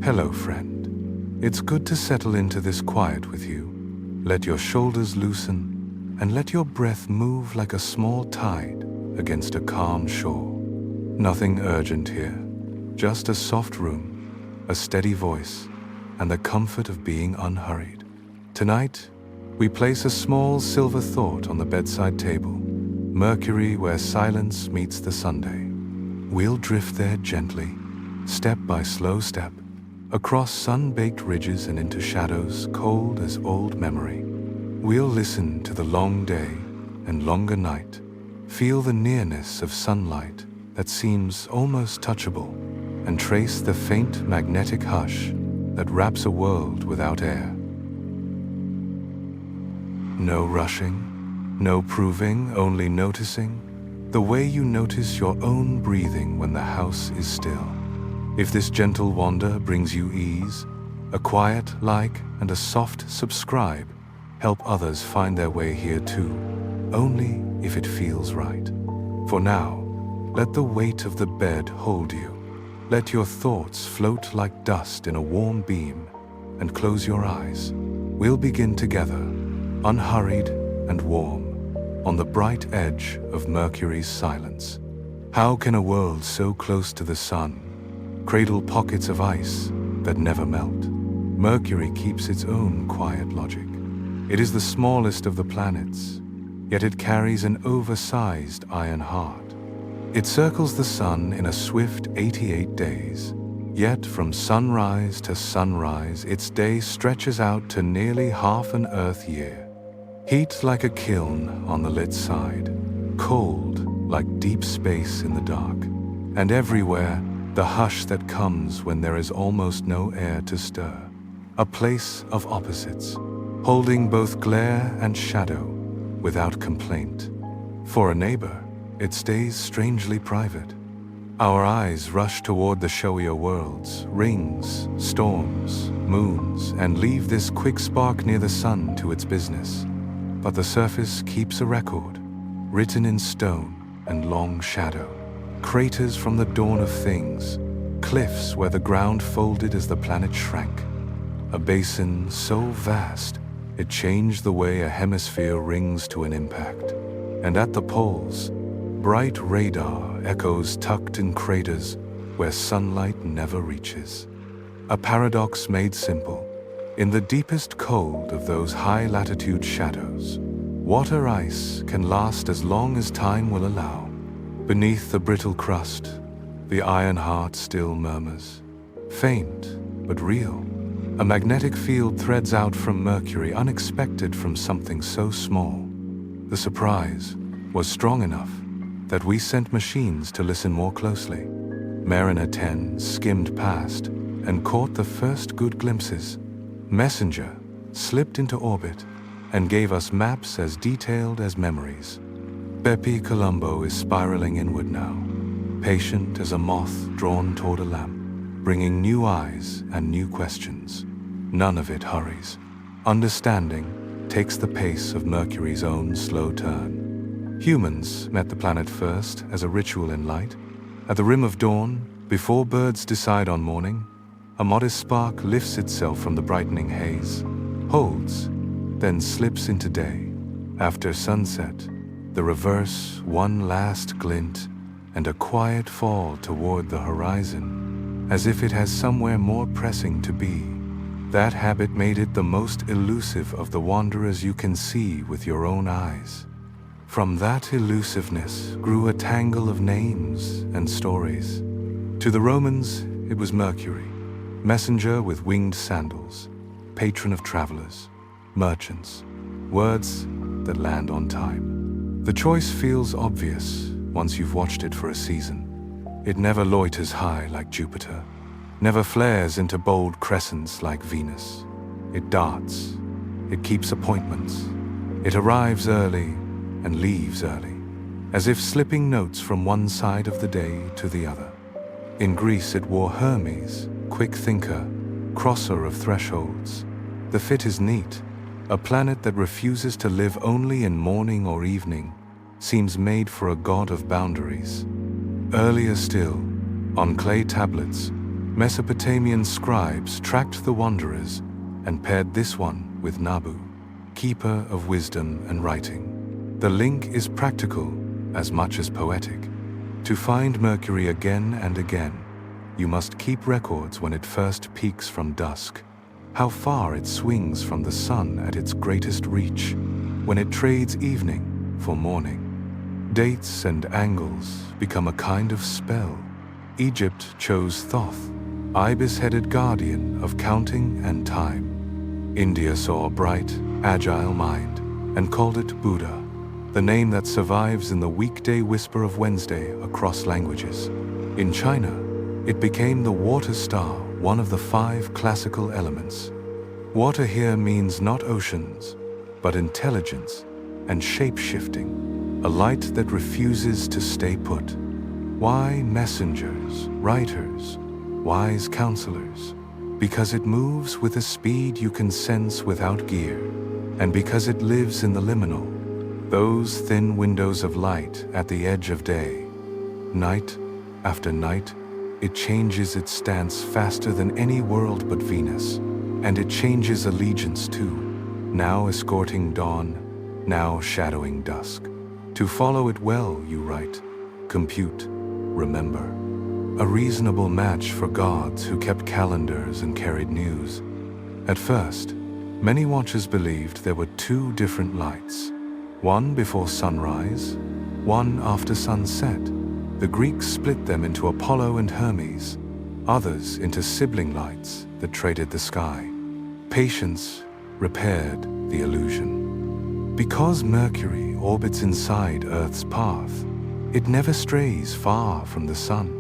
Hello, friend. It's good to settle into this quiet with you. Let your shoulders loosen and let your breath move like a small tide against a calm shore. Nothing urgent here, just a soft room, a steady voice, and the comfort of being unhurried. Tonight, we place a small silver thought on the bedside table, Mercury where silence meets the Sunday. We'll drift there gently, step by slow step, across sun-baked ridges and into shadows cold as old memory. We'll listen to the long day and longer night, feel the nearness of sunlight that seems almost touchable, and trace the faint magnetic hush that wraps a world without air. No rushing, no proving, only noticing, the way you notice your own breathing when the house is still. If this gentle wander brings you ease, a quiet like and a soft subscribe help others find their way here too, only if it feels right. For now, let the weight of the bed hold you. Let your thoughts float like dust in a warm beam, and close your eyes. We'll begin together, unhurried and warm, on the bright edge of Mercury's silence. How can a world so close to the sun cradle pockets of ice that never melt? Mercury keeps its own quiet logic. It is the smallest of the planets, yet it carries an oversized iron heart. It circles the sun in a swift 88 days, yet from sunrise to sunrise its day stretches out to nearly half an Earth year. Heat like a kiln on the lit side, cold like deep space in the dark, and everywhere the hush that comes when there is almost no air to stir. A place of opposites, holding both glare and shadow without complaint. For a neighbor, it stays strangely private. Our eyes rush toward the showier worlds, rings, storms, moons, and leave this quick spark near the sun to its business. But the surface keeps a record, written in stone and long shadow. Craters from the dawn of things, cliffs where the ground folded as the planet shrank. A basin so vast, it changed the way a hemisphere rings to an impact. And at the poles, bright radar echoes tucked in craters where sunlight never reaches. A paradox made simple. In the deepest cold of those high-latitude shadows, water ice can last as long as time will allow. Beneath the brittle crust, the iron heart still murmurs. Faint, but real. A magnetic field threads out from Mercury, unexpected from something so small. The surprise was strong enough that we sent machines to listen more closely. Mariner 10 skimmed past and caught the first good glimpses. Messenger slipped into orbit and gave us maps as detailed as memories. Bepi Colombo is spiraling inward now, patient as a moth drawn toward a lamp, bringing new eyes and new questions. None of it hurries. Understanding takes the pace of Mercury's own slow turn. Humans met the planet first as a ritual in light. At the rim of dawn, before birds decide on morning, a modest spark lifts itself from the brightening haze, holds, then slips into day. After sunset, the reverse, one last glint, and a quiet fall toward the horizon, as if it has somewhere more pressing to be. That habit made it the most elusive of the wanderers you can see with your own eyes. From that elusiveness grew a tangle of names and stories. To the Romans, it was Mercury, messenger with winged sandals, patron of travelers, merchants, words that land on time. The choice feels obvious once you've watched it for a season. It never loiters high like Jupiter, never flares into bold crescents like Venus. It darts, it keeps appointments, it arrives early and leaves early, as if slipping notes from one side of the day to the other. In Greece it wore Hermes, quick thinker, crosser of thresholds. The fit is neat. A planet that refuses to live only in morning or evening seems made for a god of boundaries. Earlier still, on clay tablets, Mesopotamian scribes tracked the wanderers and paired this one with Nabu, keeper of wisdom and writing. The link is practical as much as poetic. To find Mercury again and again, you must keep records when it first peaks from dusk, how far it swings from the sun at its greatest reach, when it trades evening for morning. Dates and angles become a kind of spell. Egypt chose Thoth, ibis-headed guardian of counting and time. India saw a bright, agile mind and called it Buddha, the name that survives in the weekday whisper of Wednesday across languages. In China, it became the water star, one of the 5 classical elements. Water here means not oceans, but intelligence and shape-shifting, a light that refuses to stay put. Why messengers, writers, wise counselors? Because it moves with a speed you can sense without gear, and because it lives in the liminal, those thin windows of light at the edge of day. Night after night, it changes its stance faster than any world but Venus, and it changes allegiance too, now escorting dawn, now shadowing dusk. To follow it well, you write, compute, remember. A reasonable match for gods who kept calendars and carried news. At first, many watchers believed there were 2 different lights, one before sunrise, one after sunset. The Greeks split them into Apollo and Hermes, others into sibling lights that traded the sky. Patience repaired the illusion. Because Mercury orbits inside Earth's path, it never strays far from the sun.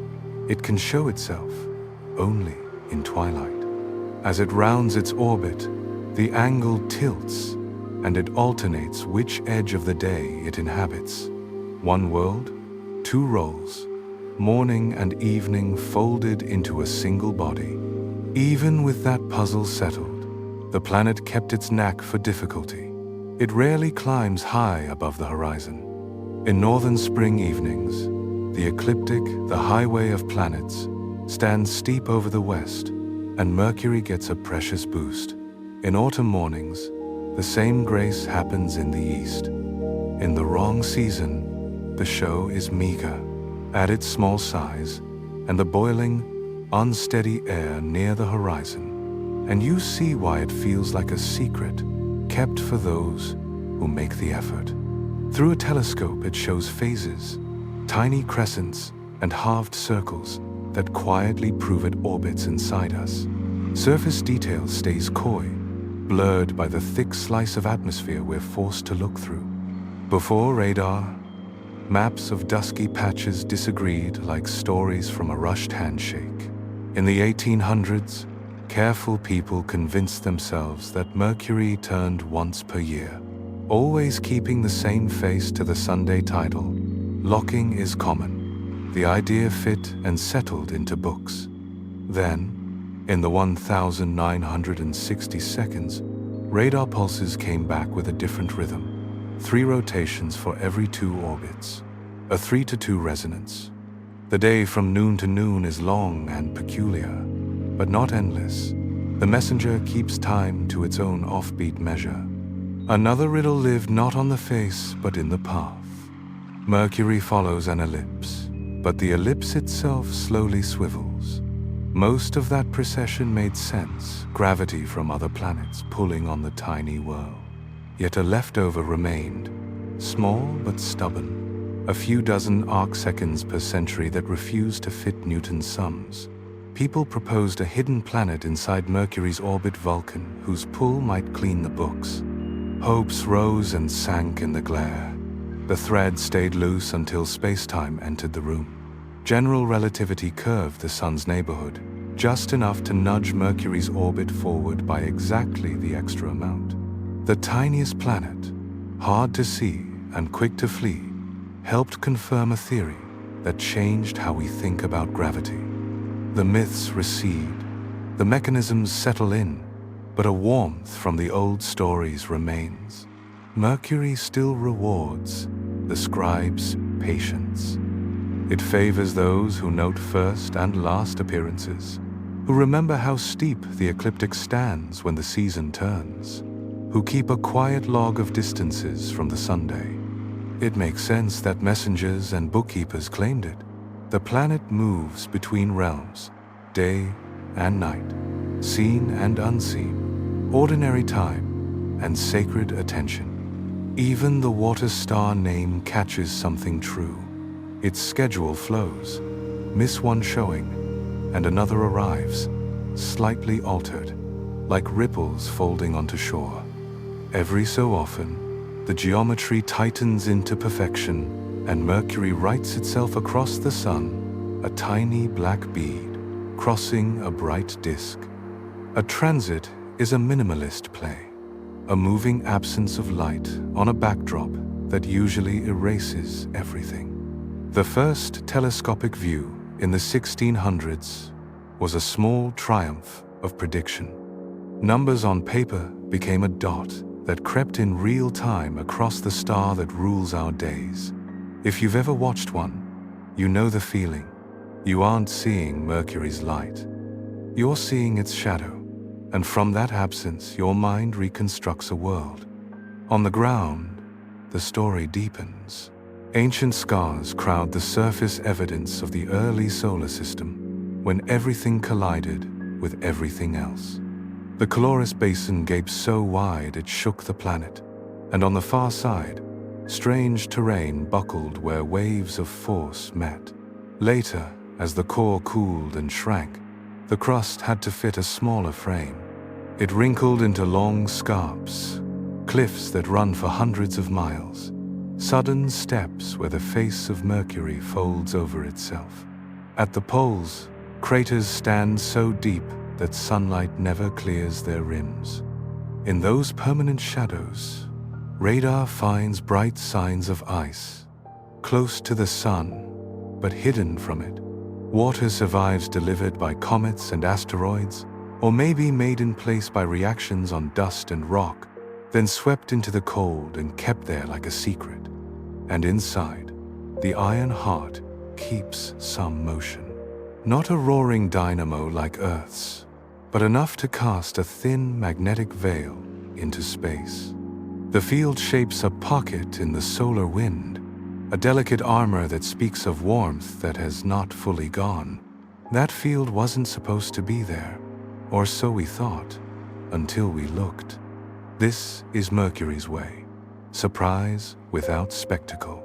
It can show itself only in twilight. As it rounds its orbit, the angle tilts, and it alternates which edge of the day it inhabits. One world, 2 roles, morning and evening folded into a single body. Even with that puzzle settled, the planet kept its knack for difficulty. It rarely climbs high above the horizon. In northern spring evenings, the ecliptic, the highway of planets, stands steep over the west, and Mercury gets a precious boost. In autumn mornings, the same grace happens in the east. In the wrong season, the show is meager. At its small size, and the boiling, unsteady air near the horizon, and you see why it feels like a secret kept for those who make the effort. Through a telescope, it shows phases, tiny crescents and halved circles that quietly prove it orbits inside us. Surface detail stays coy, blurred by the thick slice of atmosphere we're forced to look through. Before radar, maps of dusky patches disagreed like stories from a rushed handshake. In the 1800s, careful people convinced themselves that Mercury turned once per year, always keeping the same face to the Sunday title. Locking is common. The idea fit and settled into books. Then, in the 1960 seconds, radar pulses came back with a different rhythm. 3 rotations for every 2 orbits, a 3-to-2 resonance. The day from noon to noon is long and peculiar, but not endless. The messenger keeps time to its own offbeat measure. Another riddle lived not on the face, but in the path. Mercury follows an ellipse, but the ellipse itself slowly swivels. Most of that precession made sense, gravity from other planets pulling on the tiny whirl. Yet a leftover remained, small but stubborn, a few dozen arcseconds per century that refused to fit Newton's sums. People proposed a hidden planet inside Mercury's orbit, Vulcan, whose pull might clean the books. Hopes rose and sank in the glare. The thread stayed loose until space-time entered the room. General relativity curved the sun's neighborhood, just enough to nudge Mercury's orbit forward by exactly the extra amount. The tiniest planet, hard to see and quick to flee, helped confirm a theory that changed how we think about gravity. The myths recede, the mechanisms settle in, but a warmth from the old stories remains. Mercury still rewards the scribe's patience. It favors those who note first and last appearances, who remember how steep the ecliptic stands when the season turns, who keep a quiet log of distances from the Sunday. It makes sense that messengers and bookkeepers claimed it. The planet moves between realms, day and night, seen and unseen, ordinary time and sacred attention. Even the water star name catches something true. Its schedule flows. Miss one showing, and another arrives, slightly altered, like ripples folding onto shore. Every so often, the geometry tightens into perfection, and Mercury writes itself across the sun, a tiny black bead, crossing a bright disk. A transit is a minimalist play, a moving absence of light on a backdrop that usually erases everything. The first telescopic view in the 1600s was a small triumph of prediction. Numbers on paper became a dot that crept in real time across the star that rules our days. If you've ever watched one, you know the feeling. You aren't seeing Mercury's light. You're seeing its shadow, and from that absence, your mind reconstructs a world. On the ground, the story deepens. Ancient scars crowd the surface evidence of the early solar system, when everything collided with everything else. The Caloris Basin gaped so wide it shook the planet, and on the far side, strange terrain buckled where waves of force met. Later, as the core cooled and shrank, the crust had to fit a smaller frame. It wrinkled into long scarps, cliffs that run for hundreds of miles, sudden steps where the face of Mercury folds over itself. At the poles, craters stand so deep that sunlight never clears their rims. In those permanent shadows, radar finds bright signs of ice, close to the sun, but hidden from it. Water survives delivered by comets and asteroids, or maybe made in place by reactions on dust and rock, then swept into the cold and kept there like a secret. And inside, the iron heart keeps some motion. Not a roaring dynamo like Earth's, but enough to cast a thin magnetic veil into space. The field shapes a pocket in the solar wind, a delicate armor that speaks of warmth that has not fully gone. That field wasn't supposed to be there, or so we thought, until we looked. This is Mercury's way, surprise without spectacle.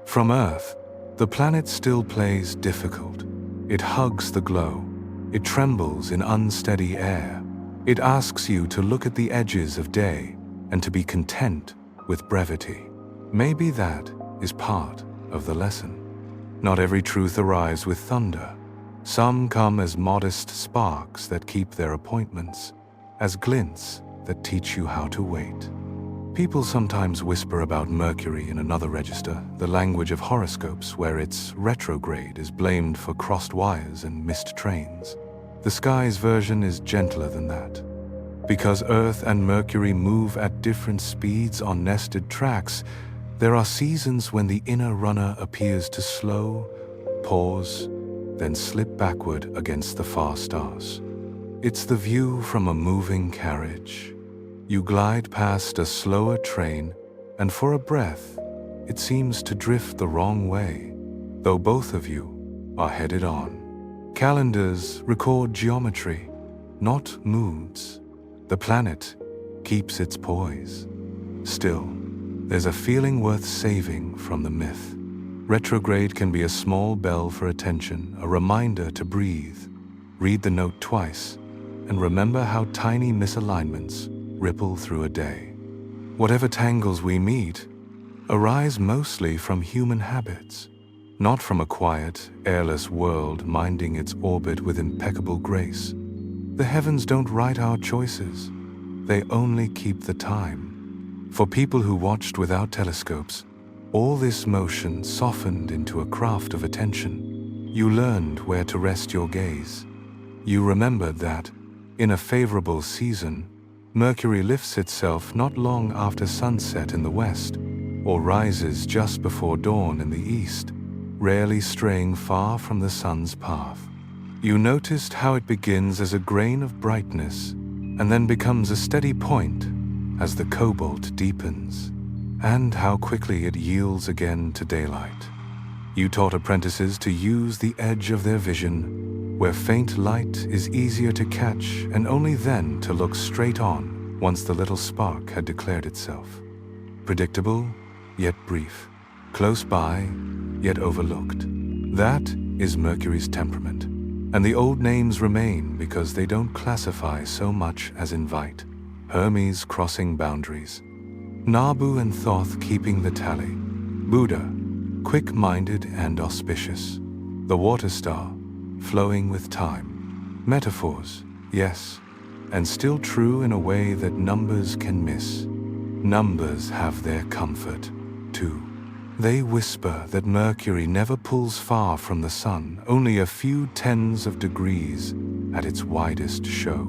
From Earth, the planet still plays difficult. It hugs the glow. It trembles in unsteady air. It asks you to look at the edges of day and to be content with brevity. Maybe that is part of the lesson. Not every truth arrives with thunder. Some come as modest sparks that keep their appointments, as glints that teach you how to wait. People sometimes whisper about Mercury in another register, the language of horoscopes, where its retrograde is blamed for crossed wires and missed trains. The sky's version is gentler than that. Because Earth and Mercury move at different speeds on nested tracks, there are seasons when the inner runner appears to slow, pause, then slip backward against the far stars. It's the view from a moving carriage. You glide past a slower train, and for a breath, it seems to drift the wrong way, though both of you are headed on. Calendars record geometry, not moods. The planet keeps its poise. Still, there's a feeling worth saving from the myth. Retrograde can be a small bell for attention, a reminder to breathe, read the note twice, and remember how tiny misalignments ripple through a day. Whatever tangles we meet arise mostly from human habits, not from a quiet, airless world minding its orbit with impeccable grace. The heavens don't write our choices, they only keep the time. For people who watched without telescopes, all this motion softened into a craft of attention. You learned where to rest your gaze. You remembered that, in a favorable season, Mercury lifts itself not long after sunset in the west, or rises just before dawn in the east, rarely straying far from the sun's path. You noticed how it begins as a grain of brightness and then becomes a steady point as the cobalt deepens, and how quickly it yields again to daylight. You taught apprentices to use the edge of their vision, where faint light is easier to catch, and only then to look straight on once the little spark had declared itself. Predictable, yet brief. Close by, yet overlooked. That is Mercury's temperament, and the old names remain because they don't classify so much as invite. Hermes crossing boundaries. Nabu and Thoth keeping the tally. Buddha, quick-minded and auspicious. The water star, flowing with time. Metaphors, yes, and still true in a way that numbers can miss. Numbers have their comfort, too. They whisper that Mercury never pulls far from the sun, only a few tens of degrees at its widest show.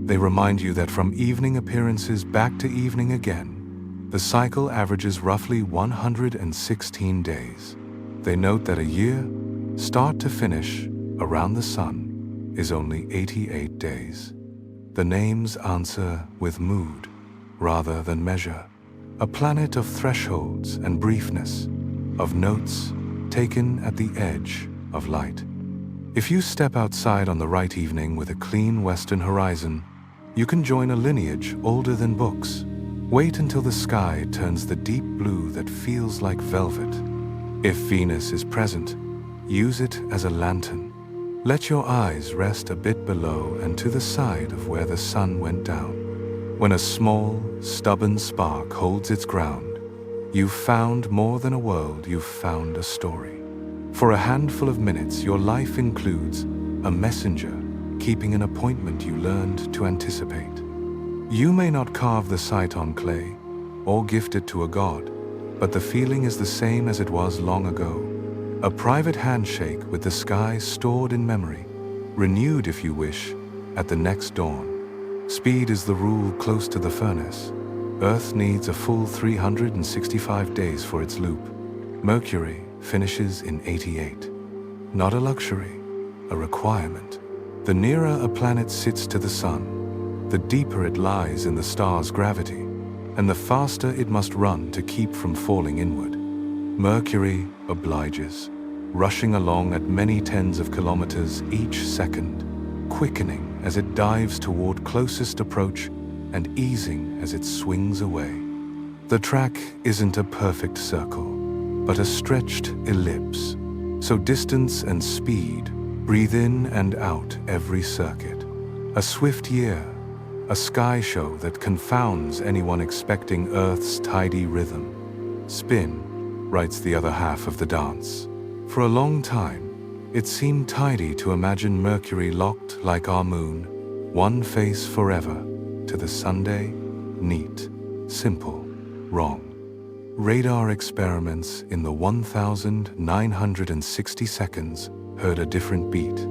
They remind you that from evening appearances back to evening again, the cycle averages roughly 116 days. They note that a year, start to finish, around the sun, is only 88 days. The names answer with mood, rather than measure. A planet of thresholds and briefness, of notes taken at the edge of light. If you step outside on the right evening with a clean western horizon, you can join a lineage older than books. Wait until the sky turns the deep blue that feels like velvet. If Venus is present, use it as a lantern. Let your eyes rest a bit below and to the side of where the sun went down. When a small, stubborn spark holds its ground, you've found more than a world, you've found a story. For a handful of minutes, your life includes a messenger keeping an appointment you learned to anticipate. You may not carve the sight on clay or gift it to a god, but the feeling is the same as it was long ago. A private handshake with the sky stored in memory, renewed if you wish, at the next dawn. Speed is the rule close to the furnace. Earth needs a full 365 days for its loop. Mercury finishes in 88. Not a luxury, a requirement. The nearer a planet sits to the sun, the deeper it lies in the star's gravity, and the faster it must run to keep from falling inward. Mercury obliges, rushing along at many tens of kilometers each second, quickening as it dives toward closest approach and easing as it swings away. The track isn't a perfect circle, but a stretched ellipse, so distance and speed breathe in and out every circuit. A swift year, a sky show that confounds anyone expecting Earth's tidy rhythm. Spin, writes the other half of the dance. For a long time, it seemed tidy to imagine Mercury locked like our moon, one face forever, to the Sunday, neat, simple, wrong. Radar experiments in the 1,960 seconds heard a different beat.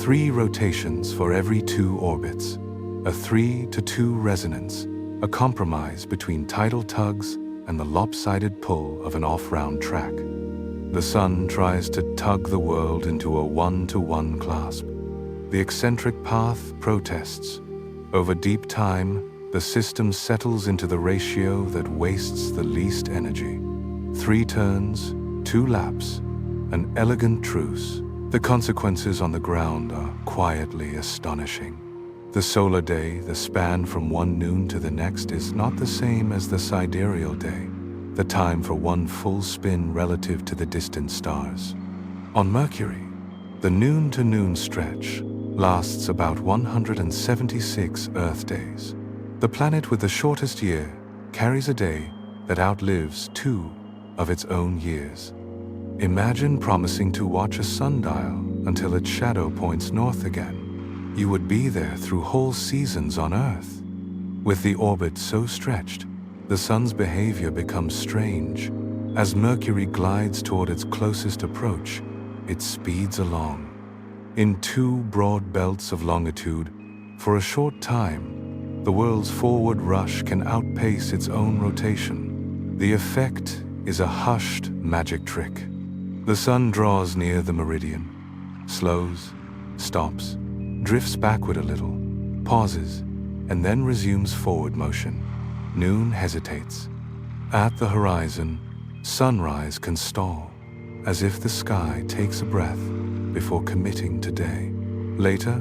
3 rotations for every 2 orbits, a 3-to-2 resonance, a compromise between tidal tugs and the lopsided pull of an off-round track. The sun tries to tug the world into a 1-to-1 clasp. The eccentric path protests. Over deep time, the system settles into the ratio that wastes the least energy. 3 turns, 2 laps, an elegant truce. The consequences on the ground are quietly astonishing. The solar day, the span from one noon to the next, is not the same as the sidereal day, the time for one full spin relative to the distant stars. On Mercury, the noon-to-noon stretch lasts about 176 Earth days. The planet with the shortest year carries a day that outlives 2 of its own years. Imagine promising to watch a sundial until its shadow points north again. You would be there through whole seasons on Earth. With the orbit so stretched, the sun's behavior becomes strange. As Mercury glides toward its closest approach, it speeds along. In 2 broad belts of longitude, for a short time, the world's forward rush can outpace its own rotation. The effect is a hushed magic trick. The sun draws near the meridian, slows, stops, drifts backward a little, pauses, and then resumes forward motion. Noon hesitates. At the horizon, sunrise can stall, as if the sky takes a breath before committing to day. Later,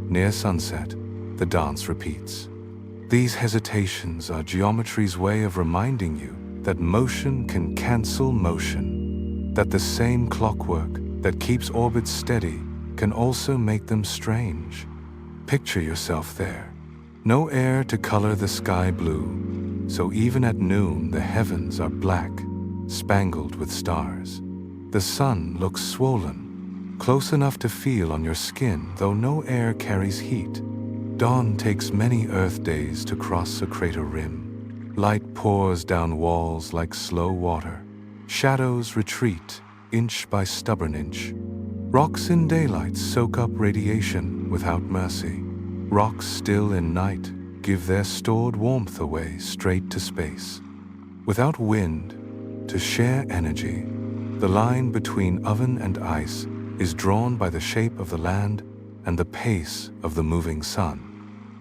near sunset, the dance repeats. These hesitations are geometry's way of reminding you that motion can cancel motion, that the same clockwork that keeps orbits steady can also make them strange. Picture yourself there. No air to color the sky blue, so even at noon the heavens are black, spangled with stars. The sun looks swollen, close enough to feel on your skin, though no air carries heat. Dawn takes many Earth days to cross a crater rim. Light pours down walls like slow water. Shadows retreat, inch by stubborn inch. Rocks in daylight soak up radiation without mercy. Rocks still in night give their stored warmth away straight to space. Without wind to share energy, the line between oven and ice is drawn by the shape of the land and the pace of the moving sun.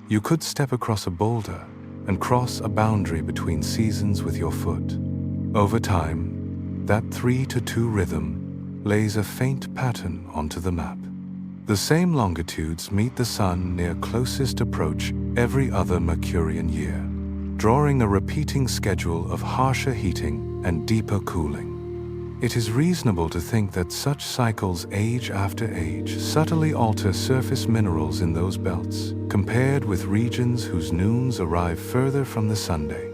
You could step across a boulder and cross a boundary between seasons with your foot. Over time, that 3-2 rhythm lays a faint pattern onto the map. The same longitudes meet the sun near closest approach every other Mercurian year, drawing a repeating schedule of harsher heating and deeper cooling. It is reasonable to think that such cycles age after age subtly alter surface minerals in those belts, compared with regions whose noons arrive further from the Sunday.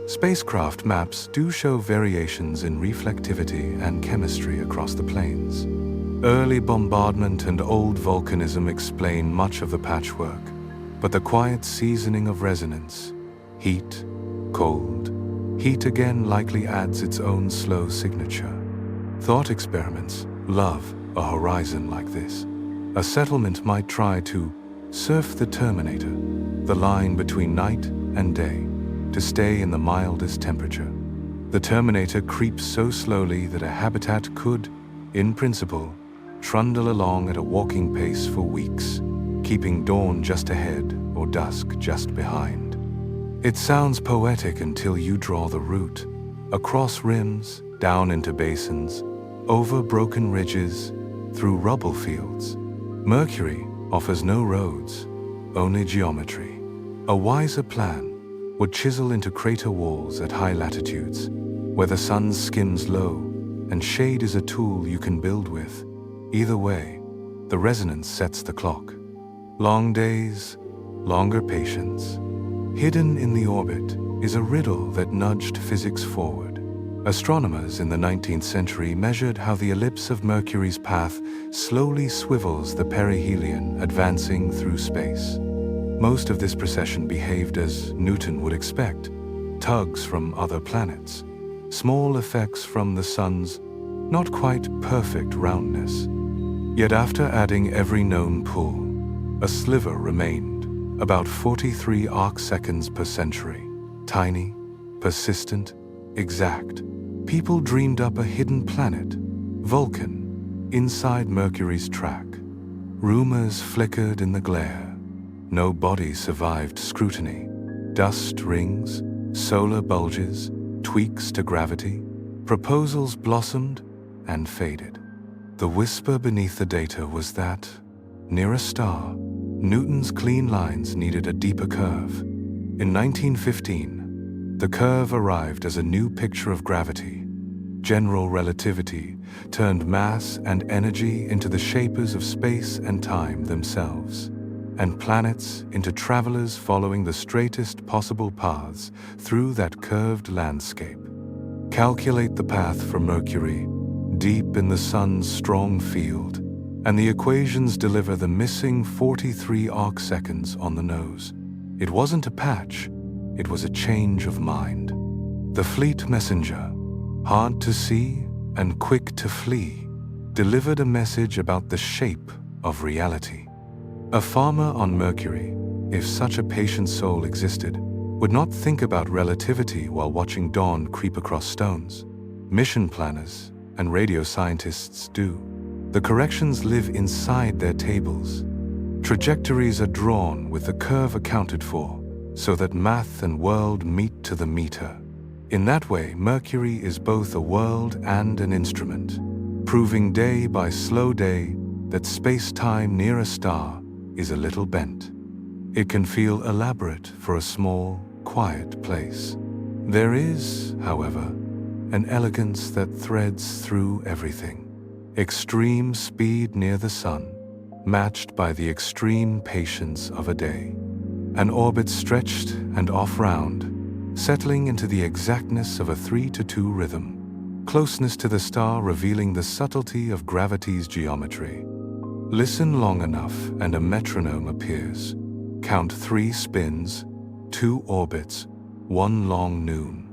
Spacecraft maps do show variations in reflectivity and chemistry across the plains. Early bombardment and old volcanism explain much of the patchwork, but the quiet seasoning of resonance, heat, cold, heat again likely adds its own slow signature. Thought experiments love a horizon like this. A settlement might try to surf the terminator, the line between night and day, to stay in the mildest temperature. The terminator creeps so slowly that a habitat could, in principle, trundle along at a walking pace for weeks, keeping dawn just ahead or dusk just behind. It sounds poetic until you draw the route, across rims, down into basins, over broken ridges, through rubble fields. Mercury offers no roads, only geometry. A wiser plan would chisel into crater walls at high latitudes, where the sun skims low and shade is a tool you can build with. Either way, the resonance sets the clock. Long days, longer patience. Hidden in the orbit is a riddle that nudged physics forward. Astronomers in the 19th century measured how the ellipse of Mercury's path slowly swivels the perihelion, advancing through space. Most of this precession behaved as Newton would expect, tugs from other planets, small effects from the sun's not quite perfect roundness. Yet after adding every known pull, a sliver remained, about 43 arc-seconds per century, tiny, persistent, exact. People dreamed up a hidden planet, Vulcan, inside Mercury's track. Rumors flickered in the glare. No body survived scrutiny. Dust rings, solar bulges, tweaks to gravity. Proposals blossomed and faded. The whisper beneath the data was that, near a star, Newton's clean lines needed a deeper curve. In 1915, the curve arrived as a new picture of gravity. General relativity turned mass and energy into the shapers of space and time themselves, and planets into travelers following the straightest possible paths through that curved landscape. Calculate the path for Mercury, deep in the sun's strong field, and the equations deliver the missing 43 arc-seconds on the nose. It wasn't a patch. It was a change of mind. The fleet messenger, hard to see and quick to flee, delivered a message about the shape of reality. A farmer on Mercury, if such a patient soul existed, would not think about relativity while watching dawn creep across stones. Mission planners and radio scientists do. The corrections live inside their tables. Trajectories are drawn with the curve accounted for, so that math and world meet to the meter. In that way, Mercury is both a world and an instrument, proving day by slow day that space-time near a star is a little bent. It can feel elaborate for a small, quiet place. There is, however, an elegance that threads through everything. Extreme speed near the sun, matched by the extreme patience of a day. An orbit stretched and off-round, settling into the exactness of a 3-2 rhythm. Closeness to the star revealing the subtlety of gravity's geometry. Listen long enough and a metronome appears. Count 3 spins, 2 orbits, 1 long noon.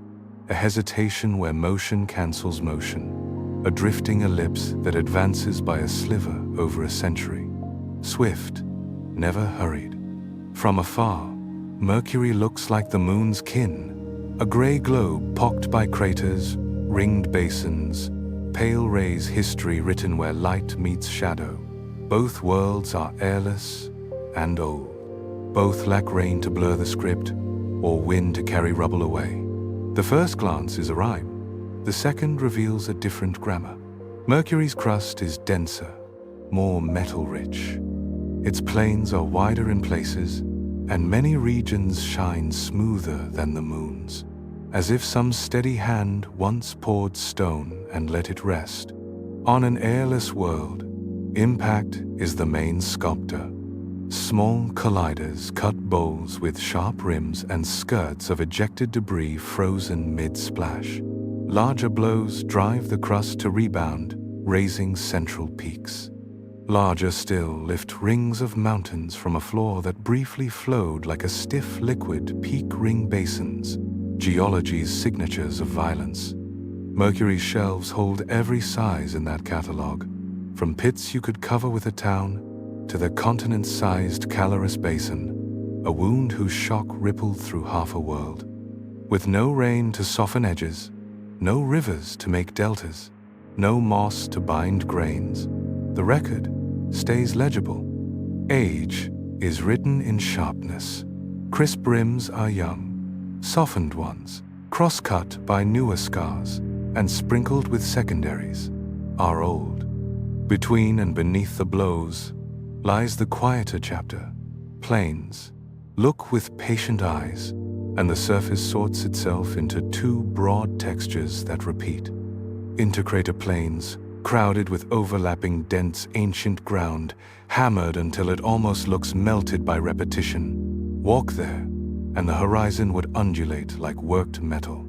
A hesitation where motion cancels motion. A drifting ellipse that advances by a sliver over a century. Swift, never hurried. From afar, Mercury looks like the moon's kin, a gray globe pocked by craters, ringed basins, pale rays history written where light meets shadow. Both worlds are airless and old. Both lack rain to blur the script, or wind to carry rubble away. The first glance is a rhyme. The second reveals a different grammar. Mercury's crust is denser, more metal-rich. Its plains are wider in places, and many regions shine smoother than the moon's, as if some steady hand once poured stone and let it rest. On an airless world, impact is the main sculptor. Small colliders cut bowls with sharp rims and skirts of ejected debris frozen mid-splash. Larger blows drive the crust to rebound, raising central peaks. Larger still lift rings of mountains from a floor that briefly flowed like a stiff liquid, peak ring basins, geology's signatures of violence. Mercury's shelves hold every size in that catalog, from pits you could cover with a town to the continent-sized Calorus Basin, a wound whose shock rippled through half a world. With no rain to soften edges, no rivers to make deltas, no moss to bind grains, the record stays legible. Age is written in sharpness. Crisp rims are young, softened ones, cross-cut by newer scars, and sprinkled with secondaries, are old. Between and beneath the blows lies the quieter chapter, plains. Look with patient eyes, and the surface sorts itself into 2 broad textures that repeat. Intercrater plains, crowded with overlapping dense ancient ground, hammered until it almost looks melted by repetition. Walk there, and the horizon would undulate like worked metal.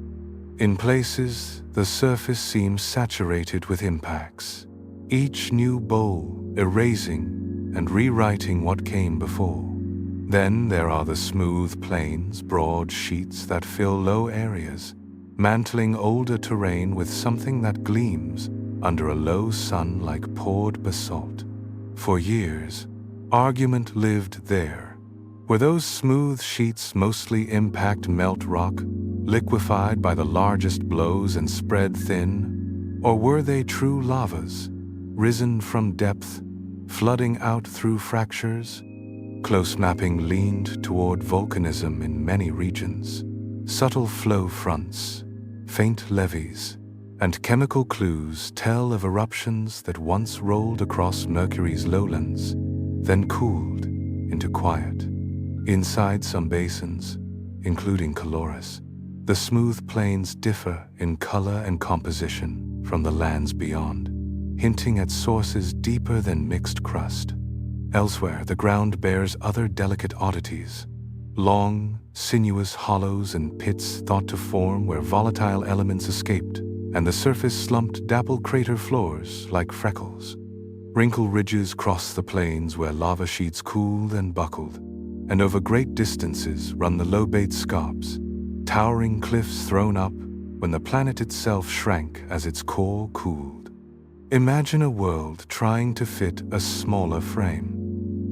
In places, the surface seems saturated with impacts, each new bowl erasing and rewriting what came before. Then there are the smooth plains, broad sheets that fill low areas, mantling older terrain with something that gleams under a low sun like poured basalt. For years, argument lived there. Were those smooth sheets mostly impact melt rock, liquefied by the largest blows and spread thin? Or were they true lavas, risen from depth, flooding out through fractures? Close mapping leaned toward volcanism in many regions. Subtle flow fronts, faint levees, and chemical clues tell of eruptions that once rolled across Mercury's lowlands, then cooled into quiet. Inside some basins, including Calorus, the smooth plains differ in color and composition from the lands beyond, hinting at sources deeper than mixed crust. Elsewhere, the ground bears other delicate oddities, long, sinuous hollows and pits thought to form where volatile elements escaped, and the surface slumped dapple crater floors like freckles. Wrinkle ridges cross the plains where lava sheets cooled and buckled, and over great distances run the lobate scarps, towering cliffs thrown up when the planet itself shrank as its core cooled. Imagine a world trying to fit a smaller frame.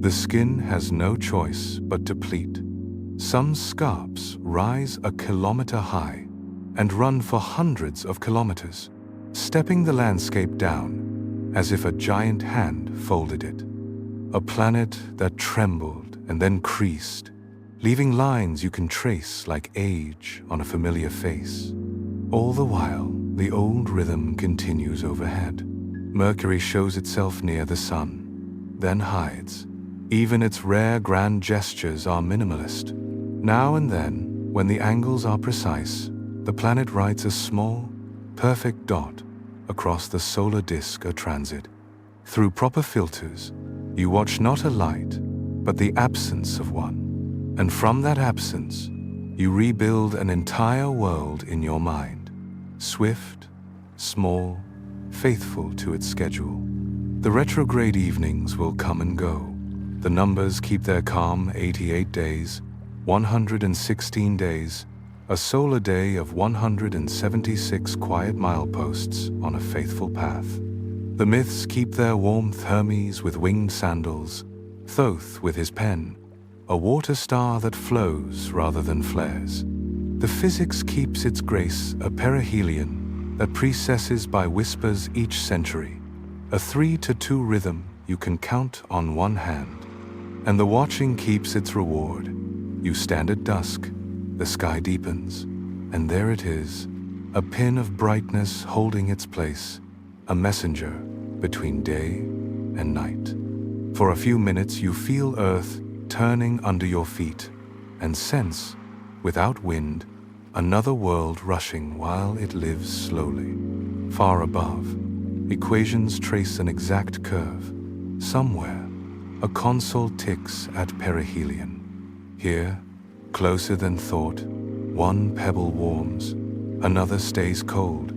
The skin has no choice but to pleat. Some scarps rise a kilometer high and run for hundreds of kilometers, stepping the landscape down, as if a giant hand folded it. A planet that trembled and then creased, leaving lines you can trace like age on a familiar face. All the while, the old rhythm continues overhead. Mercury shows itself near the sun, then hides. Even its rare grand gestures are minimalist. Now and then, when the angles are precise, the planet writes a small, perfect dot across the solar disk a transit. Through proper filters, you watch not a light, but the absence of one. And from that absence, you rebuild an entire world in your mind. Swift, small, faithful to its schedule. The retrograde evenings will come and go. The numbers keep their calm 88 days, 116 days, a solar day of 176 quiet mileposts on a faithful path. The myths keep their warmth, Hermes with winged sandals, Thoth with his pen, a water star that flows rather than flares. The physics keeps its grace, a perihelion that precesses by whispers each century, a 3-2 rhythm you can count on one hand. And the watching keeps its reward. You stand at dusk, the sky deepens, and there it is, a pin of brightness holding its place, a messenger between day and night. For a few minutes you feel Earth turning under your feet, and sense, without wind, another world rushing while it lives slowly. Far above, equations trace an exact curve. Somewhere, a console ticks at perihelion. Here, closer than thought, one pebble warms, another stays cold,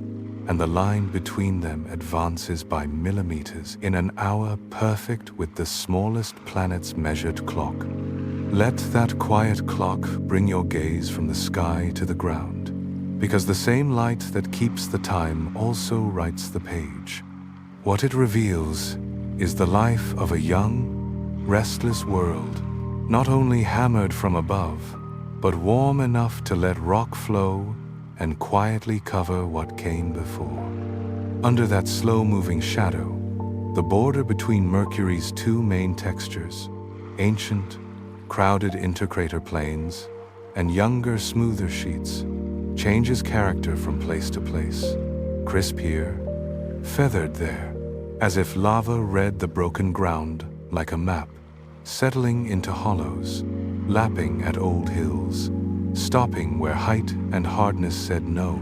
and the line between them advances by millimeters in an hour perfect with the smallest planet's measured clock. Let that quiet clock bring your gaze from the sky to the ground, because the same light that keeps the time also writes the page. What it reveals is the life of a young, restless world, not only hammered from above, but warm enough to let rock flow and quietly cover what came before. Under that slow-moving shadow, the border between Mercury's two main textures, ancient, crowded intercrater plains, and younger, smoother sheets, changes character from place to place, crisp here, feathered there, as if lava read the broken ground like a map, settling into hollows, lapping at old hills, stopping where height and hardness said no.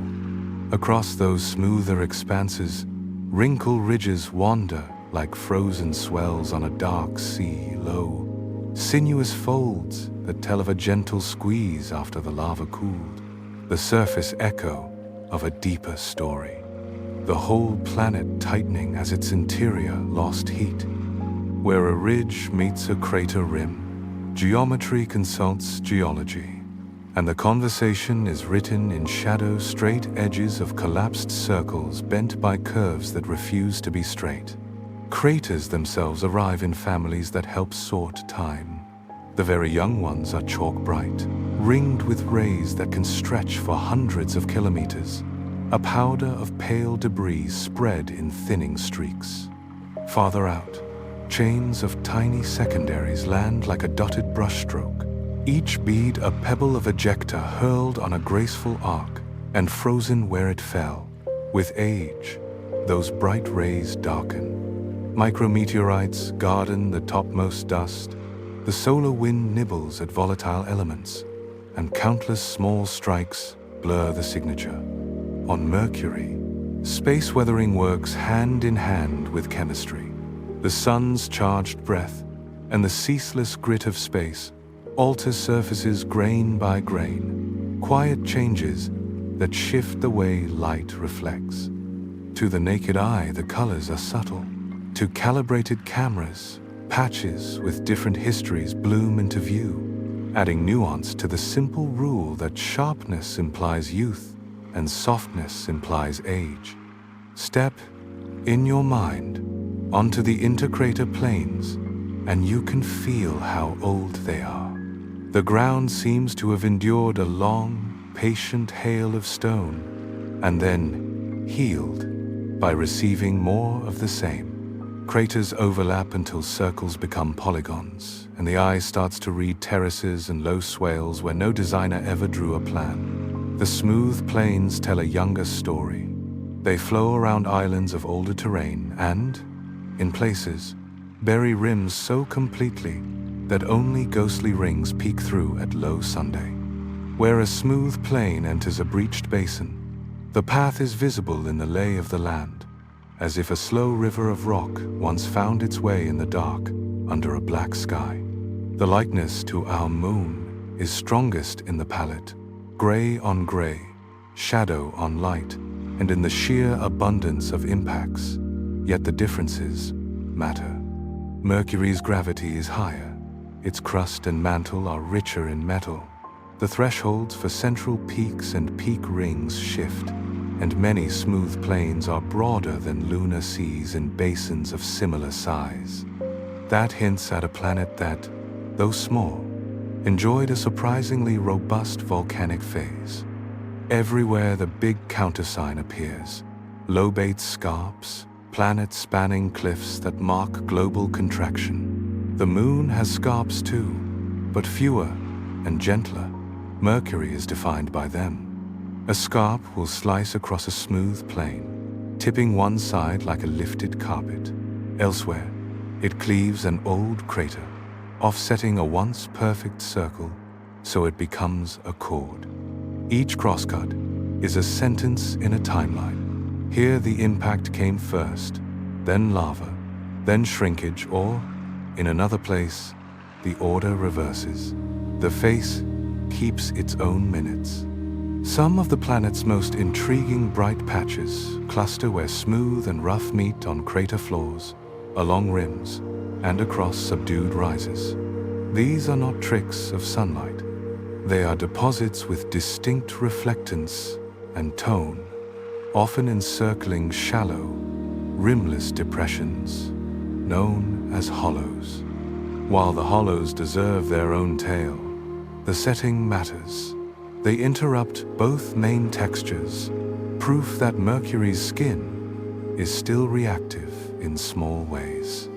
Across those smoother expanses, wrinkle ridges wander like frozen swells on a dark sea low, sinuous folds that tell of a gentle squeeze after the lava cooled, the surface echo of a deeper story. The whole planet tightening as its interior lost heat. Where a ridge meets a crater rim, geometry consults geology, and the conversation is written in shadow straight edges of collapsed circles bent by curves that refuse to be straight. Craters themselves arrive in families that help sort time. The very young ones are chalk bright, ringed with rays that can stretch for hundreds of kilometers, a powder of pale debris spread in thinning streaks. Farther out, chains of tiny secondaries land like a dotted brushstroke, each bead a pebble of ejecta hurled on a graceful arc and frozen where it fell. With age, those bright rays darken. Micrometeorites garden the topmost dust, the solar wind nibbles at volatile elements, and countless small strikes blur the signature. On Mercury, space weathering works hand in hand with chemistry. The sun's charged breath and the ceaseless grit of space alter surfaces grain by grain, quiet changes that shift the way light reflects. To the naked eye, the colors are subtle. To calibrated cameras, patches with different histories bloom into view, adding nuance to the simple rule that sharpness implies youth and softness implies age. Step, in your mind, onto the intercrater plains, and you can feel how old they are. The ground seems to have endured a long, patient hail of stone, and then healed by receiving more of the same. Craters overlap until circles become polygons, and the eye starts to read terraces and low swales where no designer ever drew a plan. The smooth plains tell a younger story. They flow around islands of older terrain and, in places, bury rims so completely that only ghostly rings peek through at low Sunday. Where a smooth plain enters a breached basin, the path is visible in the lay of the land, as if a slow river of rock once found its way in the dark under a black sky. The likeness to our moon is strongest in the palette, gray on gray, shadow on light, and in the sheer abundance of impacts, yet the differences matter. Mercury's gravity is higher, its crust and mantle are richer in metal. The thresholds for central peaks and peak rings shift, and many smooth plains are broader than lunar seas in basins of similar size. That hints at a planet that, though small, enjoyed a surprisingly robust volcanic phase. Everywhere the big countersign appears, lobate scarps, planet-spanning cliffs that mark global contraction. The moon has scarps too, but fewer and gentler. Mercury is defined by them. A scarp will slice across a smooth plain, tipping one side like a lifted carpet. Elsewhere, it cleaves an old crater, offsetting a once perfect circle, so it becomes a chord. Each crosscut is a sentence in a timeline. Here the impact came first, then lava, then shrinkage, or, in another place, the order reverses. The face keeps its own minutes. Some of the planet's most intriguing bright patches cluster where smooth and rough meet on crater floors, along rims, and across subdued rises. These are not tricks of sunlight. They are deposits with distinct reflectance and tone, often encircling shallow, rimless depressions, known as hollows. While the hollows deserve their own tale, the setting matters. They interrupt both main textures, proof that Mercury's skin is still reactive in small ways.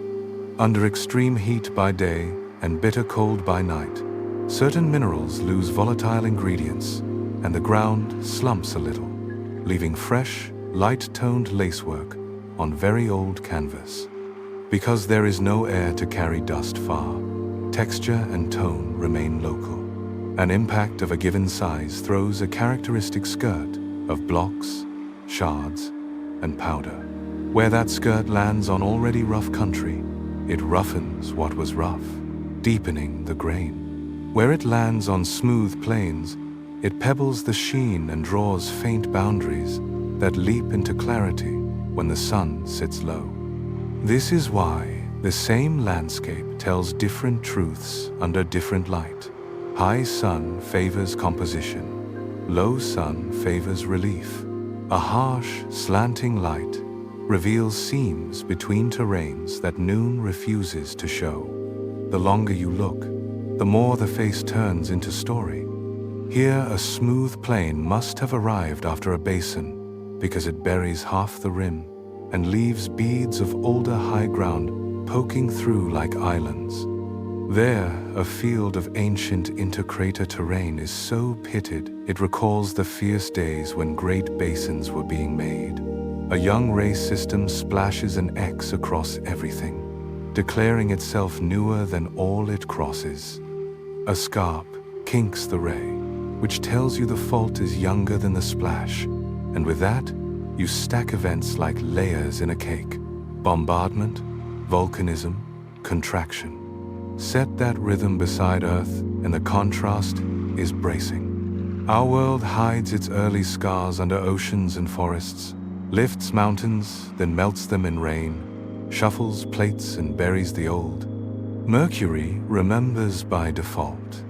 Under extreme heat by day and bitter cold by night, certain minerals lose volatile ingredients, and the ground slumps a little, leaving fresh, light-toned lacework on very old canvas. Because there is no air to carry dust far, texture and tone remain local. An impact of a given size throws a characteristic skirt of blocks, shards, and powder. Where that skirt lands on already rough country, it roughens what was rough, deepening the grain. Where it lands on smooth plains, it pebbles the sheen and draws faint boundaries that leap into clarity when the sun sits low. This is why the same landscape tells different truths under different light. High sun favors composition, low sun favors relief. A harsh, slanting light reveals seams between terrains that noon refuses to show. The longer you look, the more the face turns into story. Here, a smooth plain must have arrived after a basin because it buries half the rim and leaves beads of older high ground poking through like islands. There, a field of ancient intercrater terrain is so pitted it recalls the fierce days when great basins were being made. A young ray system splashes an X across everything, declaring itself newer than all it crosses. A scarp kinks the ray, which tells you the fault is younger than the splash, and with that, you stack events like layers in a cake. Bombardment, volcanism, contraction. Set that rhythm beside Earth, and the contrast is bracing. Our world hides its early scars under oceans and forests, lifts mountains, then melts them in rain, shuffles plates and buries the old. Mercury remembers by default.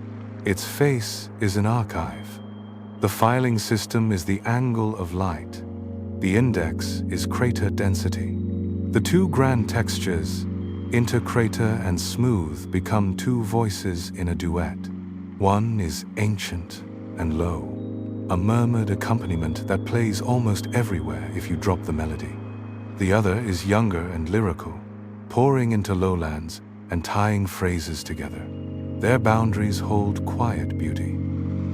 Its face is an archive. The filing system is the angle of light. The index is crater density. The two grand textures, intercrater and smooth, become two voices in a duet. One is ancient and low, a murmured accompaniment that plays almost everywhere if you drop the melody. The other is younger and lyrical, pouring into lowlands and tying phrases together. Their boundaries hold quiet beauty.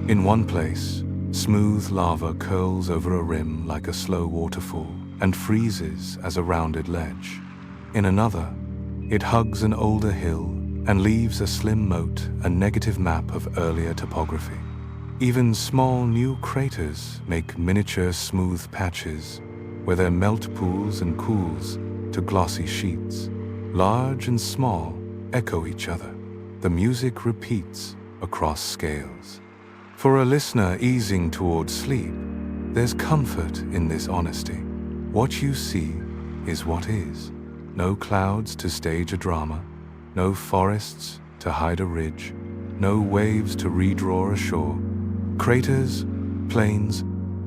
In one place, smooth lava curls over a rim like a slow waterfall and freezes as a rounded ledge. In another, it hugs an older hill and leaves a slim moat, a negative map of earlier topography. Even small new craters make miniature smooth patches where their melt pools and cools to glossy sheets. Large and small echo each other. The music repeats across scales. For a listener easing toward sleep, there's comfort in this honesty. What you see is what is. No clouds to stage a drama, no forests to hide a ridge, no waves to redraw a shore. Craters, plains,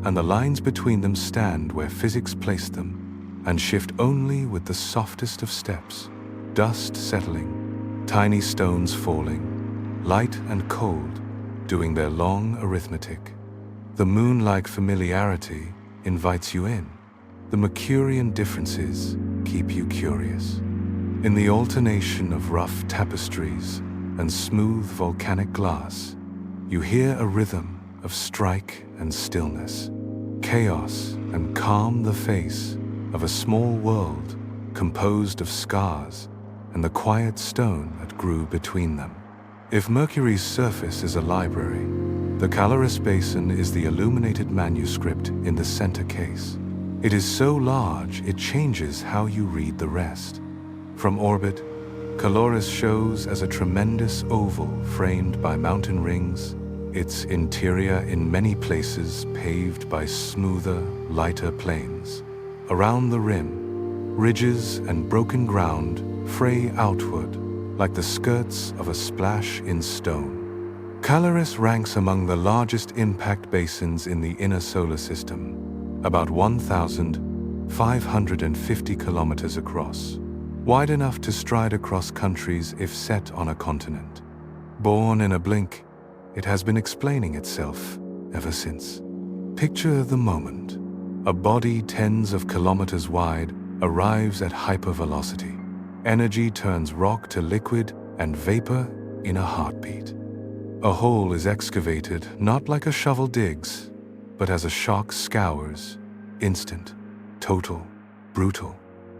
and the lines between them stand where physics placed them, and shift only with the softest of steps. Dust settling, tiny stones falling, light and cold doing their long arithmetic. The moon-like familiarity invites you in. The Mercurian differences keep you curious. In the alternation of rough tapestries and smooth volcanic glass, you hear a rhythm of strike and stillness, chaos and calm, the face of a small world composed of scars and the quiet stone that grew between them. If Mercury's surface is a library, the Caloris Basin is the illuminated manuscript in the center case. It is so large it changes how you read the rest. From orbit, Caloris shows as a tremendous oval framed by mountain rings, its interior in many places paved by smoother, lighter plains. Around the rim, ridges and broken ground fray outward like the skirts of a splash in stone. Caloris ranks among the largest impact basins in the inner solar system, about 1,550 kilometers across, wide enough to stride across countries if set on a continent. Born in a blink, it has been explaining itself ever since. Picture the moment. A body tens of kilometers wide arrives at hypervelocity. Energy turns rock to liquid and vapor in a heartbeat. A hole is excavated not like a shovel digs, but as a shock scours. Instant, total, brutal.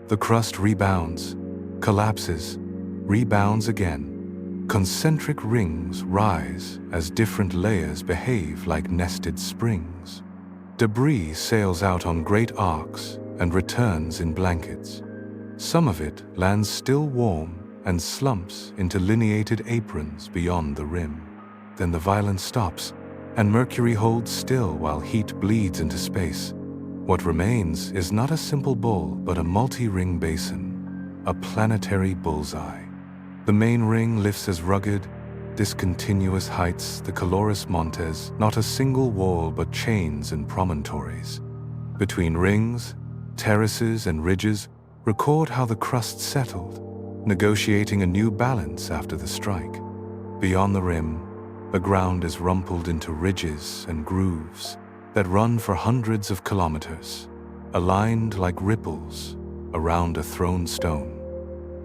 The crust rebounds, collapses, rebounds again. Concentric rings rise as different layers behave like nested springs. Debris sails out on great arcs and returns in blankets. Some of it lands still warm and slumps into lineated aprons beyond the rim. Then the violence stops, and Mercury holds still while heat bleeds into space. What remains is not a simple bowl, but a multi-ring basin, a planetary bullseye. The main ring lifts as rugged, discontinuous heights, the Caloris Montes, not a single wall but chains and promontories. Between rings, terraces and ridges record how the crust settled, negotiating a new balance after the strike. Beyond the rim, the ground is rumpled into ridges and grooves that run for hundreds of kilometers, aligned like ripples around a thrown stone.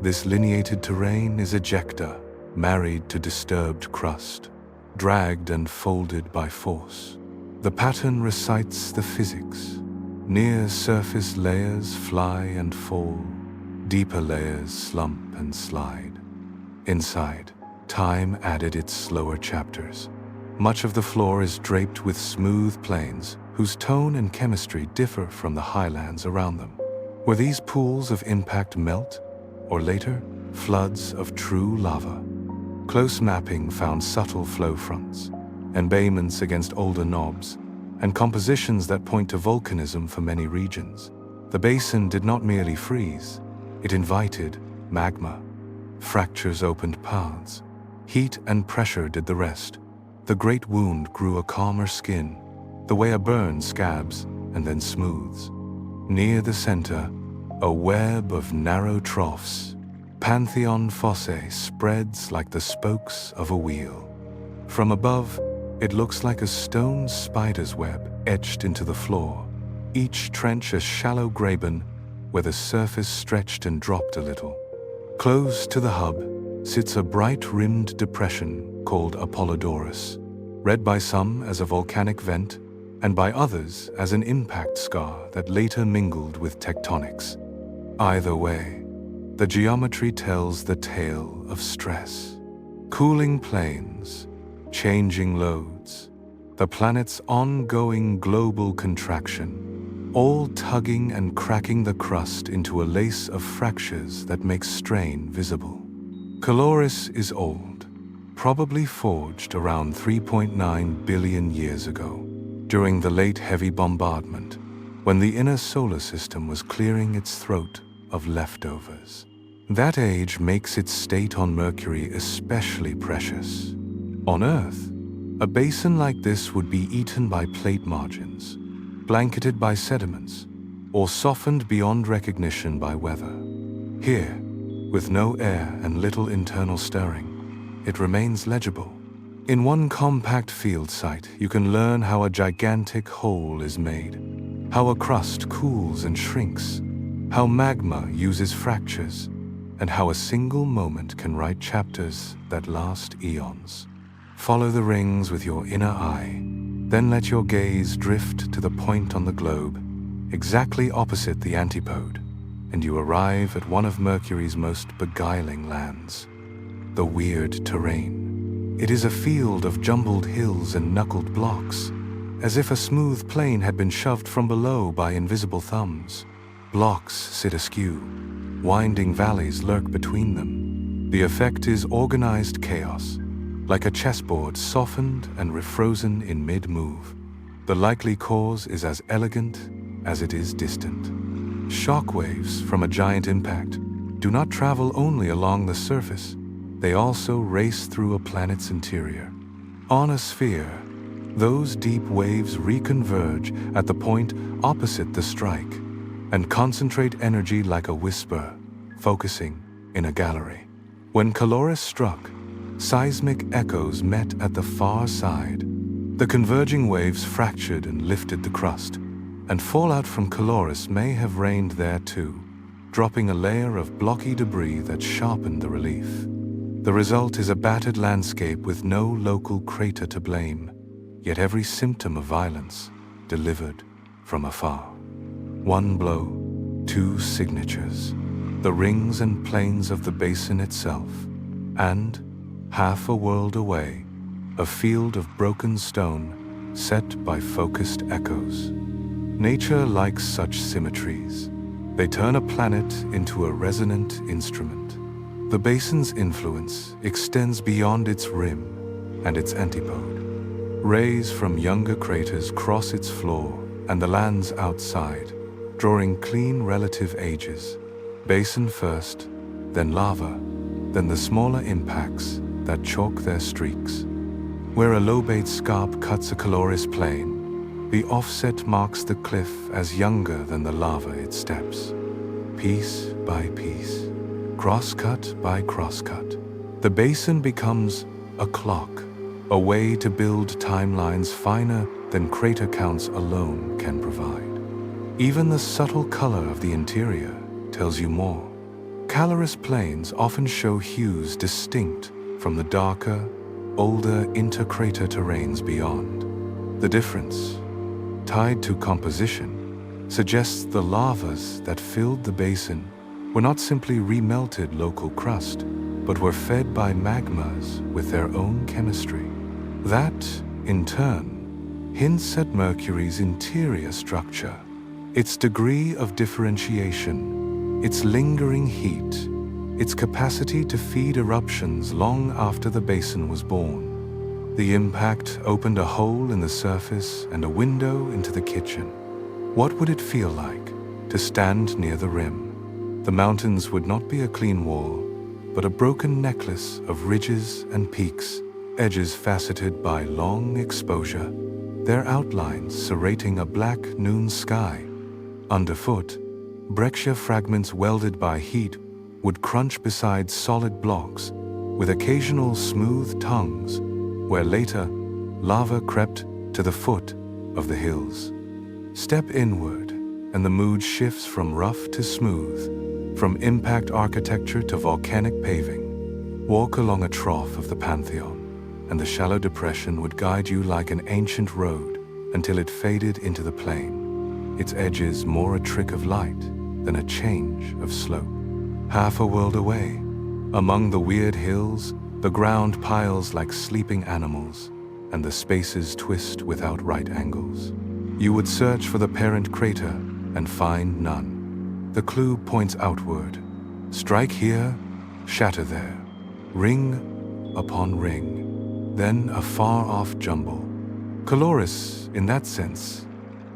This lineated terrain is ejecta, married to disturbed crust, dragged and folded by force. The pattern recites the physics. Near surface layers fly and fall, deeper layers slump and slide. Inside, time added its slower chapters. Much of the floor is draped with smooth plains whose tone and chemistry differ from the highlands around them. Were these pools of impact melt, or later, floods of true lava? Close mapping found subtle flow fronts, embayments against older knobs, and compositions that point to volcanism for many regions. The basin did not merely freeze, it invited magma. Fractures opened paths. Heat and pressure did the rest. The great wound grew a calmer skin, the way a burn scabs and then smooths. Near the center, a web of narrow troughs, Pantheon Fosse, spreads like the spokes of a wheel. From above, it looks like a stone spider's web etched into the floor, each trench a shallow graben where the surface stretched and dropped a little. Close to the hub sits a bright-rimmed depression called Apollodorus, read by some as a volcanic vent and by others as an impact scar that later mingled with tectonics. Either way, the geometry tells the tale of stress. Cooling plains, changing loads, the planet's ongoing global contraction, all tugging and cracking the crust into a lace of fractures that makes strain visible. Caloris is old, probably forged around 3.9 billion years ago, during the late heavy bombardment, when the inner solar system was clearing its throat of leftovers. That age makes its state on Mercury especially precious. On Earth, a basin like this would be eaten by plate margins, blanketed by sediments, or softened beyond recognition by weather. Here, with no air and little internal stirring, it remains legible. In one compact field site, you can learn how a gigantic hole is made, how a crust cools and shrinks, how magma uses fractures, and how a single moment can write chapters that last eons. Follow the rings with your inner eye, then let your gaze drift to the point on the globe, exactly opposite the antipode, and you arrive at one of Mercury's most beguiling lands, the weird terrain. It is a field of jumbled hills and knuckled blocks, as if a smooth plane had been shoved from below by invisible thumbs. Blocks sit askew, winding valleys lurk between them. The effect is organized chaos, like a chessboard softened and refrozen in mid-move. The likely cause is as elegant as it is distant. Shockwaves from a giant impact do not travel only along the surface, they also race through a planet's interior. On a sphere, those deep waves reconverge at the point opposite the strike and concentrate energy like a whisper, focusing in a gallery. When Caloris struck, seismic echoes met at the far side. The converging waves fractured and lifted the crust, and fallout from Caloris may have rained there too, dropping a layer of blocky debris that sharpened the relief. The result is a battered landscape with no local crater to blame, yet every symptom of violence delivered from afar. One blow, two signatures, the rings and plains of the basin itself, and, half a world away, a field of broken stone set by focused echoes. Nature likes such symmetries. They turn a planet into a resonant instrument. The basin's influence extends beyond its rim and its antipode. Rays from younger craters cross its floor and the lands outside, drawing clean relative ages. Basin first, then lava, then the smaller impacts that chalk their streaks. Where a lobate scarp cuts a Caloris plain, the offset marks the cliff as younger than the lava it steps. Piece by piece, crosscut by crosscut, the basin becomes a clock, a way to build timelines finer than crater counts alone can provide. Even the subtle color of the interior tells you more. Caloris plains often show hues distinct from the darker, older intercrater terrains beyond. The difference, tied to composition, suggests the lavas that filled the basin were not simply remelted local crust, but were fed by magmas with their own chemistry. That, in turn, hints at Mercury's interior structure, its degree of differentiation, its lingering heat, its capacity to feed eruptions long after the basin was born. The impact opened a hole in the surface and a window into the kitchen. What would it feel like to stand near the rim? The mountains would not be a clean wall, but a broken necklace of ridges and peaks, edges faceted by long exposure, their outlines serrating a black noon sky. Underfoot, breccia fragments welded by heat would crunch beside solid blocks, with occasional smooth tongues, where later lava crept to the foot of the hills. Step inward, and the mood shifts from rough to smooth, From impact architecture to volcanic paving, walk along a trough of the Pantheon, and the shallow depression would guide you like an ancient road until it faded into the plain, its edges more a trick of light than a change of slope. Half a world away, among the weird hills, the ground piles like sleeping animals, and the spaces twist without right angles. You would search for the parent crater and find none. The clue points outward. Strike here, shatter there, ring upon ring, then a far-off jumble. Caloris, in that sense,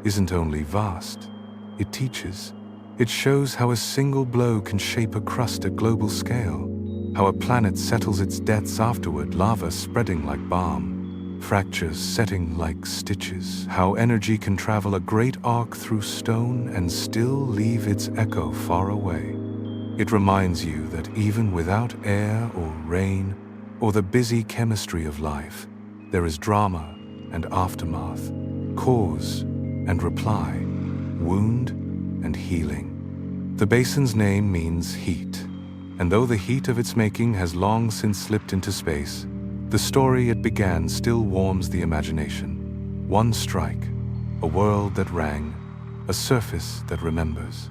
isn't only vast, it teaches. It shows how a single blow can shape a crust at global scale, how a planet settles its depths afterward, lava spreading like balm, fractures setting like stitches, how energy can travel a great arc through stone and still leave its echo far away. It reminds you that even without air or rain or the busy chemistry of life, there is drama and aftermath, cause and reply, wound and healing. The basin's name means heat, and though the heat of its making has long since slipped into space, the story it began still warms the imagination. One strike, a world that rang, a surface that remembers.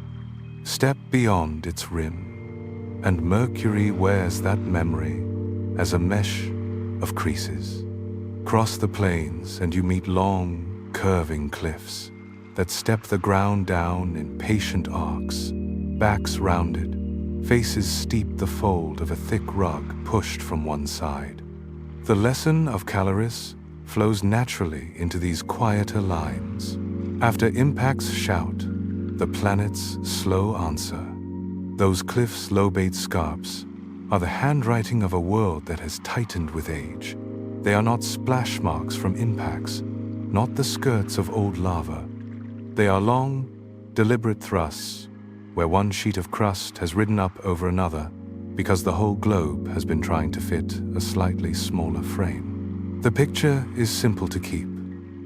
Step beyond its rim, and Mercury wears that memory as a mesh of creases. Cross the plains and you meet long, curving cliffs that step the ground down in patient arcs, backs rounded, faces steep the fold of a thick rug pushed from one side. The lesson of Caloris flows naturally into these quieter lines. After impacts shout, the planet's slow answer. Those cliffs' lobate scarps are the handwriting of a world that has tightened with age. They are not splash marks from impacts, not the skirts of old lava. They are long, deliberate thrusts, where one sheet of crust has ridden up over another because the whole globe has been trying to fit a slightly smaller frame. The picture is simple to keep.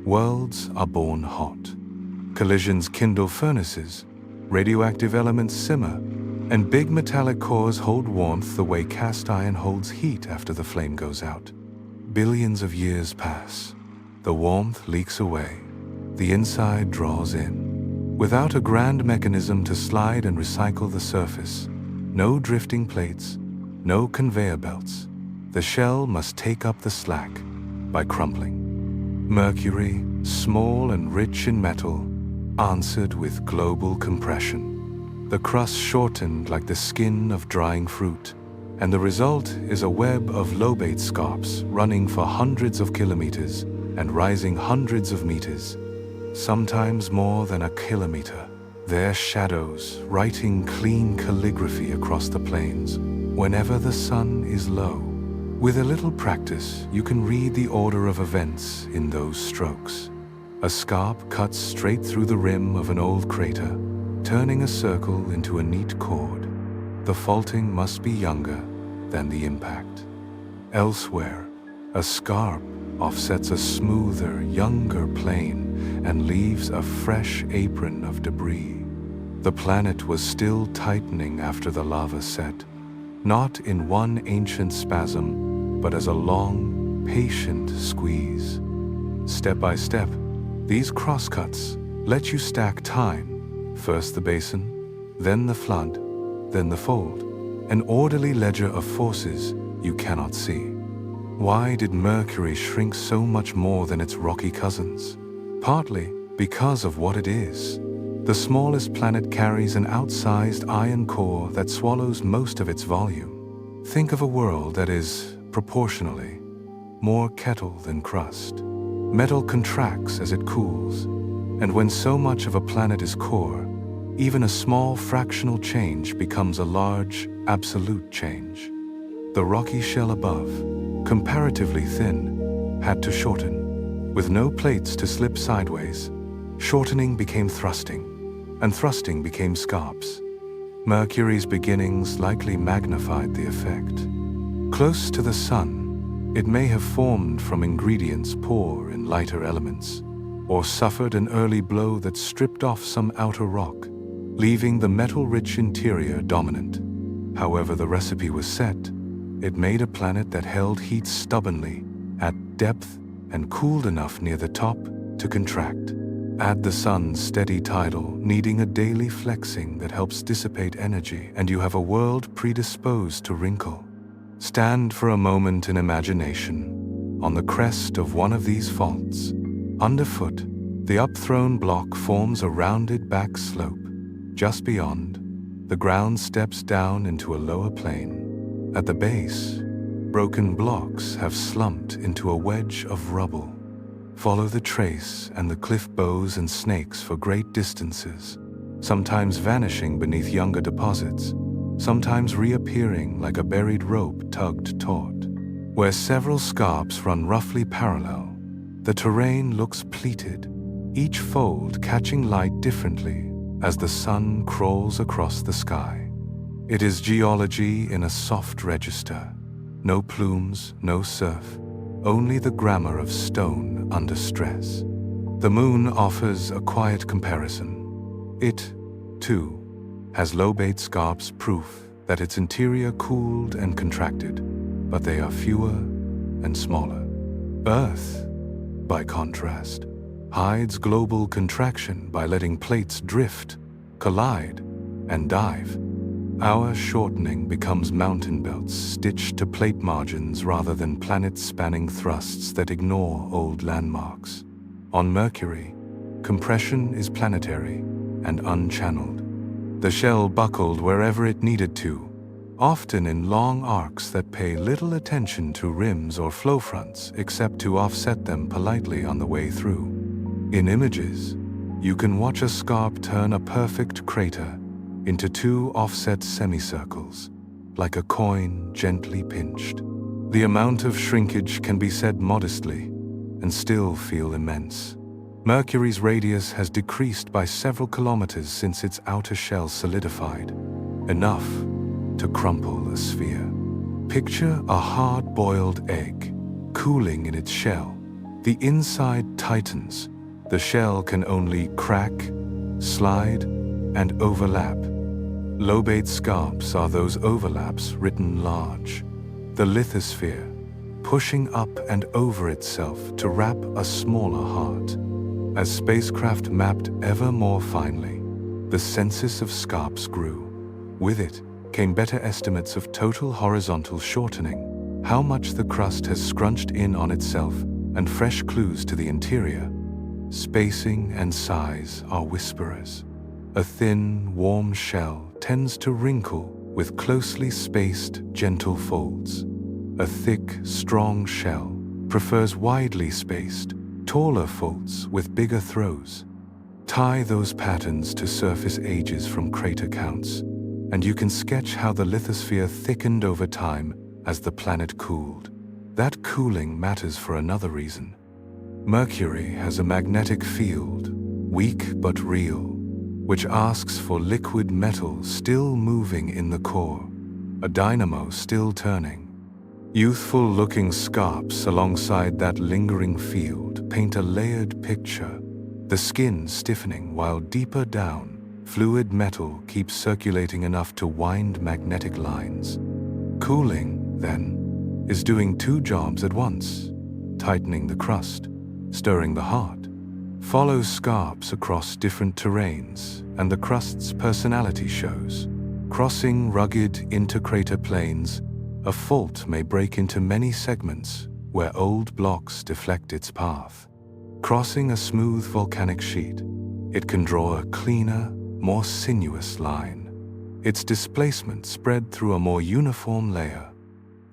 Worlds are born hot. Collisions kindle furnaces, radioactive elements simmer, and big metallic cores hold warmth the way cast iron holds heat after the flame goes out. Billions of years pass. The warmth leaks away. The inside draws in. Without a grand mechanism to slide and recycle the surface, no drifting plates, no conveyor belts, the shell must take up the slack by crumpling. Mercury, small and rich in metal, answered with global compression. The crust shortened like the skin of drying fruit, and the result is a web of lobate scarps running for hundreds of kilometers and rising hundreds of meters, sometimes more than a kilometer. Their shadows writing clean calligraphy across the plains whenever the sun is low. With a little practice, you can read the order of events in those strokes. A scarp cuts straight through the rim of an old crater, turning a circle into a neat chord. The faulting must be younger than the impact. Elsewhere, a scarp offsets a smoother, younger plane and leaves a fresh apron of debris. The planet was still tightening after the lava set, not in one ancient spasm, but as a long, patient squeeze. Step by step, these crosscuts let you stack time. First the basin, then the flood, then the fold, an orderly ledger of forces you cannot see. Why did Mercury shrink so much more than its rocky cousins? Partly because of what it is. The smallest planet carries an outsized iron core that swallows most of its volume. Think of a world that is, proportionally, more kettle than crust. Metal contracts as it cools, and when so much of a planet is core, even a small fractional change becomes a large, absolute change. The rocky shell above, comparatively thin, had to shorten. With no plates to slip sideways, shortening became thrusting, and thrusting became scarps. Mercury's beginnings likely magnified the effect. Close to the sun, it may have formed from ingredients poor in lighter elements, or suffered an early blow that stripped off some outer rock. leaving the metal-rich interior dominant. However the recipe was set, it made a planet that held heat stubbornly at depth and cooled enough near the top to contract. Add the sun's steady tidal, needing a daily flexing that helps dissipate energy, and you have a world predisposed to wrinkle. Stand for a moment in imagination on the crest of one of these faults. Underfoot, the upthrown block forms a rounded back slope. Just beyond, the ground steps down into a lower plane. At the base, broken blocks have slumped into a wedge of rubble. Follow the trace and the cliff bows and snakes for great distances, sometimes vanishing beneath younger deposits, sometimes reappearing like a buried rope tugged taut. Where several scarps run roughly parallel, the terrain looks pleated, each fold catching light differently as the sun crawls across the sky. It is geology in a soft register. No plumes, no surf, only the grammar of stone under stress. The moon offers a quiet comparison. It, too, has lobate scarps, proof that its interior cooled and contracted, but they are fewer and smaller. Earth, by contrast, hides global contraction by letting plates drift, collide, and dive. Our shortening becomes mountain belts stitched to plate margins rather than planet-spanning thrusts that ignore old landmarks. On Mercury, compression is planetary and unchanneled. The shell buckled wherever it needed to, often in long arcs that pay little attention to rims or flow fronts except to offset them politely on the way through. In images, you can watch a scarp turn a perfect crater into two offset semicircles, like a coin gently pinched. The amount of shrinkage can be said modestly and still feel immense. Mercury's radius has decreased by several kilometers since its outer shell solidified, enough to crumple a sphere. Picture a hard-boiled egg, cooling in its shell. The inside tightens. The shell can only crack, slide, and overlap. Lobate scarps are those overlaps written large. The lithosphere, pushing up and over itself to wrap a smaller heart. As spacecraft mapped ever more finely, the census of scarps grew. With it came better estimates of total horizontal shortening, how much the crust has scrunched in on itself, and fresh clues to the interior. Spacing and size are whisperers. A thin, warm shell tends to wrinkle with closely spaced, gentle folds. A thick, strong shell prefers widely spaced, taller folds with bigger throws. Tie those patterns to surface ages from crater counts, and you can sketch how the lithosphere thickened over time as the planet cooled. That cooling matters for another reason. Mercury has a magnetic field, weak but real, which asks for liquid metal still moving in the core, a dynamo still turning. Youthful-looking scarps alongside that lingering field paint a layered picture, the skin stiffening while deeper down, fluid metal keeps circulating enough to wind magnetic lines. Cooling, then, is doing two jobs at once, tightening the crust, stirring the heart. Follow scarps across different terrains, and the crust's personality shows. Crossing rugged intercrater plains, a fault may break into many segments where old blocks deflect its path. Crossing a smooth volcanic sheet, it can draw a cleaner, more sinuous line. Its displacement spread through a more uniform layer.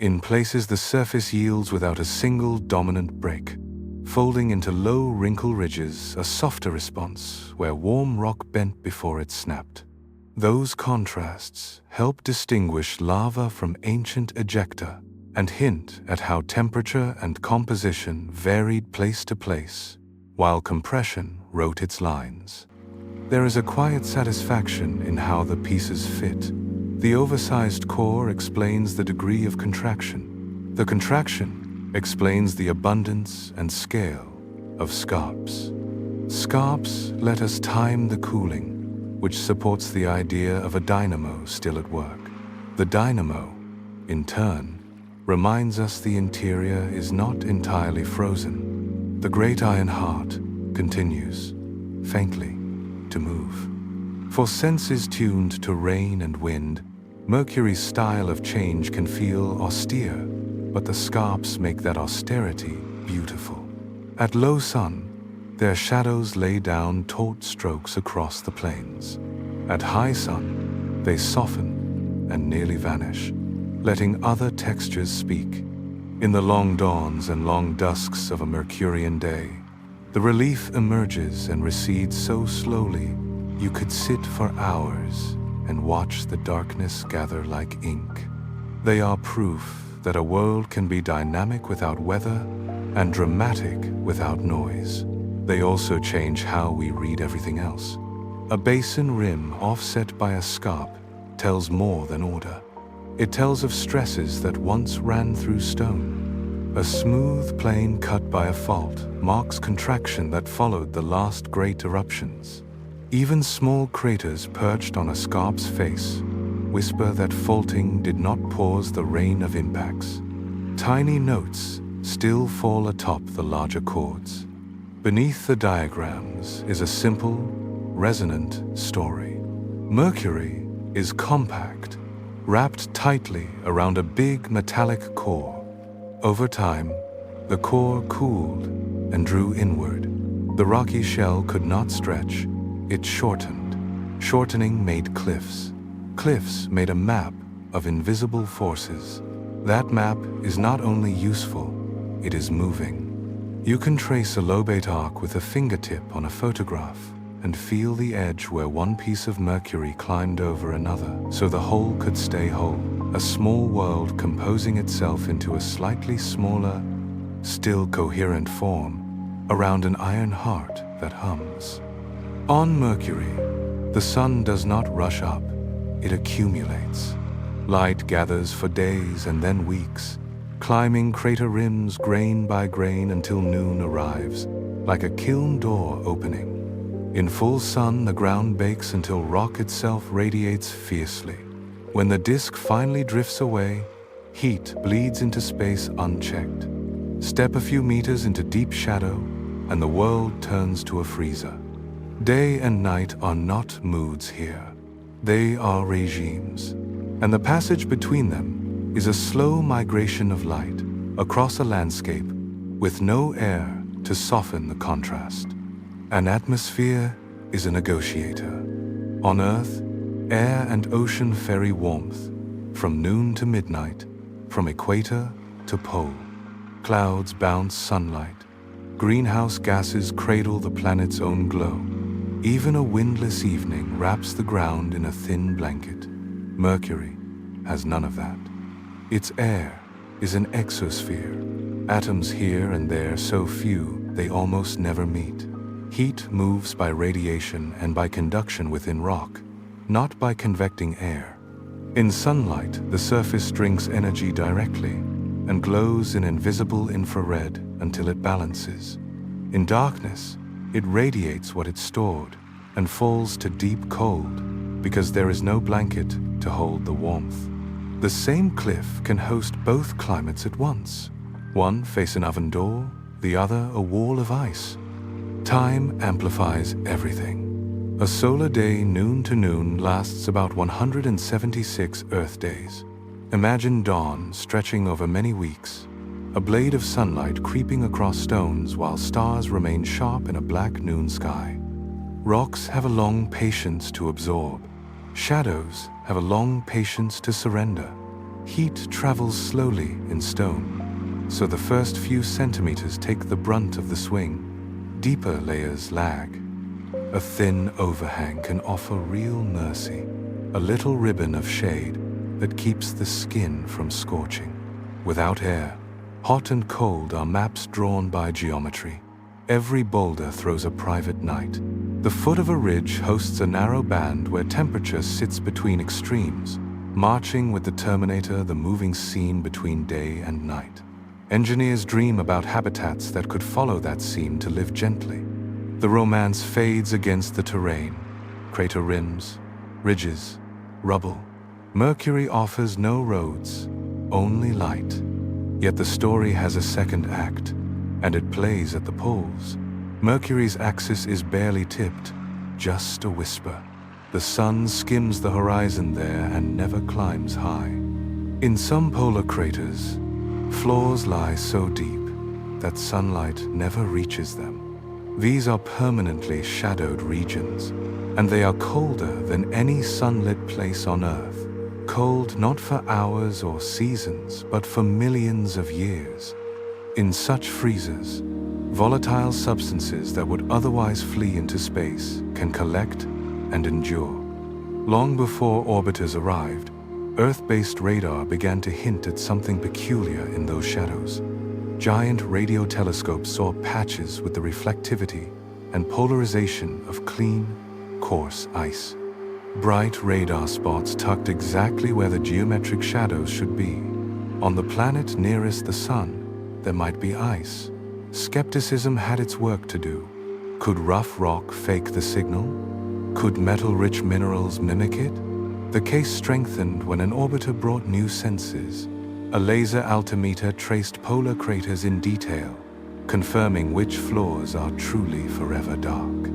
In places, the surface yields without a single dominant break, folding into low wrinkle ridges, a softer response where warm rock bent before it snapped. Those contrasts help distinguish lava from ancient ejecta and hint at how temperature and composition varied place to place, while compression wrote its lines. There is a quiet satisfaction in how the pieces fit. The oversized core explains the degree of contraction. The contraction explains the abundance and scale of scarps. Scarps let us time the cooling, which supports the idea of a dynamo still at work. The dynamo, in turn, reminds us the interior is not entirely frozen. The great iron heart continues, faintly, to move. For senses tuned to rain and wind, Mercury's style of change can feel austere, but the scarps make that austerity beautiful. At low sun, their shadows lay down taut strokes across the plains. At high sun, they soften and nearly vanish, letting other textures speak. In the long dawns and long dusks of a Mercurian day, the relief emerges and recedes so slowly you could sit for hours and watch the darkness gather like ink. They are proof that a world can be dynamic without weather and dramatic without noise. They also change how we read everything else. A basin rim offset by a scarp tells more than order. It tells of stresses that once ran through stone. A smooth plane cut by a fault marks contraction that followed the last great eruptions. Even small craters perched on a scarp's face whisper that faulting did not pause the rain of impacts. Tiny notes still fall atop the larger chords. Beneath the diagrams is a simple, resonant story. Mercury is compact, wrapped tightly around a big metallic core. Over time, the core cooled and drew inward. The rocky shell could not stretch, it shortened. Shortening made cliffs. Cliffs made a map of invisible forces. That map is not only useful, it is moving. You can trace a lobate arc with a fingertip on a photograph and feel the edge where one piece of Mercury climbed over another, so the whole could stay whole. A small world composing itself into a slightly smaller, still coherent form around an iron heart that hums. On Mercury, the sun does not rush up, it accumulates. Light gathers for days and then weeks, climbing crater rims grain by grain until noon arrives, like a kiln door opening. In full sun, the ground bakes until rock itself radiates fiercely. When the disk finally drifts away, heat bleeds into space unchecked. Step a few meters into deep shadow, and the world turns to a freezer. Day and night are not moods here. They are regimes, and the passage between them is a slow migration of light across a landscape with no air to soften the contrast. An atmosphere is a negotiator. On Earth, air and ocean ferry warmth from noon to midnight, from equator to pole. Clouds bounce sunlight. Greenhouse gases cradle the planet's own glow. Even a windless evening wraps the ground in a thin blanket. Mercury has none of that. Its air is an exosphere. Atoms here and there so few they almost never meet. Heat moves by radiation and by conduction within rock, not by convecting air. In sunlight, the surface drinks energy directly and glows in invisible infrared until it balances. In darkness, it radiates what it stored and falls to deep cold because there is no blanket to hold the warmth. The same cliff can host both climates at once. One face an oven door, the other a wall of ice. Time amplifies everything. A solar day noon to noon lasts about 176 Earth days. Imagine dawn stretching over many weeks, a blade of sunlight creeping across stones while stars remain sharp in a black noon sky. Rocks have a long patience to absorb. Shadows have a long patience to surrender. Heat travels slowly in stone, so the first few centimeters take the brunt of the swing. Deeper layers lag. A thin overhang can offer real mercy, a little ribbon of shade that keeps the skin from scorching. Without air, hot and cold are maps drawn by geometry. Every boulder throws a private night. The foot of a ridge hosts a narrow band where temperature sits between extremes, marching with the Terminator, the moving scene between day and night. Engineers dream about habitats that could follow that seam to live gently. The romance fades against the terrain. crater rims, ridges, rubble. Mercury offers no roads, only light. Yet the story has a second act, and it plays at the poles. Mercury's axis is barely tipped, just a whisper. The sun skims the horizon there and never climbs high. In some polar craters, floors lie so deep that sunlight never reaches them. These are permanently shadowed regions, and they are colder than any sunlit place on Earth. Cold not for hours or seasons, but for millions of years. In such freezers, volatile substances that would otherwise flee into space can collect and endure. Long before orbiters arrived, Earth-based radar began to hint at something peculiar in those shadows. Giant radio telescopes saw patches with the reflectivity and polarization of clean, coarse ice. Bright radar spots tucked exactly where the geometric shadows should be. On the planet nearest the sun, there might be ice. Skepticism had its work to do. Could rough rock fake the signal? Could metal-rich minerals mimic it? The case strengthened when an orbiter brought new senses. A laser altimeter traced polar craters in detail, confirming which floors are truly forever dark.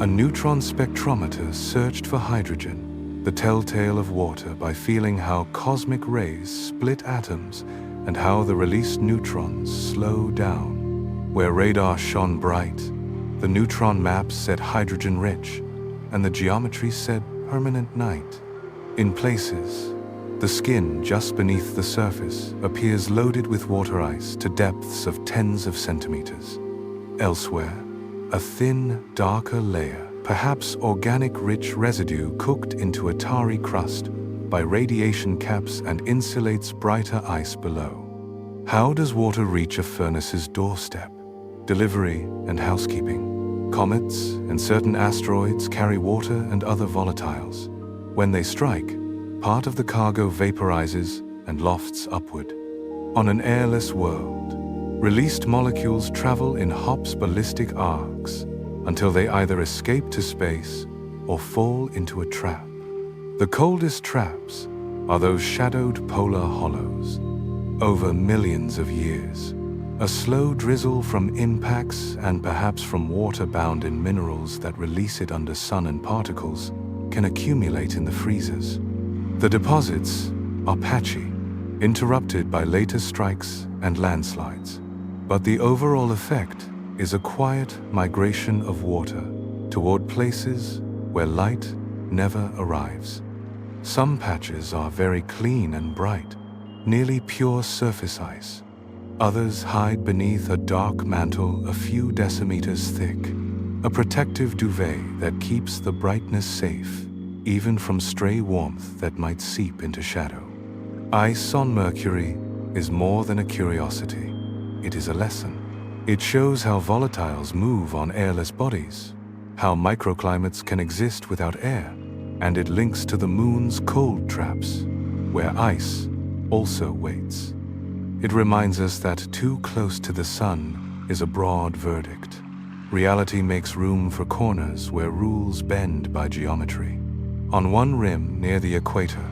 A neutron spectrometer searched for hydrogen, the telltale of water, by feeling how cosmic rays split atoms and how the released neutrons slow down. Where radar shone bright, the neutron maps said hydrogen-rich, and the geometry said permanent night. In places, the skin just beneath the surface appears loaded with water ice to depths of tens of centimeters. Elsewhere, a thin, darker layer, perhaps organic-rich residue cooked into a tarry crust by radiation caps, and insulates brighter ice below. How does water reach a furnace's doorstep? Delivery and housekeeping. Comets and certain asteroids carry water and other volatiles. When they strike, part of the cargo vaporizes and lofts upward. On an airless world, released molecules travel in Hop's ballistic arcs until they either escape to space or fall into a trap. The coldest traps are those shadowed polar hollows. Over millions of years, a slow drizzle from impacts and perhaps from water bound in minerals that release it under sun and particles can accumulate in the freezers. The deposits are patchy, interrupted by later strikes and landslides. But the overall effect is a quiet migration of water toward places where light never arrives. Some patches are very clean and bright, nearly pure surface ice. Others hide beneath a dark mantle a few decimeters thick, a protective duvet that keeps the brightness safe, even from stray warmth that might seep into shadow. Ice on Mercury is more than a curiosity. It is a lesson. It shows how volatiles move on airless bodies, how microclimates can exist without air, and it links to the moon's cold traps, where ice also waits. It reminds us that too close to the sun is a broad verdict. Reality makes room for corners where rules bend by geometry. On one rim near the equator,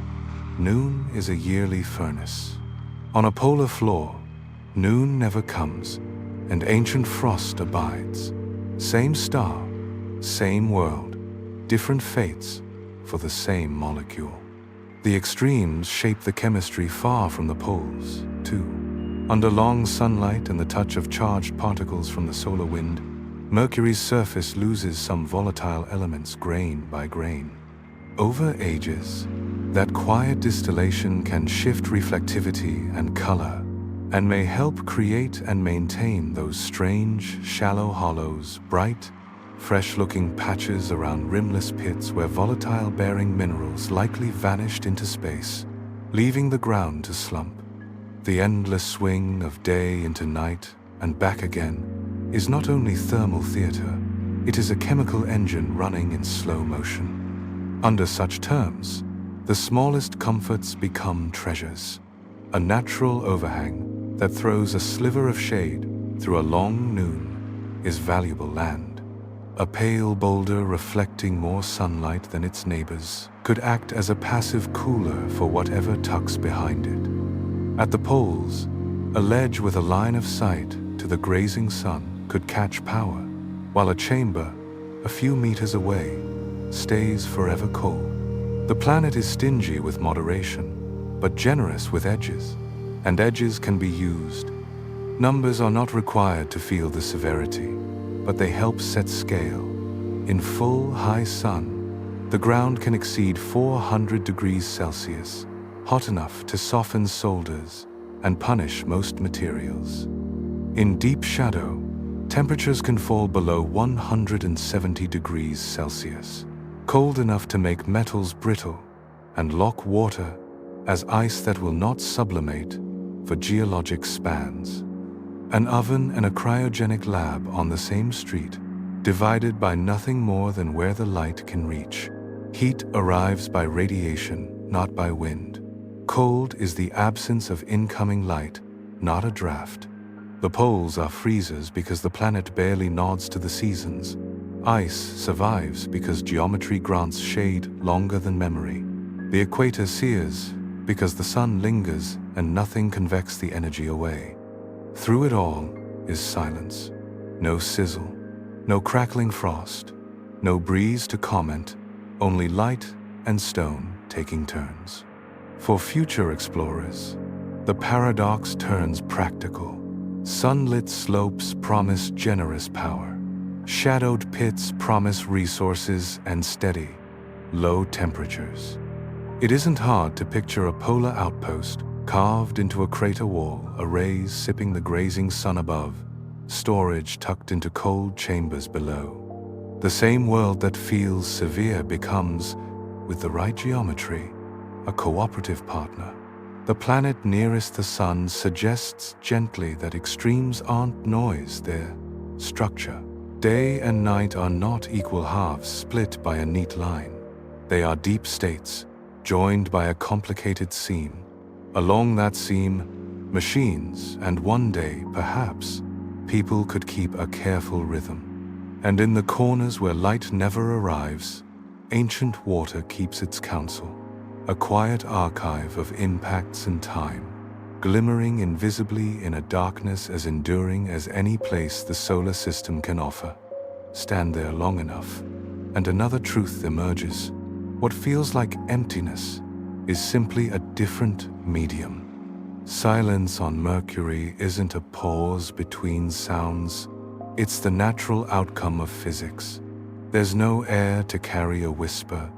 noon is a yearly furnace. On a polar floor, noon never comes, and ancient frost abides. Same star, same world, different fates for the same molecule. The extremes shape the chemistry far from the poles, too. Under long sunlight and the touch of charged particles from the solar wind, Mercury's surface loses some volatile elements grain by grain. Over ages, that quiet distillation can shift reflectivity and color, and may help create and maintain those strange, shallow hollows, bright, fresh-looking patches around rimless pits where volatile-bearing minerals likely vanished into space, leaving the ground to slump. The endless swing of day into night and back again is not only thermal theater, it is a chemical engine running in slow motion. Under such terms, the smallest comforts become treasures, a natural overhang that throws a sliver of shade through a long noon is valuable land. A pale boulder reflecting more sunlight than its neighbors could act as a passive cooler for whatever tucks behind it. At the poles, a ledge with a line of sight to the grazing sun could catch power, while a chamber, a few meters away, stays forever cold. The planet is stingy with moderation, but generous with edges, and edges can be used. Numbers are not required to feel the severity, but they help set scale. In full, high sun, the ground can exceed 400 degrees Celsius, hot enough to soften soldiers and punish most materials. In deep shadow, temperatures can fall below 170 degrees Celsius, cold enough to make metals brittle and lock water as ice that will not sublimate for geologic spans. An oven and a cryogenic lab on the same street, divided by nothing more than where the light can reach. Heat arrives by radiation, not by wind. Cold is the absence of incoming light, not a draft. The poles are freezers because the planet barely nods to the seasons. Ice survives because geometry grants shade longer than memory. The equator sears because the sun lingers and nothing convects the energy away. Through it all is silence. No sizzle, no crackling frost, no breeze to comment, only light and stone taking turns. For future explorers, the paradox turns practical. Sunlit slopes promise generous power. Shadowed pits promise resources and steady, low temperatures. It isn't hard to picture a polar outpost carved into a crater wall, arrays sipping the grazing sun above, storage tucked into cold chambers below. The same world that feels severe becomes, with the right geometry, a cooperative partner. The planet nearest the sun suggests gently that extremes aren't noise, they're structure. Day and night are not equal halves split by a neat line. They are deep states, joined by a complicated seam. Along that seam, machines, and one day, perhaps, people could keep a careful rhythm. And in the corners where light never arrives, ancient water keeps its counsel, a quiet archive of impacts and time, glimmering invisibly in a darkness as enduring as any place the solar system can offer. Stand there long enough, and another truth emerges. What feels like emptiness is simply a different medium. Silence on Mercury isn't a pause between sounds. It's the natural outcome of physics. There's no air to carry a whisper,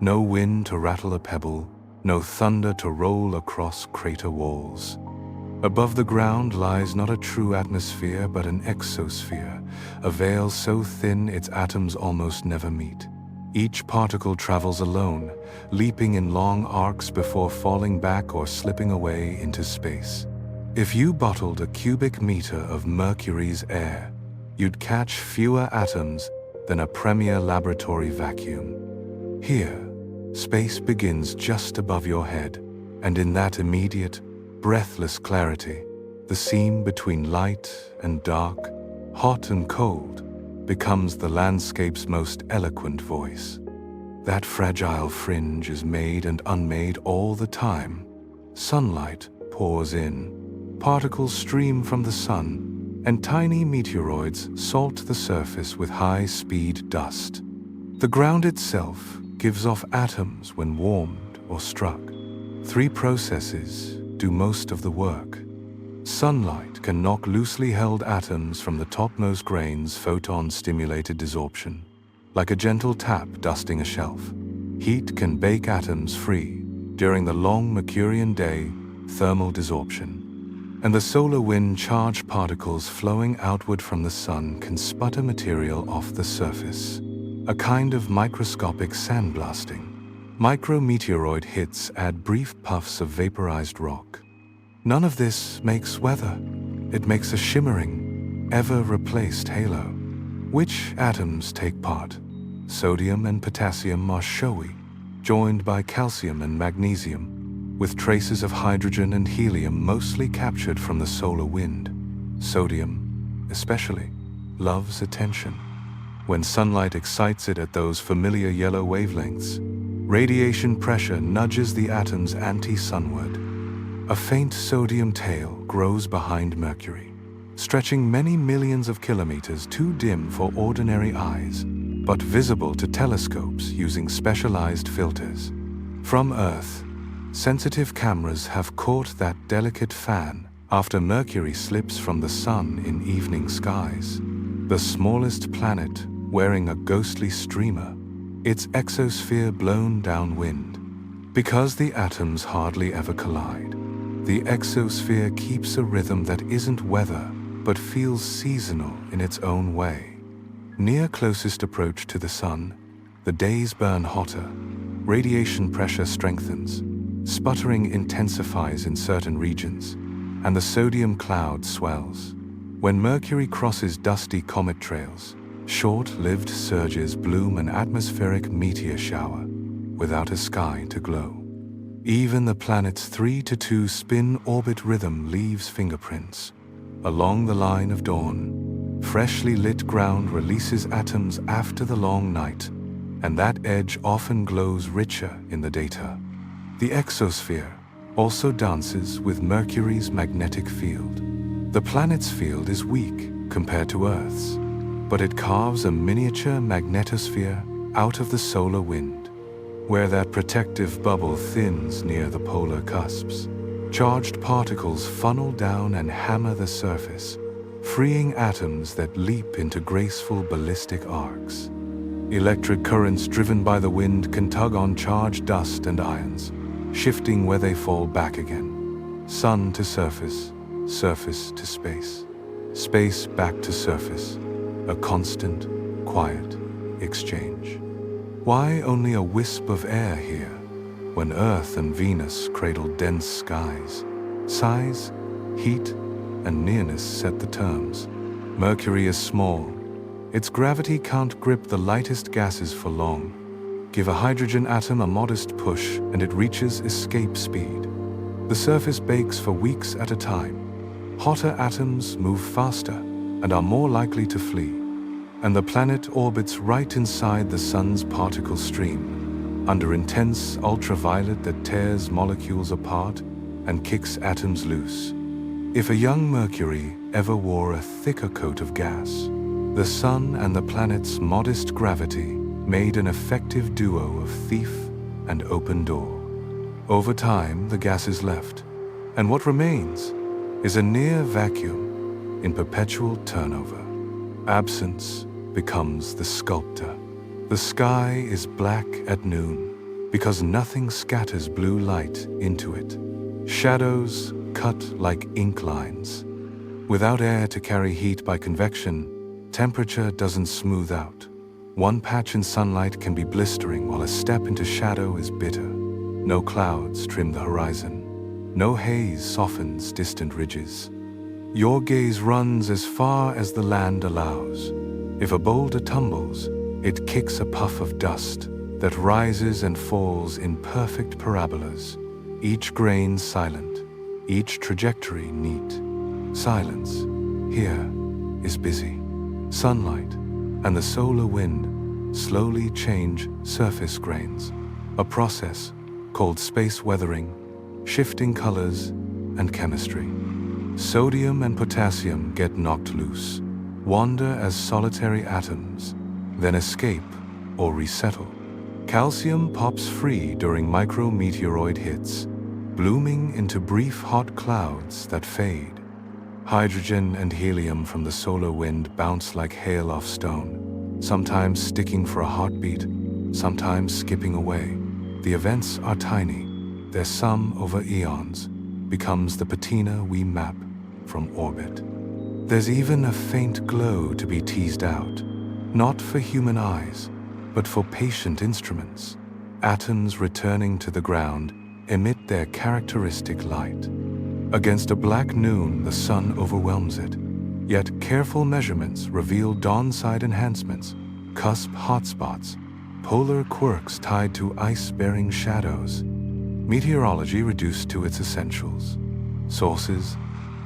no wind to rattle a pebble, no thunder to roll across crater walls. Above the ground lies not a true atmosphere but an exosphere, a veil so thin its atoms almost never meet. Each particle travels alone, leaping in long arcs before falling back or slipping away into space. If you bottled a cubic meter of Mercury's air, you'd catch fewer atoms than a premier laboratory vacuum. Here, space begins just above your head, and in that immediate, breathless clarity, the seam between light and dark, hot and cold, becomes the landscape's most eloquent voice. That fragile fringe is made and unmade all the time. Sunlight pours in, particles stream from the sun, and tiny meteoroids salt the surface with high-speed dust. The ground itself gives off atoms when warmed or struck. 3 processes do most of the work. Sunlight can knock loosely held atoms from the topmost grains, photon-stimulated desorption, like a gentle tap dusting a shelf. Heat can bake atoms free during the long Mercurian day, thermal desorption. And the solar wind charged particles flowing outward from the sun can sputter material off the surface, a kind of microscopic sandblasting. Micrometeoroid hits add brief puffs of vaporized rock. None of this makes weather. It makes a shimmering, ever-replaced halo. Which atoms take part? Sodium and potassium are showy, joined by calcium and magnesium, with traces of hydrogen and helium mostly captured from the solar wind. Sodium, especially, loves attention. When sunlight excites it at those familiar yellow wavelengths, radiation pressure nudges the atoms anti-sunward. A faint sodium tail grows behind Mercury, stretching many millions of kilometers, too dim for ordinary eyes, but visible to telescopes using specialized filters. From Earth, sensitive cameras have caught that delicate fan after Mercury slips from the sun in evening skies. The smallest planet wearing a ghostly streamer, its exosphere blown downwind. Because the atoms hardly ever collide, the exosphere keeps a rhythm that isn't weather, but feels seasonal in its own way. Near closest approach to the sun, the days burn hotter, radiation pressure strengthens, sputtering intensifies in certain regions, and the sodium cloud swells. When Mercury crosses dusty comet trails, short-lived surges bloom an atmospheric meteor shower, without a sky to glow. Even the planet's 3-2 spin-orbit rhythm leaves fingerprints. Along the line of dawn, freshly lit ground releases atoms after the long night, and that edge often glows richer in the daytime. The exosphere also dances with Mercury's magnetic field. The planet's field is weak compared to Earth's, but it carves a miniature magnetosphere out of the solar wind, where that protective bubble thins near the polar cusps. Charged particles funnel down and hammer the surface, freeing atoms that leap into graceful ballistic arcs. Electric currents driven by the wind can tug on charged dust and ions, shifting where they fall back again. Sun to surface, surface to space, space back to surface, a constant, quiet exchange. Why only a wisp of air here, when Earth and Venus cradle dense skies? Size, heat, and nearness set the terms. Mercury is small. Its gravity can't grip the lightest gases for long. Give a hydrogen atom a modest push and it reaches escape speed. The surface bakes for weeks at a time. Hotter atoms move faster and are more likely to flee. And the planet orbits right inside the sun's particle stream, under intense ultraviolet that tears molecules apart and kicks atoms loose. If a young Mercury ever wore a thicker coat of gas, the sun and the planet's modest gravity made an effective duo of thief and open door. Over time, the gases left, and what remains is a near vacuum in perpetual turnover. Absence becomes the sculptor. The sky is black at noon because nothing scatters blue light into it. Shadows cut like ink lines. Without air to carry heat by convection, temperature doesn't smooth out. One patch in sunlight can be blistering while a step into shadow is bitter. No clouds trim the horizon. No haze softens distant ridges. Your gaze runs as far as the land allows. If a boulder tumbles, it kicks a puff of dust that rises and falls in perfect parabolas, each grain silent, each trajectory neat. Silence, here, is busy. Sunlight and the solar wind slowly change surface grains, a process called space weathering, shifting colors and chemistry. Sodium and potassium get knocked loose, wander as solitary atoms, then escape or resettle. Calcium pops free during micrometeoroid hits, blooming into brief hot clouds that fade. Hydrogen and helium from the solar wind bounce like hail off stone, sometimes sticking for a heartbeat, sometimes skipping away. The events are tiny. Their sum over eons becomes the patina we map from orbit. There's even a faint glow to be teased out, not for human eyes, but for patient instruments. Atoms returning to the ground emit their characteristic light. Against a black noon, the sun overwhelms it. Yet careful measurements reveal dawn-side enhancements, cusp hotspots, polar quirks tied to ice-bearing shadows. Meteorology reduced to its essentials, sources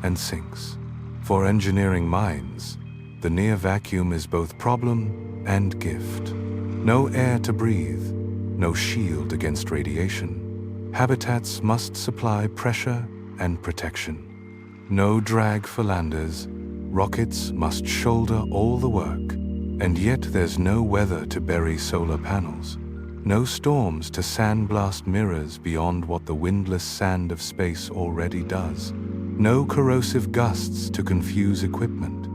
and sinks. For engineering minds, the near vacuum is both problem and gift. No air to breathe, no shield against radiation. Habitats must supply pressure and protection. No drag for landers, rockets must shoulder all the work. And yet there's no weather to bury solar panels. No storms to sandblast mirrors beyond what the windless sand of space already does. No corrosive gusts to confuse equipment.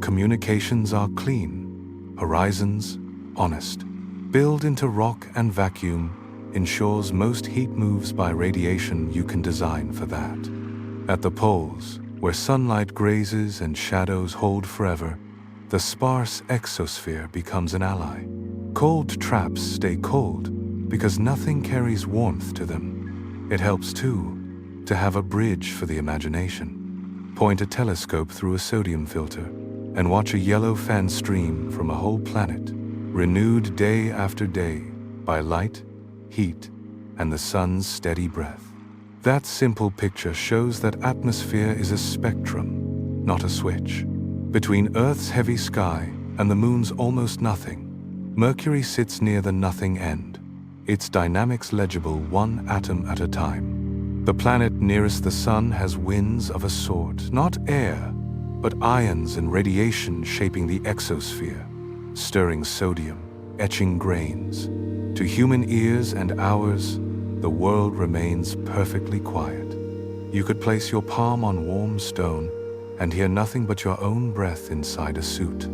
Communications are clean, horizons honest. Built into rock and vacuum ensures most heat moves by radiation. You can design for that. At the poles, where sunlight grazes and shadows hold forever, the sparse exosphere becomes an ally. Cold traps stay cold because nothing carries warmth to them. It helps, too, to have a bridge for the imagination. Point a telescope through a sodium filter and watch a yellow fan stream from a whole planet, renewed day after day by light, heat, and the sun's steady breath. That simple picture shows that atmosphere is a spectrum, not a switch. Between Earth's heavy sky and the moon's almost nothing, Mercury sits near the nothing end, its dynamics legible one atom at a time. The planet nearest the sun has winds of a sort, not air, but ions and radiation shaping the exosphere, stirring sodium, etching grains. To human ears and ours, the world remains perfectly quiet. You could place your palm on warm stone and hear nothing but your own breath inside a suit.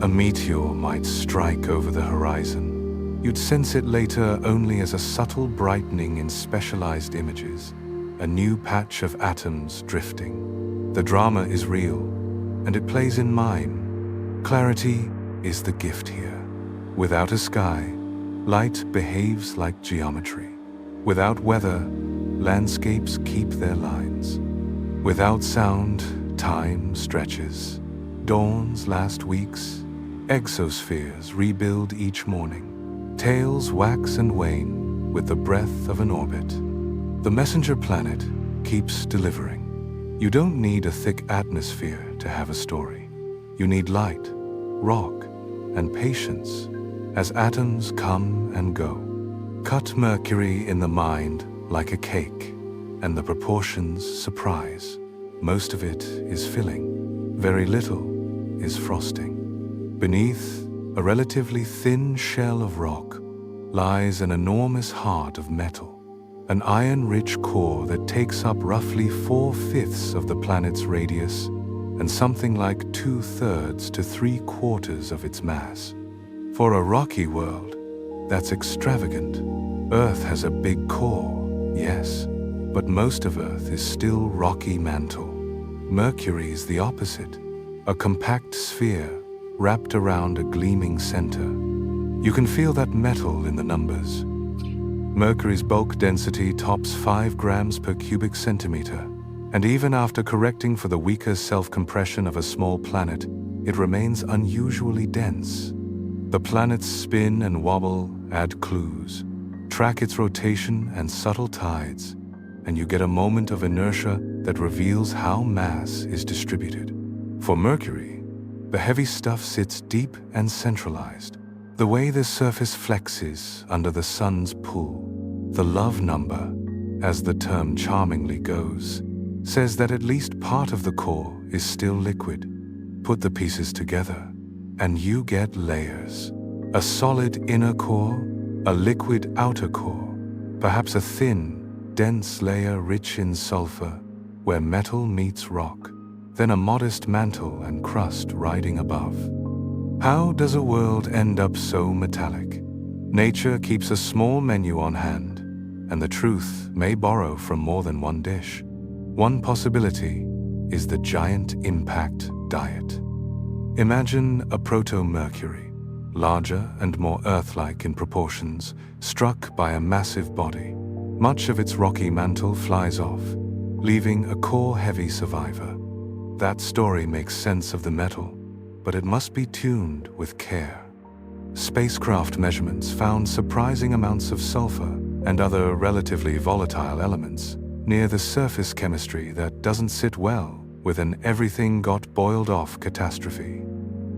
A meteor might strike over the horizon. You'd sense it later only as a subtle brightening in specialized images, a new patch of atoms drifting. The drama is real, and it plays in mine. Clarity is the gift here. Without a sky, light behaves like geometry. Without weather, landscapes keep their lines. Without sound, time stretches. Dawns last weeks. Exospheres rebuild each morning. Tails wax and wane with the breath of an orbit. The messenger planet keeps delivering. You don't need a thick atmosphere to have a story. You need light, rock, and patience as atoms come and go. Cut Mercury in the mind like a cake, and the proportions surprise. Most of it is filling, very little is frosting. Beneath a relatively thin shell of rock lies an enormous heart of metal, an iron-rich core that takes up roughly 4/5 of the planet's radius and something like 2/3 to 3/4 of its mass. For a rocky world, that's extravagant. Earth has a big core, yes, but most of Earth is still rocky mantle. Mercury's the opposite, a compact sphere wrapped around a gleaming center. You can feel that metal in the numbers. Mercury's bulk density tops 5 grams per cubic centimeter, and even after correcting for the weaker self-compression of a small planet, it remains unusually dense. The planet's spin and wobble add clues. Track its rotation and subtle tides, and you get a moment of inertia that reveals how mass is distributed. For Mercury, the heavy stuff sits deep and centralized. The way the surface flexes under the sun's pull, the love number, as the term charmingly goes, says that at least part of the core is still liquid. Put the pieces together, and you get layers. A solid inner core, a liquid outer core, perhaps a thin, dense layer rich in sulfur, where metal meets rock, then a modest mantle and crust riding above. How does a world end up so metallic? Nature keeps a small menu on hand, and the truth may borrow from more than one dish. One possibility is the giant impact diet. Imagine a proto-Mercury, larger and more Earth-like in proportions, struck by a massive body. Much of its rocky mantle flies off, leaving a core-heavy survivor. That story makes sense of the metal, but it must be tuned with care. Spacecraft measurements found surprising amounts of sulfur and other relatively volatile elements near the surface chemistry that doesn't sit well with an everything got boiled off catastrophe.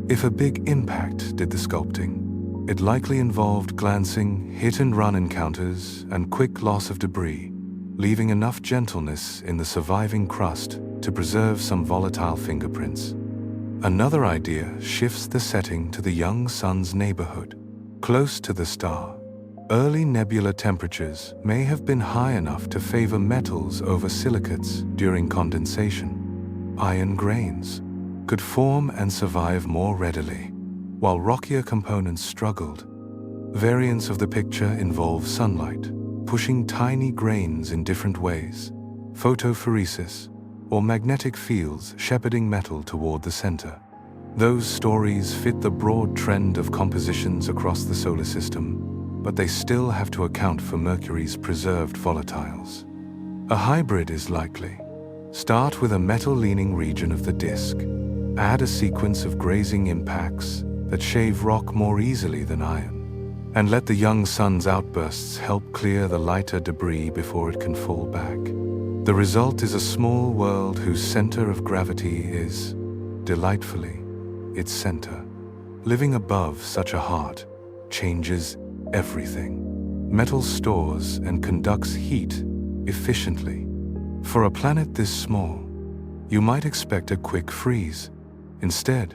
If a big impact did the sculpting, it likely involved glancing, hit-and-run encounters, and quick loss of debris, leaving enough gentleness in the surviving crust to preserve some volatile fingerprints. Another idea shifts the setting to the young sun's neighborhood, close to the star. Early nebula temperatures may have been high enough to favor metals over silicates during condensation. Iron grains could form and survive more readily, while rockier components struggled. Variants of the picture involve sunlight, pushing tiny grains in different ways, photophoresis, or magnetic fields shepherding metal toward the center. Those stories fit the broad trend of compositions across the solar system, but they still have to account for Mercury's preserved volatiles. A hybrid is likely. Start with a metal-leaning region of the disk. Add a sequence of grazing impacts that shave rock more easily than iron, and let the young sun's outbursts help clear the lighter debris before it can fall back. The result is a small world whose center of gravity is, delightfully, its center. Living above such a heart changes everything. Metal stores and conducts heat efficiently. For a planet this small, you might expect a quick freeze. Instead,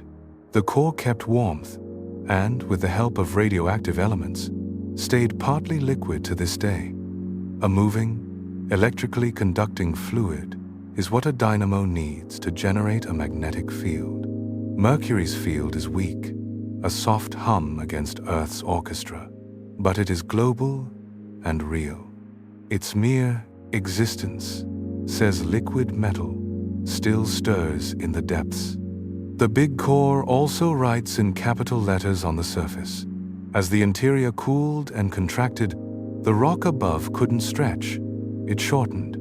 the core kept warmth and, with the help of radioactive elements, stayed partly liquid to this day. A moving, electrically conducting fluid is what a dynamo needs to generate a magnetic field. Mercury's field is weak, a soft hum against Earth's orchestra, but it is global and real. Its mere existence, says liquid metal, still stirs in the depths. The big core also writes in capital letters on the surface. As the interior cooled and contracted, the rock above couldn't stretch. It shortened.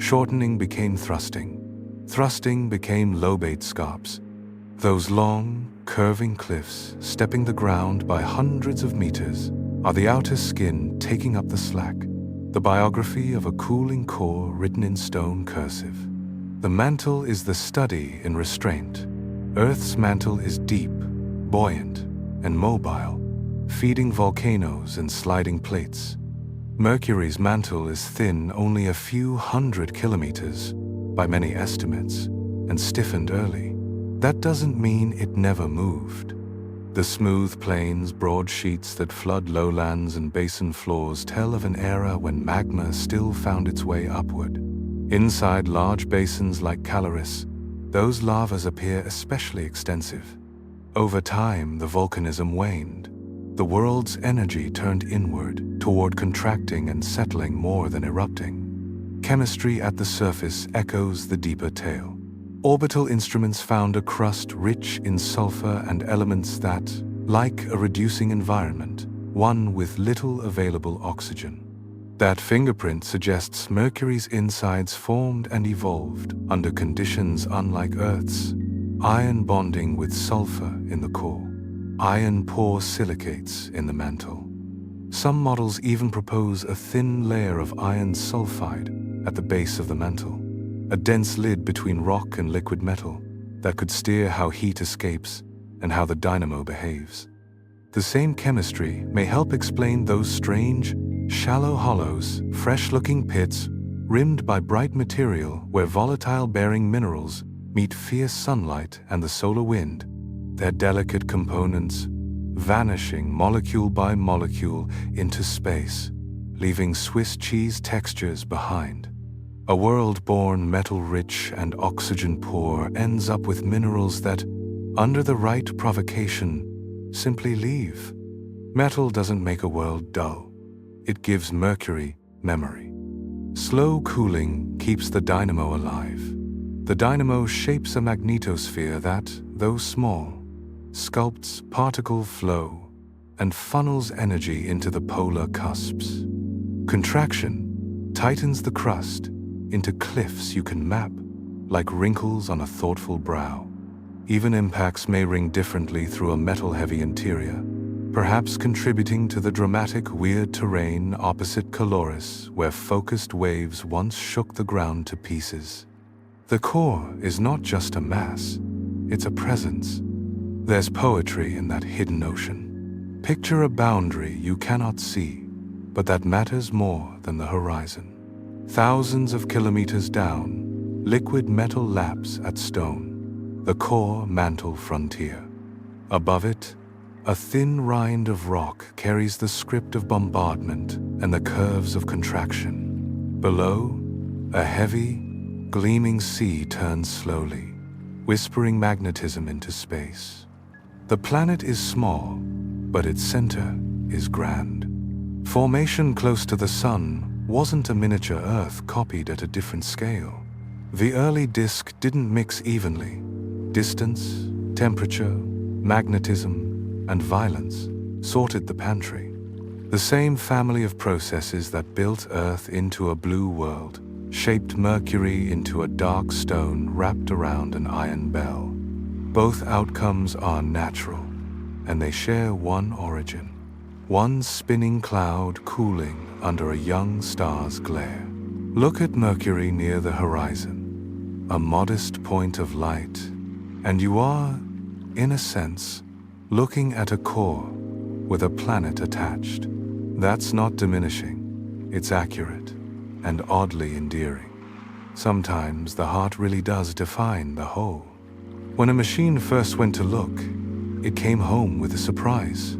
Shortening became thrusting. Thrusting became lobate scarps. Those long, curving cliffs, stepping the ground by hundreds of meters, are the outer skin taking up the slack, the biography of a cooling core written in stone cursive. The mantle is the study in restraint. Earth's mantle is deep, buoyant, and mobile, feeding volcanoes and sliding plates. Mercury's mantle is thin only a few hundred kilometers, by many estimates, and stiffened early. That doesn't mean it never moved. The smooth plains, broad sheets that flood lowlands and basin floors tell of an era when magma still found its way upward. Inside large basins like Caloris, those lavas appear especially extensive. Over time, the volcanism waned. The world's energy turned inward, toward contracting and settling more than erupting. Chemistry at the surface echoes the deeper tale. Orbital instruments found a crust rich in sulfur and elements that, like a reducing environment, one with little available oxygen. That fingerprint suggests Mercury's insides formed and evolved under conditions unlike Earth's. Iron bonding with sulfur in the core. Iron poor silicates in the mantle. Some models even propose a thin layer of iron sulfide at the base of the mantle, a dense lid between rock and liquid metal that could steer how heat escapes and how the dynamo behaves. The same chemistry may help explain those strange, shallow hollows, fresh-looking pits rimmed by bright material where volatile-bearing minerals meet fierce sunlight and the solar wind, their delicate components vanishing molecule by molecule into space, leaving Swiss cheese textures behind. A world born metal-rich and oxygen-poor ends up with minerals that, under the right provocation, simply leave. Metal doesn't make a world dull. It gives Mercury memory. Slow cooling keeps the dynamo alive. The dynamo shapes a magnetosphere that, though small, sculpts particle flow and funnels energy into the polar cusps. Contraction tightens the crust into cliffs you can map, like wrinkles on a thoughtful brow. Even impacts may ring differently through a metal-heavy interior, perhaps contributing to the dramatic weird terrain opposite Caloris, where focused waves once shook the ground to pieces. The core is not just a mass, it's a presence. There's poetry in that hidden ocean. Picture a boundary you cannot see, but that matters more than the horizon. Thousands of kilometers down, liquid metal laps at stone, the core mantle frontier. Above it, a thin rind of rock carries the script of bombardment and the curves of contraction. Below, a heavy, gleaming sea turns slowly, whispering magnetism into space. The planet is small, but its center is grand. Formation close to the sun wasn't a miniature Earth copied at a different scale. The early disk didn't mix evenly. Distance, temperature, magnetism, and violence sorted the pantry. The same family of processes that built Earth into a blue world shaped Mercury into a dark stone wrapped around an iron bell. Both outcomes are natural, and they share one origin. One spinning cloud cooling under a young star's glare. Look at Mercury near the horizon, a modest point of light, and you are, in a sense, looking at a core with a planet attached. That's not diminishing, it's accurate and oddly endearing. Sometimes the heart really does define the whole. When a machine first went to look, it came home with a surprise.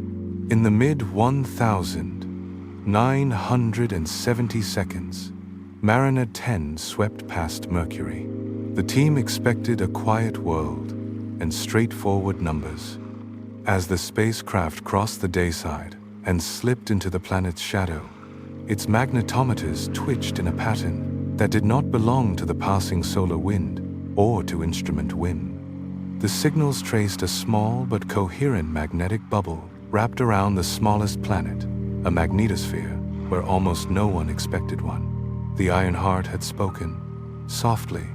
In the mid-1970 seconds, Mariner 10 swept past Mercury. The team expected a quiet world and straightforward numbers. As the spacecraft crossed the dayside and slipped into the planet's shadow, its magnetometers twitched in a pattern that did not belong to the passing solar wind or to instrument whim. The signals traced a small but coherent magnetic bubble wrapped around the smallest planet, a magnetosphere where almost no one expected one. The Iron Heart had spoken, softly,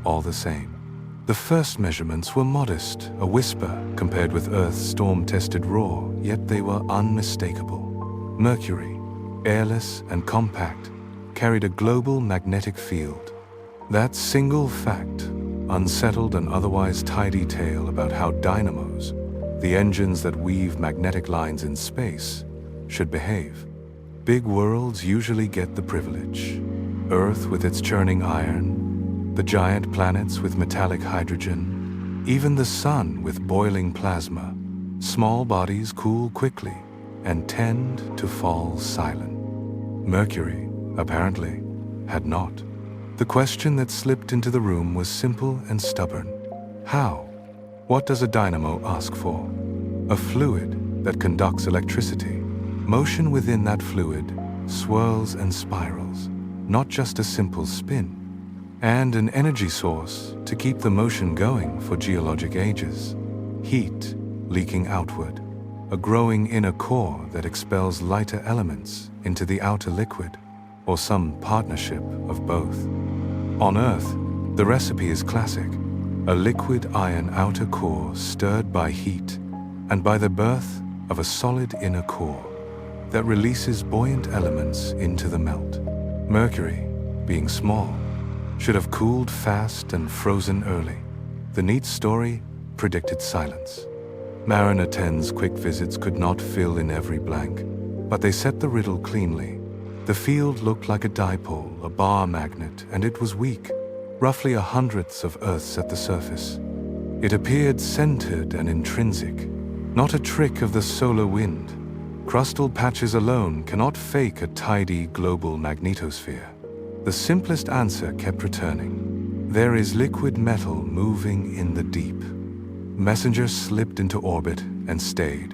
all the same. The first measurements were modest, a whisper compared with Earth's storm-tested roar, yet they were unmistakable. Mercury, airless and compact, carried a global magnetic field. That single fact unsettled an otherwise tidy tale about how dynamos, the engines that weave magnetic lines in space, should behave. Big worlds usually get the privilege. Earth with its churning iron, the giant planets with metallic hydrogen, even the sun with boiling plasma. Small bodies cool quickly and tend to fall silent. Mercury, apparently, had not. The question that slipped into the room was simple and stubborn. How? What does a dynamo ask for? A fluid that conducts electricity. Motion within that fluid swirls and spirals, not just a simple spin. And an energy source to keep the motion going for geologic ages. Heat leaking outward. A growing inner core that expels lighter elements into the outer liquid, or some partnership of both. On Earth, the recipe is classic. A liquid iron outer core stirred by heat and by the birth of a solid inner core that releases buoyant elements into the melt. Mercury, being small, should have cooled fast and frozen early. The neat story predicted silence. Mariner 10's quick visits could not fill in every blank, but they set the riddle cleanly. The field looked like a dipole, a bar magnet, and it was weak, roughly 1/100th of Earth's at the surface. It appeared centered and intrinsic, not a trick of the solar wind. Crustal patches alone cannot fake a tidy global magnetosphere. The simplest answer kept returning. There is liquid metal moving in the deep. Messenger slipped into orbit and stayed,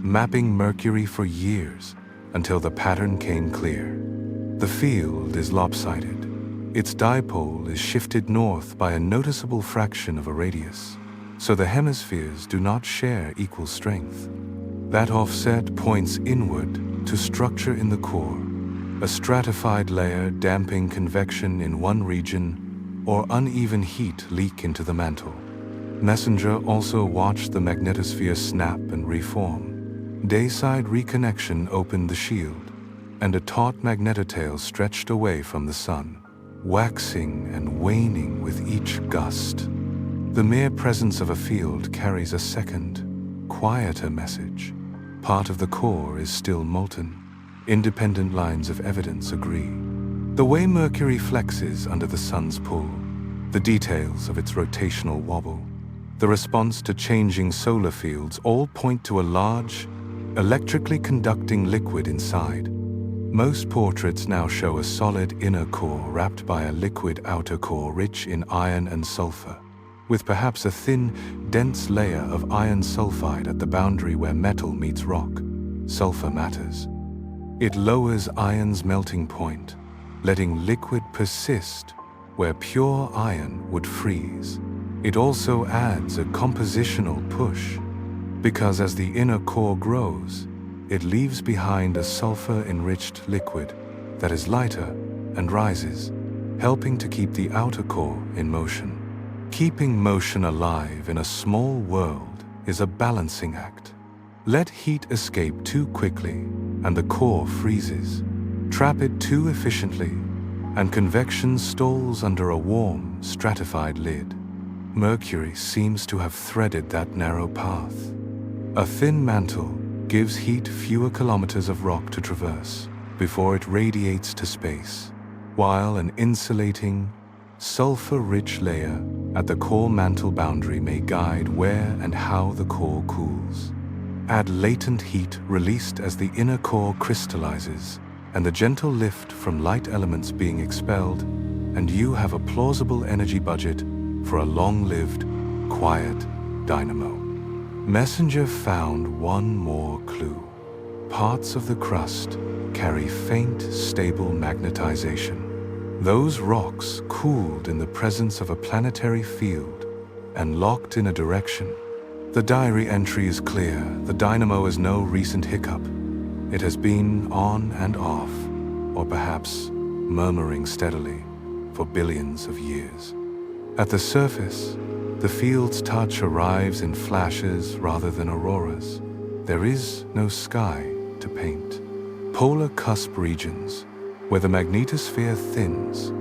mapping Mercury for years until the pattern came clear. The field is lopsided. Its dipole is shifted north by a noticeable fraction of a radius, so the hemispheres do not share equal strength. That offset points inward to structure in the core, a stratified layer damping convection in one region or uneven heat leak into the mantle. Messenger also watched the magnetosphere snap and reform. Dayside reconnection opened the shield, and a taut magnetotail stretched away from the sun, waxing and waning with each gust. The mere presence of a field carries a second, quieter message. Part of the core is still molten. Independent lines of evidence agree. The way Mercury flexes under the sun's pull, the details of its rotational wobble, the response to changing solar fields all point to a large, electrically conducting liquid inside. Most portraits now show a solid inner core wrapped by a liquid outer core rich in iron and sulfur, with perhaps a thin, dense layer of iron sulfide at the boundary where metal meets rock. Sulfur matters. It lowers iron's melting point, letting liquid persist where pure iron would freeze. It also adds a compositional push, because as the inner core grows, it leaves behind a sulfur-enriched liquid that is lighter and rises, helping to keep the outer core in motion. Keeping motion alive in a small world is a balancing act. Let heat escape too quickly, and the core freezes. Trap it too efficiently, and convection stalls under a warm, stratified lid. Mercury seems to have threaded that narrow path. A thin mantle gives heat fewer kilometers of rock to traverse before it radiates to space, while an insulating, sulfur-rich layer at the core mantle boundary may guide where and how the core cools. Add latent heat released as the inner core crystallizes, and the gentle lift from light elements being expelled, and you have a plausible energy budget for a long-lived, quiet dynamo. Messenger found one more clue. Parts of the crust carry faint, stable magnetization. Those rocks cooled in the presence of a planetary field and locked in a direction. The diary entry is clear. The dynamo is no recent hiccup. It has been on and off, or perhaps murmuring steadily, for billions of years. At the surface, the field's touch arrives in flashes rather than auroras. There is no sky to paint. Polar cusp regions, where the magnetosphere thins,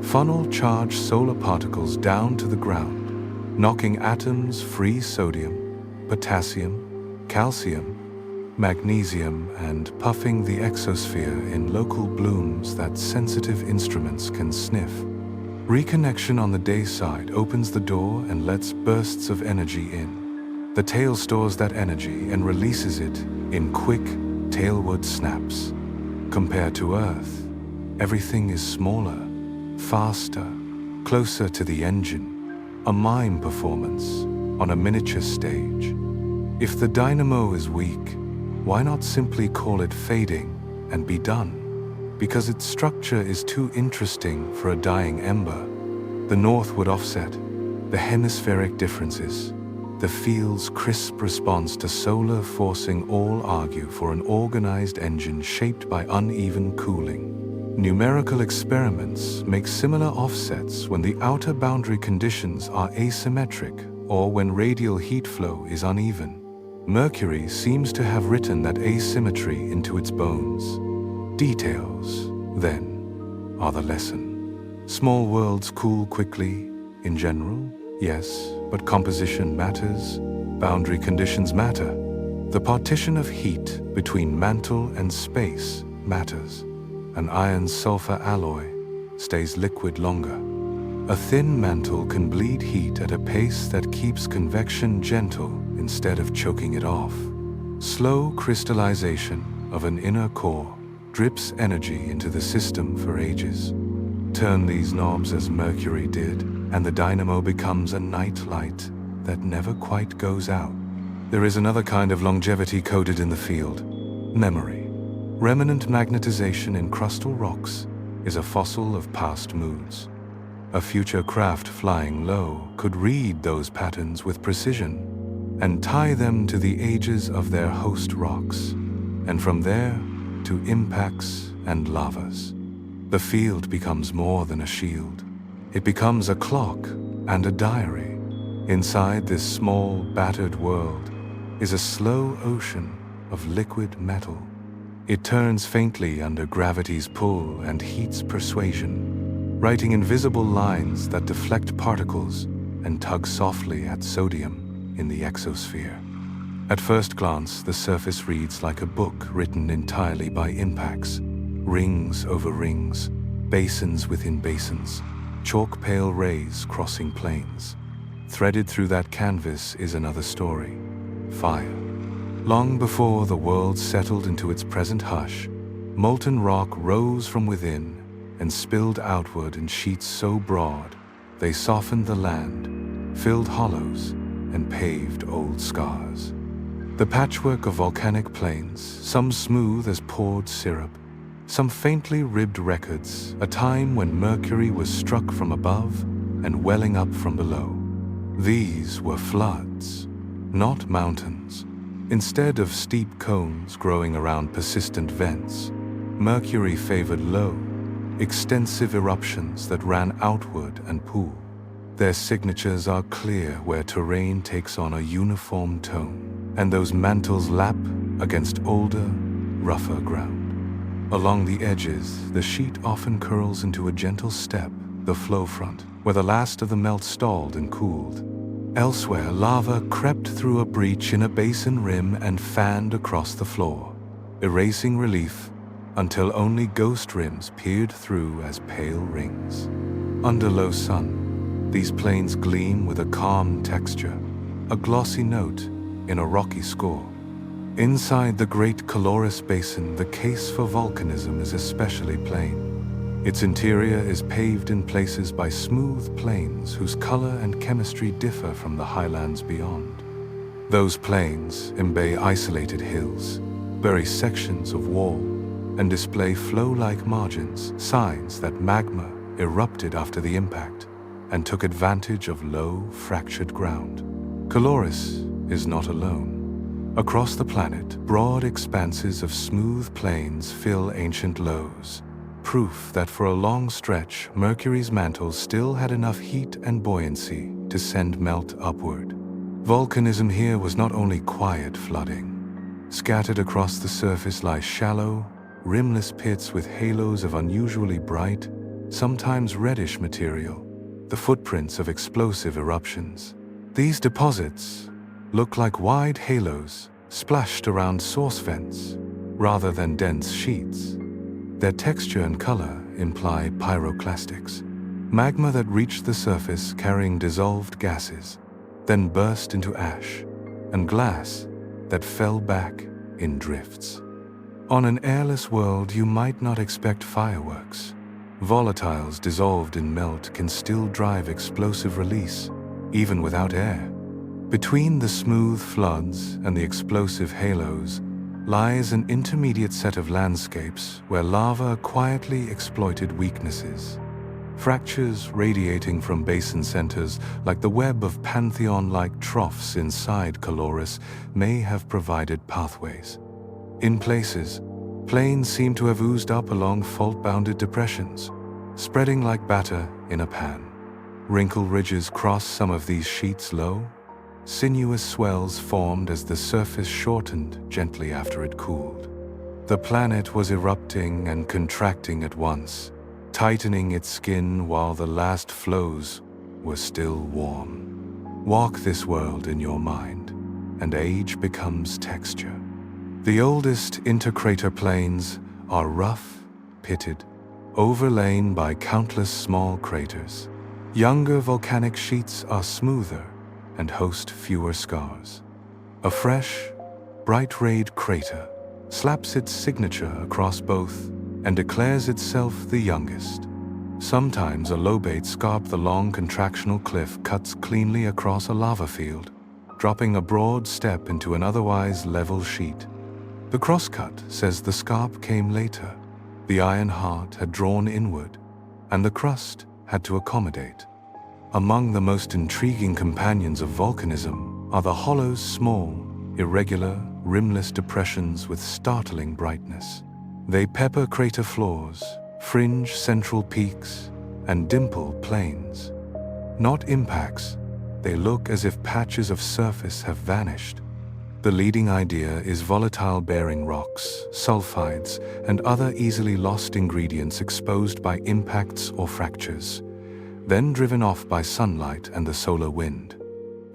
funnel charged solar particles down to the ground, knocking atoms free sodium, potassium, calcium, magnesium, and puffing the exosphere in local blooms that sensitive instruments can sniff. Reconnection on the day side opens the door and lets bursts of energy in. The tail stores that energy and releases it in quick, tailward snaps. Compared to Earth, everything is smaller, faster, closer to the engine, a mime performance on a miniature stage. If the dynamo is weak, why not simply call it fading and be done? Because its structure is too interesting for a dying ember. The northward offset, the hemispheric differences, the field's crisp response to solar forcing all argue for an organized engine shaped by uneven cooling. Numerical experiments make similar offsets when the outer boundary conditions are asymmetric or when radial heat flow is uneven. Mercury seems to have written that asymmetry into its bones. Details, then, are the lesson. Small worlds cool quickly, in general, yes, but composition matters, boundary conditions matter. The partition of heat between mantle and space matters. An iron-sulfur alloy stays liquid longer. A thin mantle can bleed heat at a pace that keeps convection gentle instead of choking it off. Slow crystallization of an inner core drips energy into the system for ages. Turn these knobs as Mercury did, and the dynamo becomes a night light that never quite goes out. There is another kind of longevity coded in the field: memory. Remnant magnetization in crustal rocks is a fossil of past moods. A future craft flying low could read those patterns with precision and tie them to the ages of their host rocks, and from there to impacts and lavas. The field becomes more than a shield. It becomes a clock and a diary. Inside this small, battered world is a slow ocean of liquid metal. It turns faintly under gravity's pull and heat's persuasion, writing invisible lines that deflect particles and tug softly at sodium in the exosphere. At first glance, the surface reads like a book written entirely by impacts. Rings over rings, basins within basins, chalk pale rays crossing plains. Threaded through that canvas is another story: fire. Long before the world settled into its present hush, molten rock rose from within and spilled outward in sheets so broad they softened the land, filled hollows, and paved old scars. The patchwork of volcanic plains, some smooth as poured syrup, some faintly ribbed records, a time when Mercury was struck from above and welling up from below. These were floods, not mountains. Instead of steep cones growing around persistent vents, Mercury favored low, extensive eruptions that ran outward and pooled. Their signatures are clear where terrain takes on a uniform tone, and those mantles lap against older, rougher ground. Along the edges, the sheet often curls into a gentle step, the flow front, where the last of the melt stalled and cooled. Elsewhere, lava crept through a breach in a basin rim and fanned across the floor, erasing relief until only ghost rims peered through as pale rings. Under low sun, these plains gleam with a calm texture, a glossy note in a rocky score. Inside the great Calorus Basin, the case for volcanism is especially plain. Its interior is paved in places by smooth plains whose color and chemistry differ from the highlands beyond. Those plains embay isolated hills, bury sections of wall, and display flow-like margins, signs that magma erupted after the impact and took advantage of low, fractured ground. Calorus is not alone. Across the planet, broad expanses of smooth plains fill ancient lows, proof that for a long stretch, Mercury's mantle still had enough heat and buoyancy to send melt upward. Volcanism here was not only quiet flooding. Scattered across the surface lie shallow, rimless pits with halos of unusually bright, sometimes reddish material, the footprints of explosive eruptions. These deposits look like wide halos splashed around source vents rather than dense sheets. Their texture and color imply pyroclastics, magma that reached the surface carrying dissolved gases, then burst into ash, and glass that fell back in drifts. On an airless world, you might not expect fireworks. Volatiles dissolved in melt can still drive explosive release, even without air. Between the smooth floods and the explosive halos lies an intermediate set of landscapes where lava quietly exploited weaknesses. Fractures radiating from basin centers, like the web of pantheon-like troughs inside Calorus, may have provided pathways. In places, plains seem to have oozed up along fault-bounded depressions, spreading like batter in a pan. Wrinkle ridges cross some of these sheets low. Sinuous swells formed as the surface shortened gently after it cooled. The planet was erupting and contracting at once, tightening its skin while the last flows were still warm. Walk this world in your mind, and age becomes texture. The oldest intercrater plains are rough, pitted, overlain by countless small craters. Younger volcanic sheets are smoother and host fewer scars. A fresh, bright-rayed crater slaps its signature across both and declares itself the youngest. Sometimes a lobate scarp the long contractional cliff cuts cleanly across a lava field, dropping a broad step into an otherwise level sheet. The crosscut says the scarp came later. The iron heart had drawn inward, and the crust had to accommodate. Among the most intriguing companions of volcanism are the hollow's small, irregular, rimless depressions with startling brightness. They pepper crater floors, fringe central peaks, and dimple plains. Not impacts, they look as if patches of surface have vanished. The leading idea is volatile-bearing rocks, sulfides, and other easily lost ingredients exposed by impacts or fractures, then driven off by sunlight and the solar wind.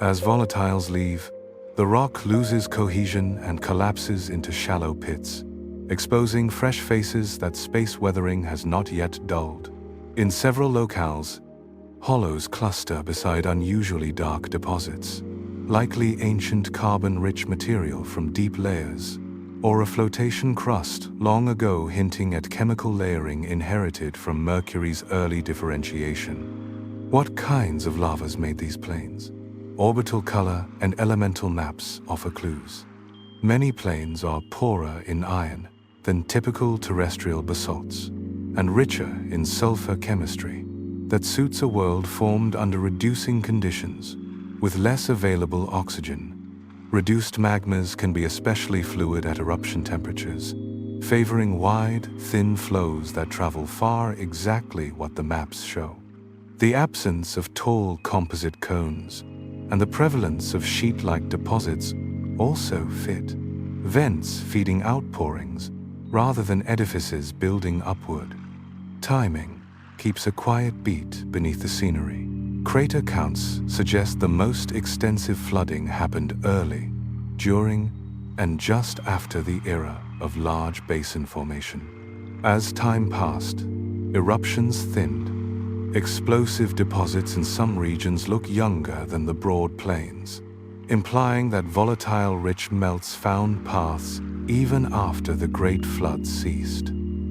As volatiles leave, The rock loses cohesion and collapses into shallow pits, exposing fresh faces that space weathering has not yet dulled. In several locales, hollows cluster beside unusually dark deposits, likely ancient carbon-rich material from deep layers, or a flotation crust long ago hinting at chemical layering inherited from Mercury's early differentiation. What kinds of lavas made these plains? Orbital color and elemental maps offer clues. Many plains are poorer in iron than typical terrestrial basalts, and richer in sulfur chemistry that suits a world formed under reducing conditions with less available oxygen. Reduced magmas can be especially fluid at eruption temperatures, favoring wide, thin flows that travel far, exactly what the maps show. The absence of tall composite cones and the prevalence of sheet-like deposits also fit. Vents feeding outpourings rather than edifices building upward. Timing keeps a quiet beat beneath the scenery. Crater counts suggest the most extensive flooding happened early, during, and just after the era of large basin formation. As time passed, eruptions thinned. Explosive deposits in some regions look younger than the broad plains, implying that volatile rich melts found paths even after the great flood ceased.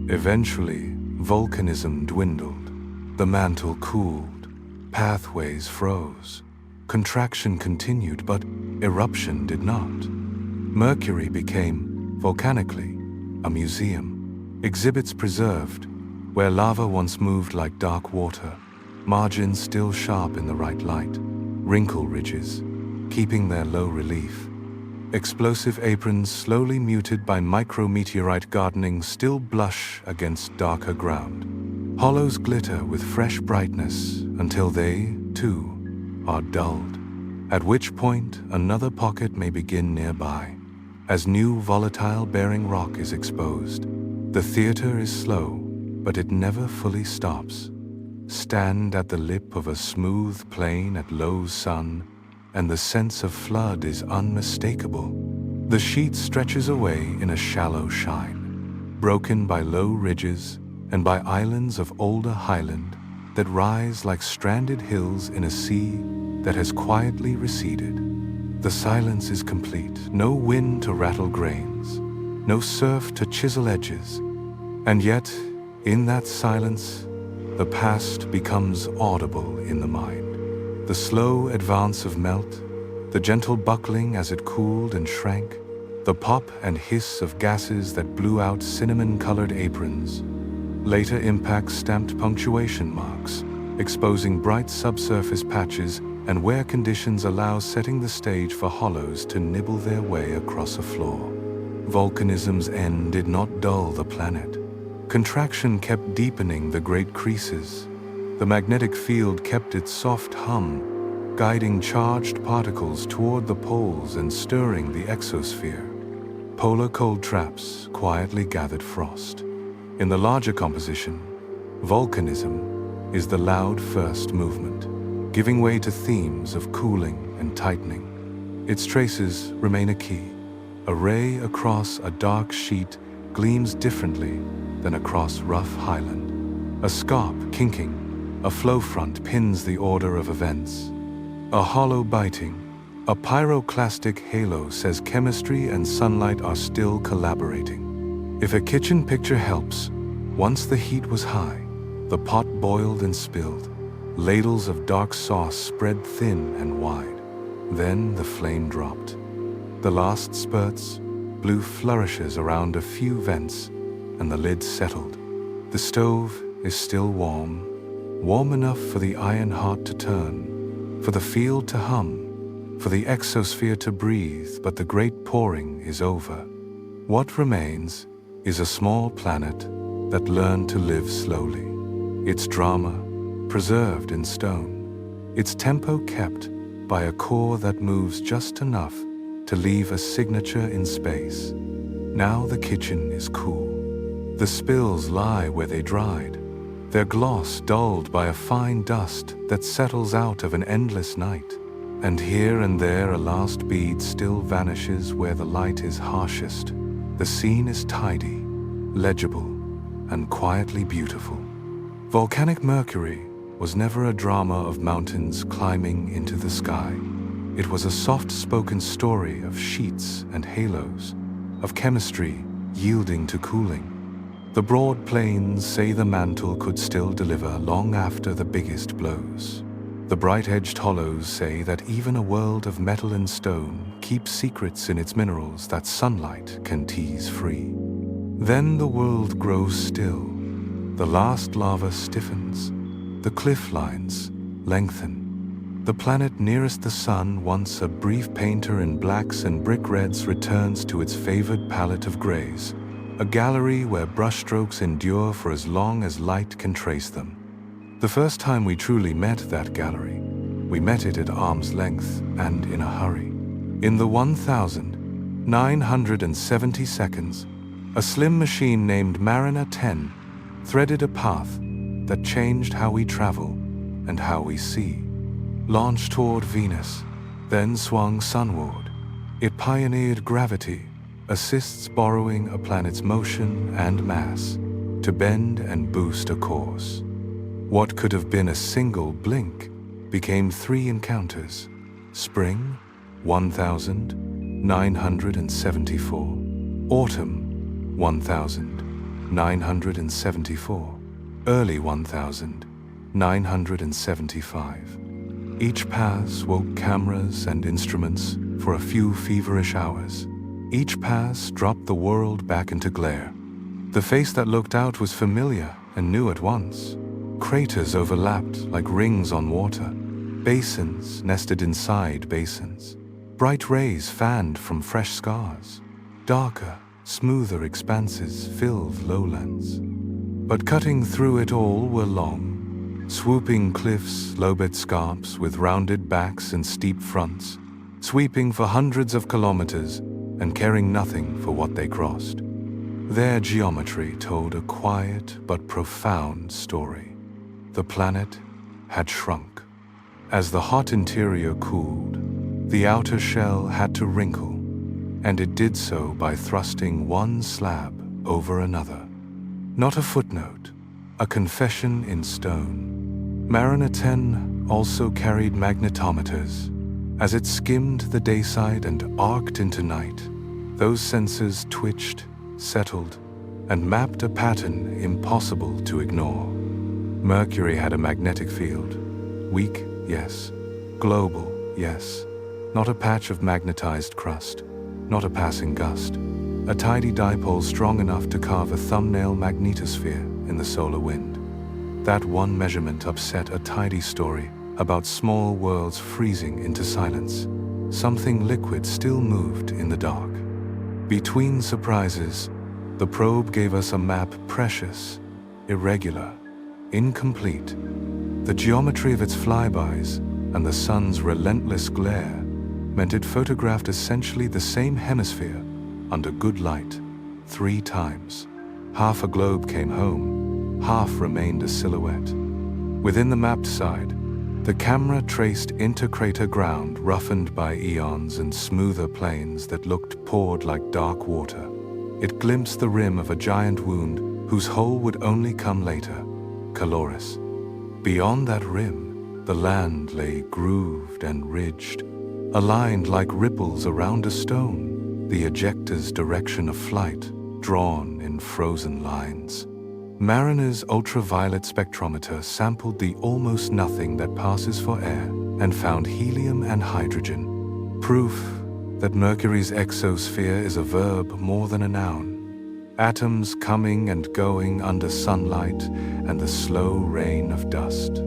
Eventually, volcanism dwindled. The mantle cooled. Pathways froze. Contraction continued, but eruption did not. Mercury became, volcanically, a museum. Exhibits preserved, where lava once moved like dark water, margins still sharp in the right light, wrinkle ridges, keeping their low relief. Explosive aprons slowly muted by micrometeorite gardening still blush against darker ground. Hollows glitter with fresh brightness until they, too, are dulled, at which point another pocket may begin nearby. As new volatile-bearing rock is exposed, the theater is slow, but it never fully stops. Stand at the lip of a smooth plain at low sun, and the sense of flood is unmistakable. The sheet stretches away in a shallow shine, broken by low ridges and by islands of older highland that rise like stranded hills in a sea that has quietly receded. The silence is complete, no wind to rattle grains, no surf to chisel edges, and yet, in that silence, the past becomes audible in the mind. The slow advance of melt, the gentle buckling as it cooled and shrank, the pop and hiss of gases that blew out cinnamon-colored aprons. Later impacts stamped punctuation marks, exposing bright subsurface patches and where conditions allow setting the stage for hollows to nibble their way across a floor. Volcanism's end did not dull the planet. Contraction kept deepening the great creases. The magnetic field kept its soft hum, guiding charged particles toward the poles and stirring the exosphere. Polar cold traps quietly gathered frost. In the larger composition, volcanism is the loud first movement, giving way to themes of cooling and tightening. Its traces remain a key. A ray across a dark sheet gleams differently than across rough highland. A scarp kinking, a flow front pins the order of events. A hollow biting, a pyroclastic halo says chemistry and sunlight are still collaborating. If a kitchen picture helps, once the heat was high, the pot boiled and spilled. Ladles of dark sauce spread thin and wide. Then the flame dropped. The last spurts blew flourishes around a few vents, and the lid settled. The stove is still warm, warm enough for the iron heart to turn, for the field to hum, for the exosphere to breathe, but the great pouring is over. What remains is a small planet that learned to live slowly. Its drama preserved in stone. Its tempo kept by a core that moves just enough to leave a signature in space. Now the kitchen is cool. The spills lie where they dried, their gloss dulled by a fine dust that settles out of an endless night. And here and there a last bead still vanishes where the light is harshest. The scene is tidy, legible, and quietly beautiful. Volcanic Mercury was never a drama of mountains climbing into the sky. It was a soft-spoken story of sheets and halos, of chemistry yielding to cooling. The broad plains say the mantle could still deliver long after the biggest blows. The bright-edged hollows say that even a world of metal and stone keeps secrets in its minerals that sunlight can tease free. Then the world grows still. The last lava stiffens. The cliff lines lengthen. The planet nearest the sun, once a brief painter in blacks and brick reds, returns to its favored palette of grays, a gallery where brushstrokes endure for as long as light can trace them. The first time we truly met that gallery, we met it at arm's length and in a hurry. In the 1,970 seconds, a slim machine named Mariner 10 threaded a path that changed how we travel and how we see. Launched toward Venus, then swung sunward. It pioneered gravity, assists borrowing a planet's motion and mass to bend and boost a course. What could have been a single blink became 3 encounters. Spring, 1,974. Autumn, 1,974. Early 1,975. Each pass woke cameras and instruments for a few feverish hours. Each pass dropped the world back into glare. The face that looked out was familiar and new at once. Craters overlapped like rings on water. Basins nested inside basins. Bright rays fanned from fresh scars. Darker, smoother expanses filled lowlands. But cutting through it all were long, swooping cliffs, lobed scarps with rounded backs and steep fronts, sweeping for hundreds of kilometers and caring nothing for what they crossed. Their geometry told a quiet but profound story. The planet had shrunk. As the hot interior cooled, the outer shell had to wrinkle, and it did so by thrusting one slab over another. Not a footnote, a confession in stone. Mariner 10 also carried magnetometers. As it skimmed the dayside and arced into night, those sensors twitched, settled, and mapped a pattern impossible to ignore. Mercury had a magnetic field. Weak, yes. Global, yes. Not a patch of magnetized crust, not a passing gust. A tidy dipole strong enough to carve a thumbnail magnetosphere in the solar wind. That one measurement upset a tidy story about small worlds freezing into silence. Something liquid still moved in the dark. Between surprises, the probe gave us a map precious, irregular, incomplete. The geometry of its flybys and the sun's relentless glare meant it photographed essentially the same hemisphere under good light 3 times. Half a globe came home, half remained a silhouette. Within the mapped side, the camera traced intercrater ground roughened by eons and smoother plains that looked poured like dark water. It glimpsed the rim of a giant wound whose hole would only come later, Caloris. Beyond that rim, the land lay grooved and ridged, aligned like ripples around a stone, the ejector's direction of flight drawn in frozen lines. Mariner's ultraviolet spectrometer sampled the almost nothing that passes for air and found helium and hydrogen, proof that Mercury's exosphere is a verb more than a noun. Atoms coming and going under sunlight and the slow rain of dust.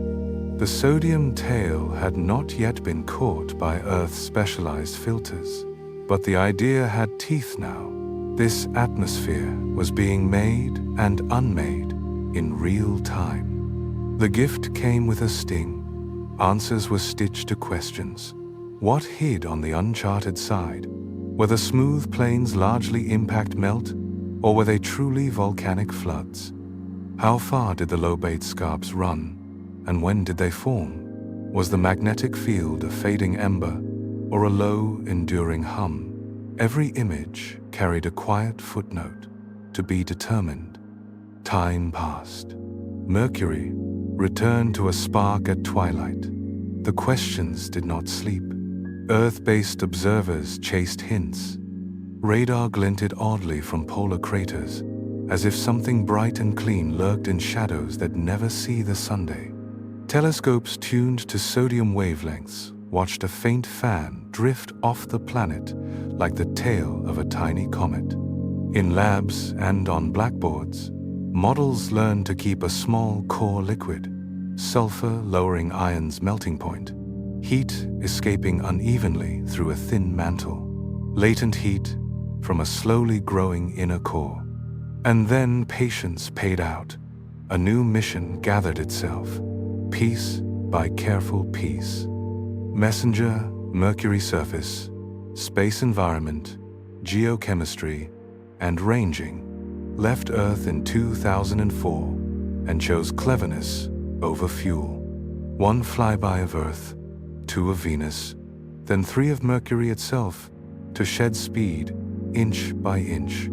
The sodium tail had not yet been caught by Earth's specialized filters, but the idea had teeth now. This atmosphere was being made and unmade in real time. The gift came with a sting. Answers were stitched to questions. What hid on the uncharted side? Were the smooth plains largely impact melt, or were they truly volcanic floods? How far did the lobate scarps run, and when did they form? Was the magnetic field a fading ember or a low, enduring hum? Every image carried a quiet footnote, to be determined. Time passed. Mercury returned to a spark at twilight. The questions did not sleep. Earth-based observers chased hints. Radar glinted oddly from polar craters, as if something bright and clean lurked in shadows that never see the sunday. Telescopes tuned to sodium wavelengths watched a faint fan drift off the planet like the tail of a tiny comet. In labs and on blackboards, models learned to keep a small core liquid, sulfur lowering iron's melting point, heat escaping unevenly through a thin mantle, latent heat from a slowly growing inner core. And then patience paid out. A new mission gathered itself, piece by careful piece. Messenger, Mercury surface, space environment, geochemistry, and ranging left Earth in 2004 and chose cleverness over fuel. 1 flyby of Earth, 2 of Venus, then 3 of Mercury itself, to shed speed inch by inch.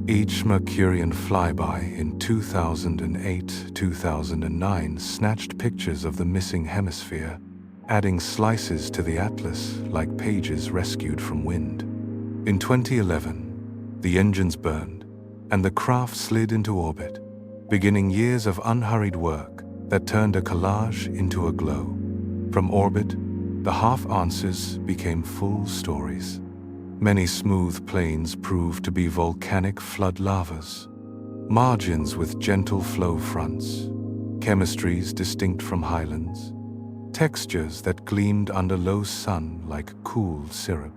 Each Mercurian flyby in 2008-2009 snatched pictures of the missing hemisphere, adding slices to the atlas like pages rescued from wind. In 2011, the engines burned and the craft slid into orbit, beginning years of unhurried work that turned a collage into a glow. From orbit, the half answers became full stories. Many smooth plains proved to be volcanic flood lavas, margins with gentle flow fronts, chemistries distinct from highlands, textures that gleamed under low sun like cool syrup.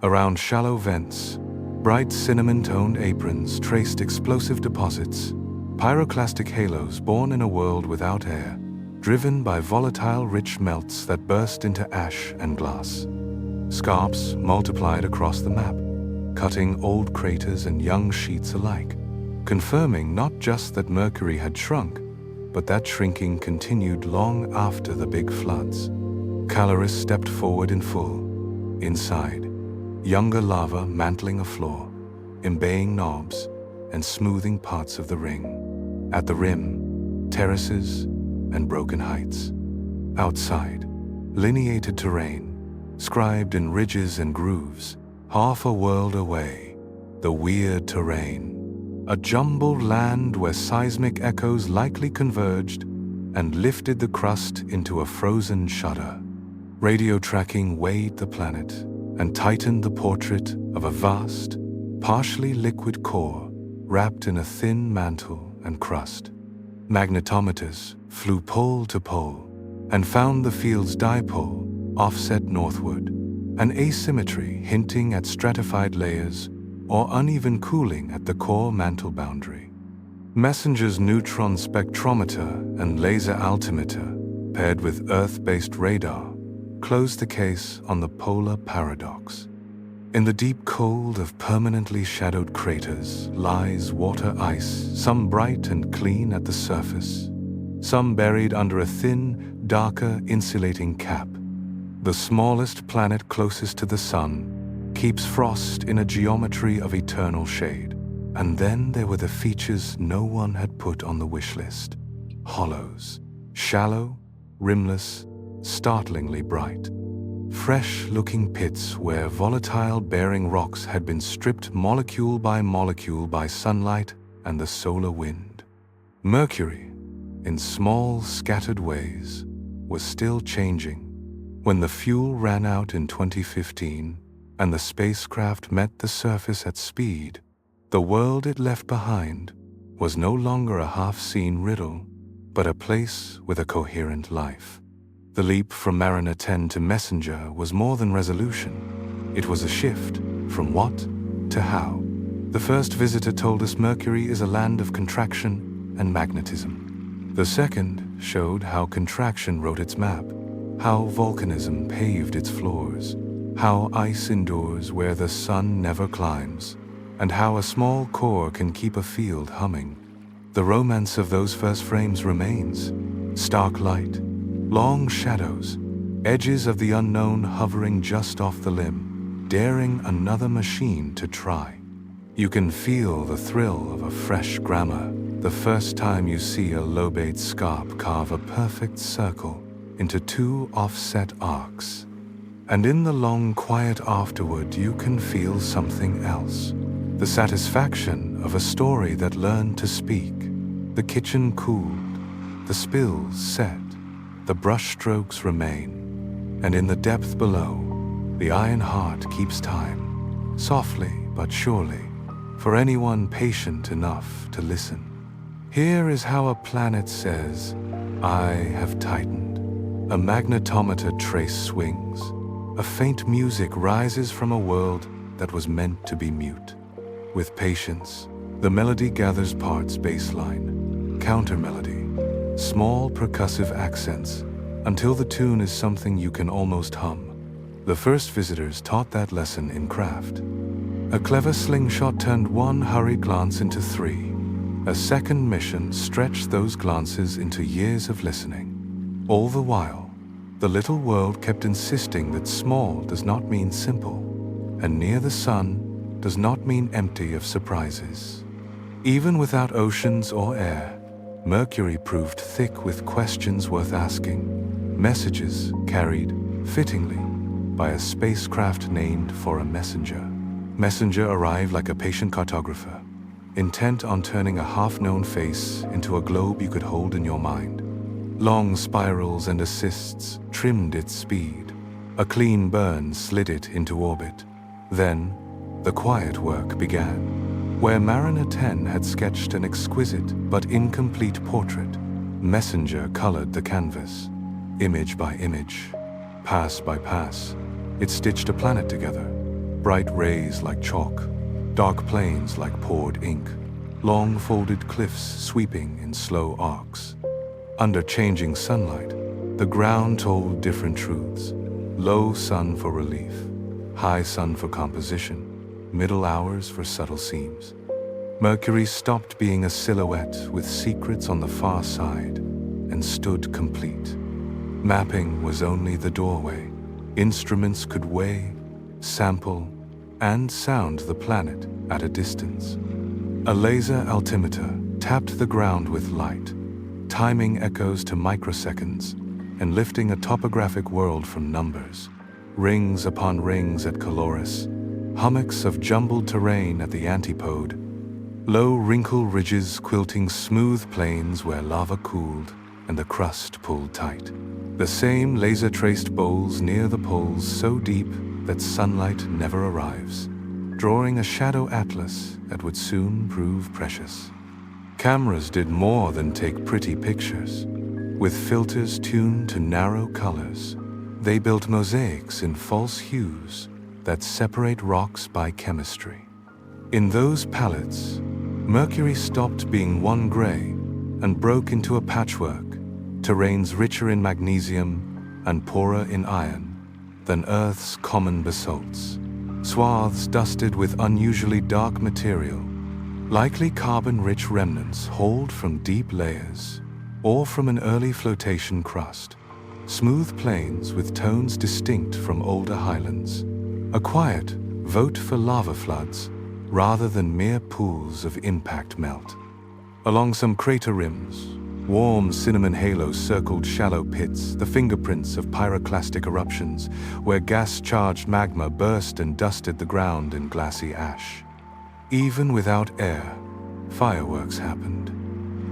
Around shallow vents, bright cinnamon-toned aprons traced explosive deposits, pyroclastic halos born in a world without air, driven by volatile rich melts that burst into ash and glass. Scarps multiplied across the map, cutting old craters and young sheets alike, confirming not just that Mercury had shrunk, but that shrinking continued long after the big floods. Caloris stepped forward in full. Inside, younger lava mantling a floor, embaying knobs and smoothing parts of the ring. At the rim, terraces and broken heights. Outside, lineated terrain, scribed in ridges and grooves, half a world away, the weird terrain. A jumbled land where seismic echoes likely converged and lifted the crust into a frozen shudder. Radio tracking weighed the planet and tightened the portrait of a vast, partially liquid core wrapped in a thin mantle and crust. Magnetometers flew pole to pole and found the field's dipole offset northward, an asymmetry hinting at stratified layers or uneven cooling at the core mantle boundary. Messenger's neutron spectrometer and laser altimeter, paired with Earth-based radar, closed the case on the polar paradox. In the deep cold of permanently shadowed craters lies water ice, some bright and clean at the surface, some buried under a thin, darker insulating cap. The smallest planet closest to the sun keeps frost in a geometry of eternal shade. And then there were the features no one had put on the wish list. Hollows, shallow, rimless, startlingly bright. Fresh-looking pits where volatile-bearing rocks had been stripped molecule by sunlight and the solar wind. Mercury, in small, scattered ways, was still changing. When the fuel ran out in 2015 and the spacecraft met the surface at speed, the world it left behind was no longer a half-seen riddle, but a place with a coherent life. The leap from Mariner 10 to Messenger was more than resolution. It was a shift from what to how. The first visitor told us Mercury is a land of contraction and magnetism. The second showed how contraction wrote its map, how volcanism paved its floors, how ice endures where the sun never climbs, and how a small core can keep a field humming. The romance of those first frames remains. Stark light, long shadows, edges of the unknown hovering just off the limb, daring another machine to try. You can feel the thrill of a fresh grammar the first time you see a lobate scarp carve a perfect circle into two offset arcs. And in the long quiet afterward, you can feel something else. The satisfaction of a story that learned to speak. The kitchen cooled, the spills set, the brushstrokes remain, and in the depth below, the iron heart keeps time, softly but surely, for anyone patient enough to listen. Here is how a planet says, "I have tightened." A magnetometer trace swings. A faint music rises from a world that was meant to be mute. With patience, the melody gathers parts: bassline, counter-melody, small percussive accents, until the tune is something you can almost hum. The first visitors taught that lesson in craft. A clever slingshot turned one hurried glance into three. A second mission stretched those glances into years of listening. All the while, the little world kept insisting that small does not mean simple, and near the sun does not mean empty of surprises. Even without oceans or air, Mercury proved thick with questions worth asking, messages carried, fittingly, by a spacecraft named for a messenger. Messenger arrived like a patient cartographer, intent on turning a half-known face into a globe you could hold in your mind. Long spirals and assists trimmed its speed. A clean burn slid it into orbit. Then, the quiet work began. Where Mariner 10 had sketched an exquisite but incomplete portrait, Messenger colored the canvas. Image by image, pass by pass, it stitched a planet together. Bright rays like chalk, dark plains like poured ink, long folded cliffs sweeping in slow arcs. Under changing sunlight, the ground told different truths. Low sun for relief, high sun for composition, middle hours for subtle seams. Mercury stopped being a silhouette with secrets on the far side and stood complete. Mapping was only the doorway. Instruments could weigh, sample, and sound the planet at a distance. A laser altimeter tapped the ground with light, timing echoes to microseconds and lifting a topographic world from numbers. Rings upon rings at Caloris, hummocks of jumbled terrain at the antipode, low wrinkle ridges quilting smooth plains where lava cooled and the crust pulled tight. The same laser-traced bowls near the poles so deep that sunlight never arrives, drawing a shadow atlas that would soon prove precious. Cameras did more than take pretty pictures. With filters tuned to narrow colors, they built mosaics in false hues that separate rocks by chemistry. In those palettes, Mercury stopped being one gray and broke into a patchwork, terrains richer in magnesium and poorer in iron than Earth's common basalts. Swaths dusted with unusually dark material, likely carbon-rich remnants hauled from deep layers or from an early flotation crust. Smooth plains with tones distinct from older highlands. A quiet vote for lava floods rather than mere pools of impact melt. Along some crater rims, warm cinnamon halos circled shallow pits, the fingerprints of pyroclastic eruptions, where gas-charged magma burst and dusted the ground in glassy ash. Even without air, fireworks happened.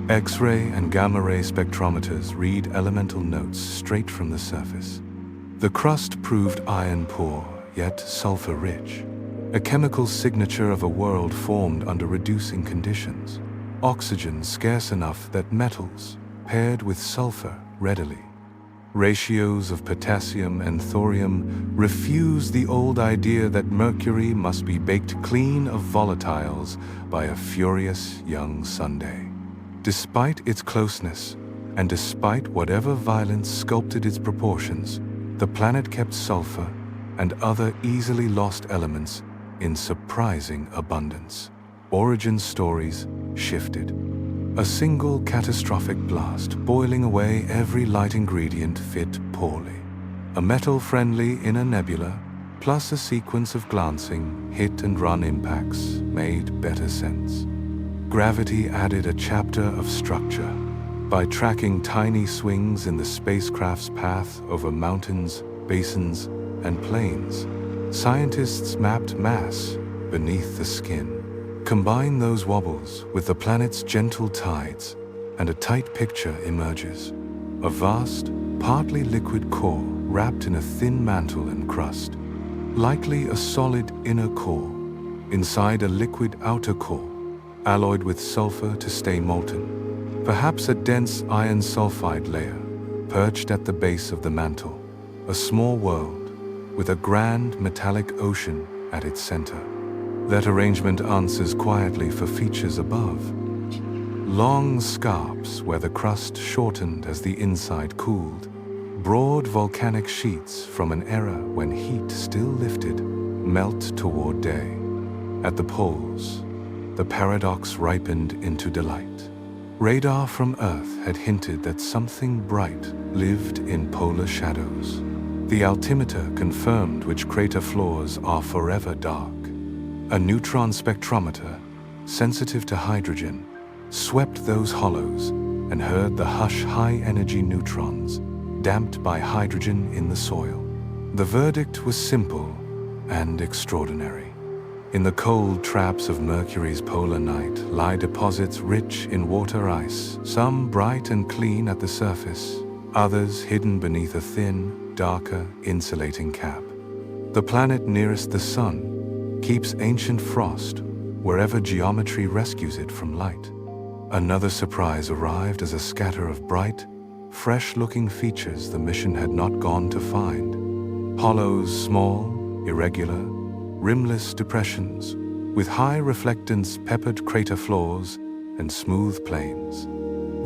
X-ray and gamma-ray spectrometers read elemental notes straight from the surface. The crust proved iron-poor, yet sulfur-rich, a chemical signature of a world formed under reducing conditions. Oxygen scarce enough that metals paired with sulfur readily. Ratios of potassium and thorium refuse the old idea that Mercury must be baked clean of volatiles by a furious young Sunday. Despite its closeness, and despite whatever violence sculpted its proportions, the planet kept sulfur and other easily lost elements in surprising abundance. Origin stories shifted. A single catastrophic blast boiling away every light ingredient fit poorly. A metal-friendly inner nebula, plus a sequence of glancing, hit-and-run impacts made better sense. Gravity added a chapter of structure. By tracking tiny swings in the spacecraft's path over mountains, basins, and plains, scientists mapped mass beneath the skin. Combine those wobbles with the planet's gentle tides, and a tight picture emerges. A vast, partly liquid core wrapped in a thin mantle and crust. Likely a solid inner core, inside a liquid outer core, alloyed with sulfur to stay molten. Perhaps a dense iron sulfide layer, perched at the base of the mantle. A small world, with a grand metallic ocean at its center. That arrangement answers quietly for features above. Long scarps where the crust shortened as the inside cooled. Broad volcanic sheets from an era when heat still lifted, melt toward day. At the poles, the paradox ripened into delight. Radar from Earth had hinted that something bright lived in polar shadows. The altimeter confirmed which crater floors are forever dark. A neutron spectrometer, sensitive to hydrogen, swept those hollows and heard the hush high-energy neutrons, damped by hydrogen in the soil. The verdict was simple and extraordinary. In the cold traps of Mercury's polar night lie deposits rich in water ice, some bright and clean at the surface, others hidden beneath a thin, darker, insulating cap. The planet nearest the sun keeps ancient frost wherever geometry rescues it from light. Another surprise arrived as a scatter of bright, fresh-looking features the mission had not gone to find. Hollows, small, irregular, rimless depressions, with high reflectance peppered crater floors and smooth plains.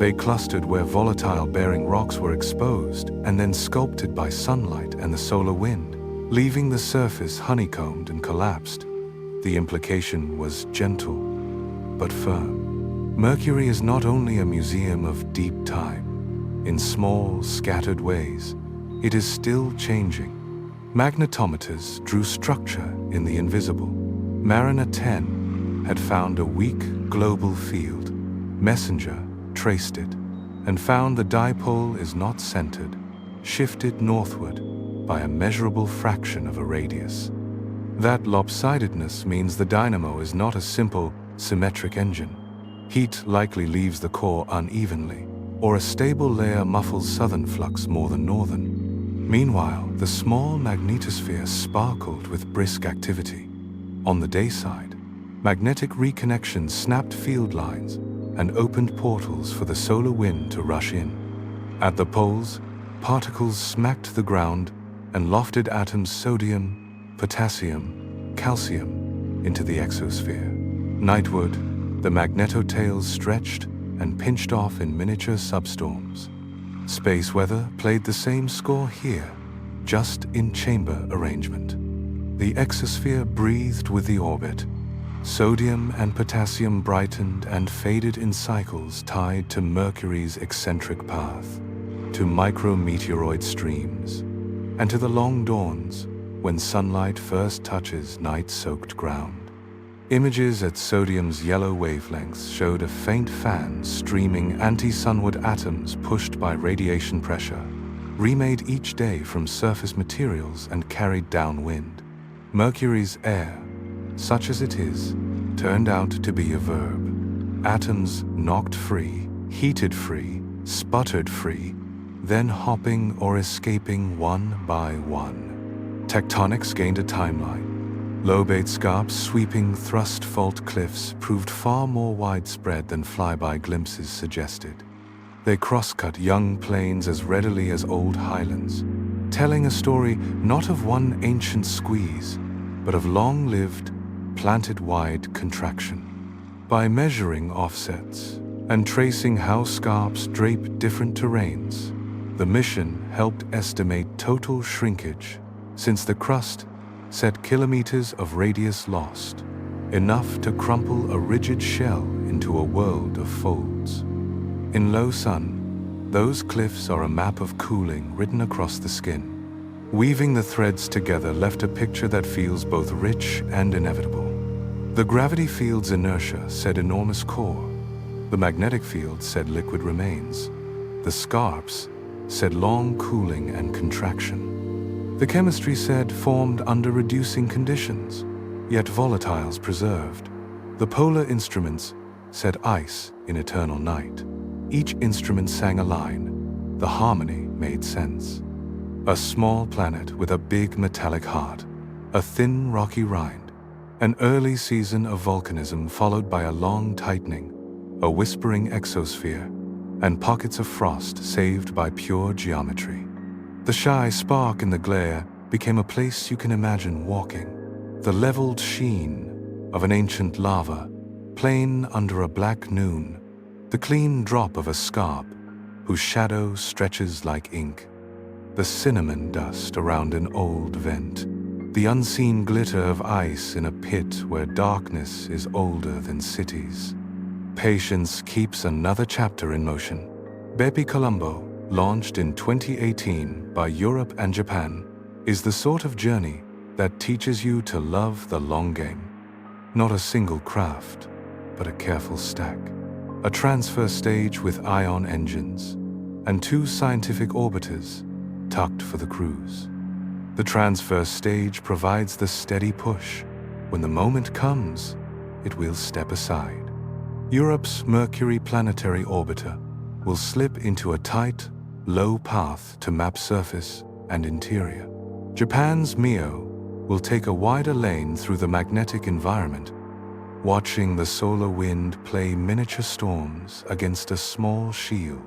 They clustered where volatile-bearing rocks were exposed and then sculpted by sunlight and the solar wind, leaving the surface honeycombed and collapsed. The implication was gentle, but firm. Mercury is not only a museum of deep time. In small, scattered ways, it is still changing. Magnetometers drew structure in the invisible. Mariner 10 had found a weak global field. Messenger traced it and found the dipole is not centered, shifted northward by a measurable fraction of a radius. That lopsidedness means the dynamo is not a simple, symmetric engine. Heat likely leaves the core unevenly, or a stable layer muffles southern flux more than northern. Meanwhile, the small magnetosphere sparkled with brisk activity. On the day side, magnetic reconnection snapped field lines and opened portals for the solar wind to rush in. At the poles, particles smacked the ground and lofted atoms sodium, potassium, calcium into the exosphere. Nightward, the magnetotails stretched and pinched off in miniature substorms. Space weather played the same score here, just in chamber arrangement. The exosphere breathed with the orbit. Sodium and potassium brightened and faded in cycles tied to Mercury's eccentric path, to micrometeoroid streams, and to the long dawns when sunlight first touches night-soaked ground. Images at sodium's yellow wavelengths showed a faint fan streaming anti-sunward atoms pushed by radiation pressure, remade each day from surface materials and carried downwind. Mercury's air, such as it is, turned out to be a verb. Atoms knocked free, heated free, sputtered free, then hopping or escaping one by one. Tectonics gained a timeline. Lobate scarps sweeping thrust fault cliffs proved far more widespread than flyby glimpses suggested. They cross-cut young plains as readily as old highlands, telling a story not of one ancient squeeze, but of long-lived, planet-wide contraction. By measuring offsets and tracing how scarps drape different terrains, the mission helped estimate total shrinkage, since the crust set kilometers of radius lost, enough to crumple a rigid shell into a world of folds. In low sun, those cliffs are a map of cooling written across the skin. Weaving the threads together left a picture that feels both rich and inevitable. The gravity field's inertia said enormous core. The magnetic field said liquid remains. The scarps said long cooling and contraction. The chemistry said formed under reducing conditions, yet volatiles preserved. The polar instruments said ice in eternal night. Each instrument sang a line. The harmony made sense. A small planet with a big metallic heart, a thin rocky rind, an early season of volcanism followed by a long tightening, a whispering exosphere, and pockets of frost saved by pure geometry. The shy spark in the glare became a place you can imagine walking, the leveled sheen of an ancient lava, plain under a black noon, the clean drop of a scarp whose shadow stretches like ink, the cinnamon dust around an old vent, the unseen glitter of ice in a pit where darkness is older than cities. Patience keeps another chapter in motion. Bepi Colombo, launched in 2018 by Europe and Japan, is the sort of journey that teaches you to love the long game. Not a single craft, but a careful stack. A transfer stage with ion engines, and 2 scientific orbiters tucked for the cruise. The transfer stage provides the steady push. When the moment comes, it will step aside. Europe's Mercury planetary orbiter will slip into a tight, low path to map surface and interior. Japan's Mio will take a wider lane through the magnetic environment, watching the solar wind play miniature storms against a small shield.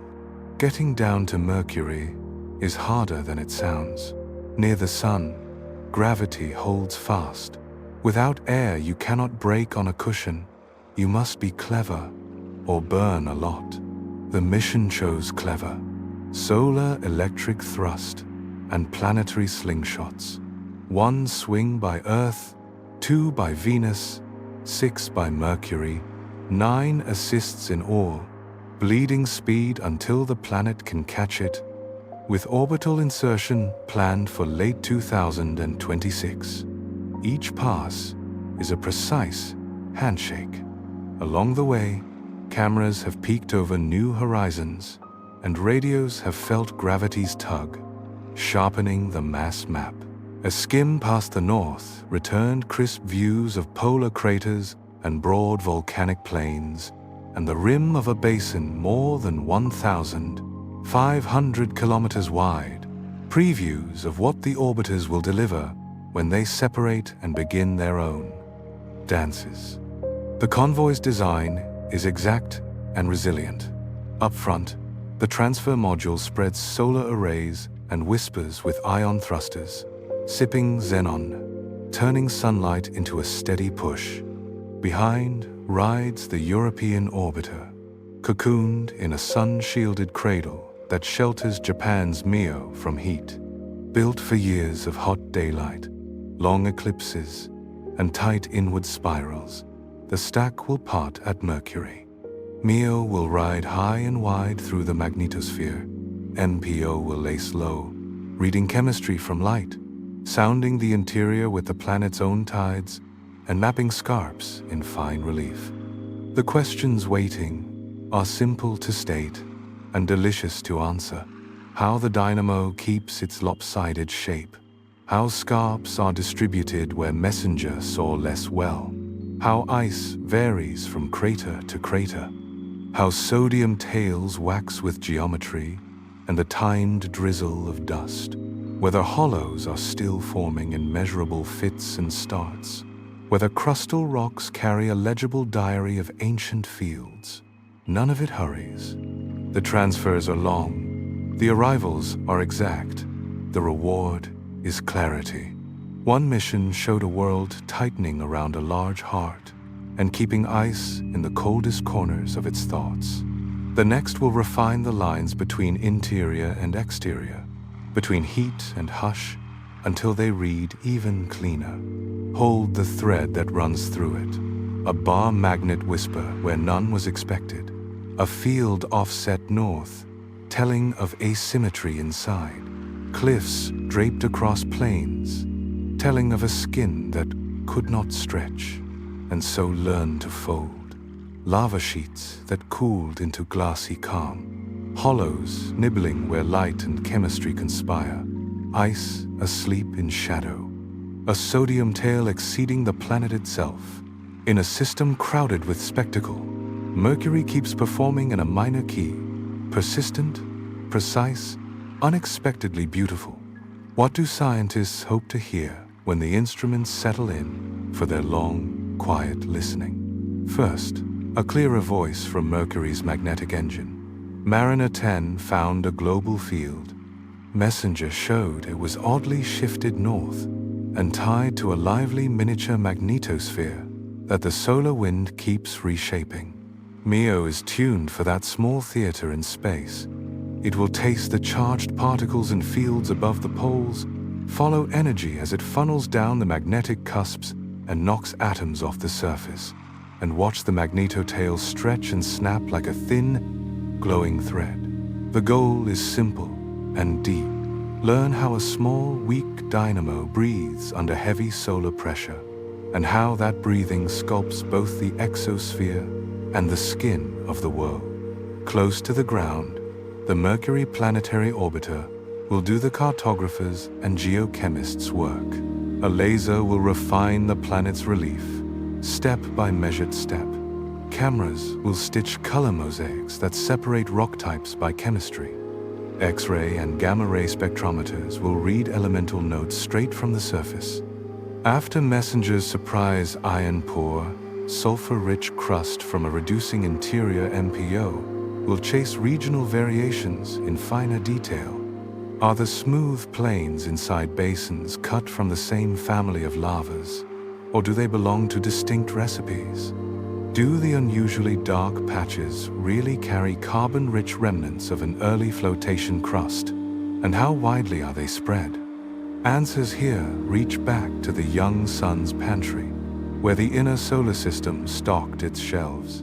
Getting down to Mercury is harder than it sounds. Near the sun, gravity holds fast. Without air, you cannot brake on a cushion. You must be clever or burn a lot. The mission chose clever. Solar electric thrust and planetary slingshots. 1 swing by Earth, 2 by Venus, 6 by Mercury, 9 assists in all, bleeding speed until the planet can catch it, with orbital insertion planned for late 2026. Each pass is a precise handshake. Along the way, cameras have peeked over new horizons, and radios have felt gravity's tug, sharpening the mass map. A skim past the north returned crisp views of polar craters and broad volcanic plains, and the rim of a basin more than 1,500 kilometers wide. Previews of what the orbiters will deliver when they separate and begin their own dances. The convoy's design is exact and resilient. Up front, the transfer module spreads solar arrays and whispers with ion thrusters, sipping xenon, turning sunlight into a steady push. Behind rides the European orbiter, cocooned in a sun-shielded cradle that shelters Japan's Mio from heat. Built for years of hot daylight, long eclipses, and tight inward spirals, the stack will part at Mercury. Mio will ride high and wide through the magnetosphere. MPO will lace low, reading chemistry from light, sounding the interior with the planet's own tides, and mapping scarps in fine relief. The questions waiting are simple to state and delicious to answer. How the dynamo keeps its lopsided shape. How scarps are distributed where messenger soar less well. How ice varies from crater to crater. How sodium tails wax with geometry and the timed drizzle of dust. Whether hollows are still forming in measurable fits and starts. Whether crustal rocks carry a legible diary of ancient fields. None of it hurries. The transfers are long. The arrivals are exact. The reward is clarity. One mission showed a world tightening around a large heart and keeping ice in the coldest corners of its thoughts. The next will refine the lines between interior and exterior, between heat and hush, until they read even cleaner. Hold the thread that runs through it. A bar magnet whisper where none was expected. A field offset north, telling of asymmetry inside. cliffs draped across plains, telling of a skin that could not stretch and so learned to fold, lava sheets that cooled into glassy calm, hollows nibbling where light and chemistry conspire, ice asleep in shadow, a sodium tail exceeding the planet itself. In a system crowded with spectacle, Mercury keeps performing in a minor key, persistent, precise, unexpectedly beautiful. What do scientists hope to hear when the instruments settle in for their long, quiet listening? First, a clearer voice from Mercury's magnetic engine. Mariner 10 found a global field. Messenger showed it was oddly shifted north and tied to a lively miniature magnetosphere that the solar wind keeps reshaping. Mio is tuned for that small theater in space. It will taste the charged particles and fields above the poles, follow energy as it funnels down the magnetic cusps and knocks atoms off the surface, and watch the magnetotail stretch and snap like a thin, glowing thread. The goal is simple and deep. Learn how a small, weak dynamo breathes under heavy solar pressure, and how that breathing sculpts both the exosphere and the skin of the world. Close to the ground, the Mercury Planetary Orbiter will do the cartographers' and geochemists' work. A laser will refine the planet's relief, step by measured step. Cameras will stitch color mosaics that separate rock types by chemistry. X-ray and gamma-ray spectrometers will read elemental notes straight from the surface. After Messenger's surprise iron-poor, sulfur-rich crust from a reducing interior MPO will chase regional variations in finer detail. Are the smooth plains inside basins cut from the same family of lavas, or do they belong to distinct recipes? Do the unusually dark patches really carry carbon-rich remnants of an early flotation crust, and how widely are they spread? Answers here reach back to the young sun's pantry, where the inner solar system stocked its shelves.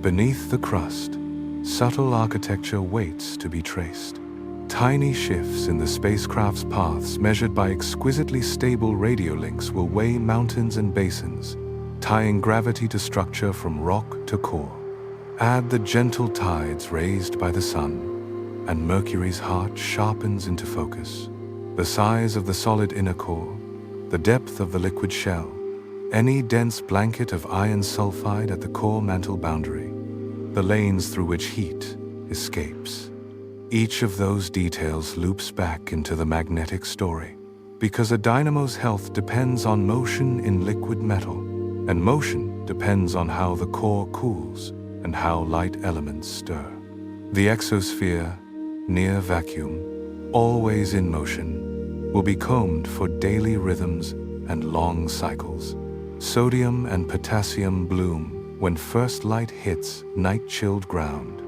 Beneath the crust, subtle architecture waits to be traced. Tiny shifts in the spacecraft's paths measured by exquisitely stable radio links will weigh mountains and basins, tying gravity to structure from rock to core. Add the gentle tides raised by the sun, and Mercury's heart sharpens into focus. The size of the solid inner core, the depth of the liquid shell, any dense blanket of iron sulfide at the core mantle boundary, the lanes through which heat escapes. Each of those details loops back into the magnetic story, because a dynamo's health depends on motion in liquid metal, and motion depends on how the core cools and how light elements stir. The exosphere, near vacuum, always in motion, will be combed for daily rhythms and long cycles. Sodium and potassium bloom when first light hits night-chilled ground.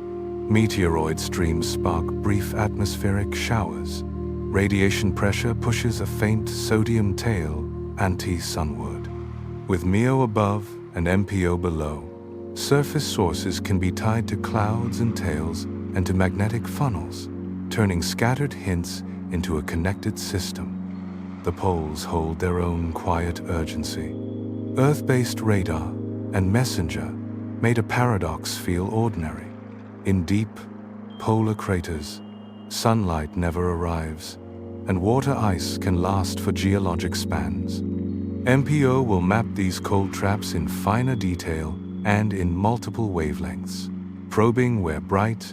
Meteoroid streams spark brief atmospheric showers. Radiation pressure pushes a faint sodium tail anti-sunward. With MEO above and MPO below, surface sources can be tied to clouds and tails and to magnetic funnels, turning scattered hints into a connected system. The poles hold their own quiet urgency. Earth-based radar and Messenger made a paradox feel ordinary. In deep, polar craters, sunlight never arrives, and water ice can last for geologic spans. MPO will map these cold traps in finer detail and in multiple wavelengths, probing where bright,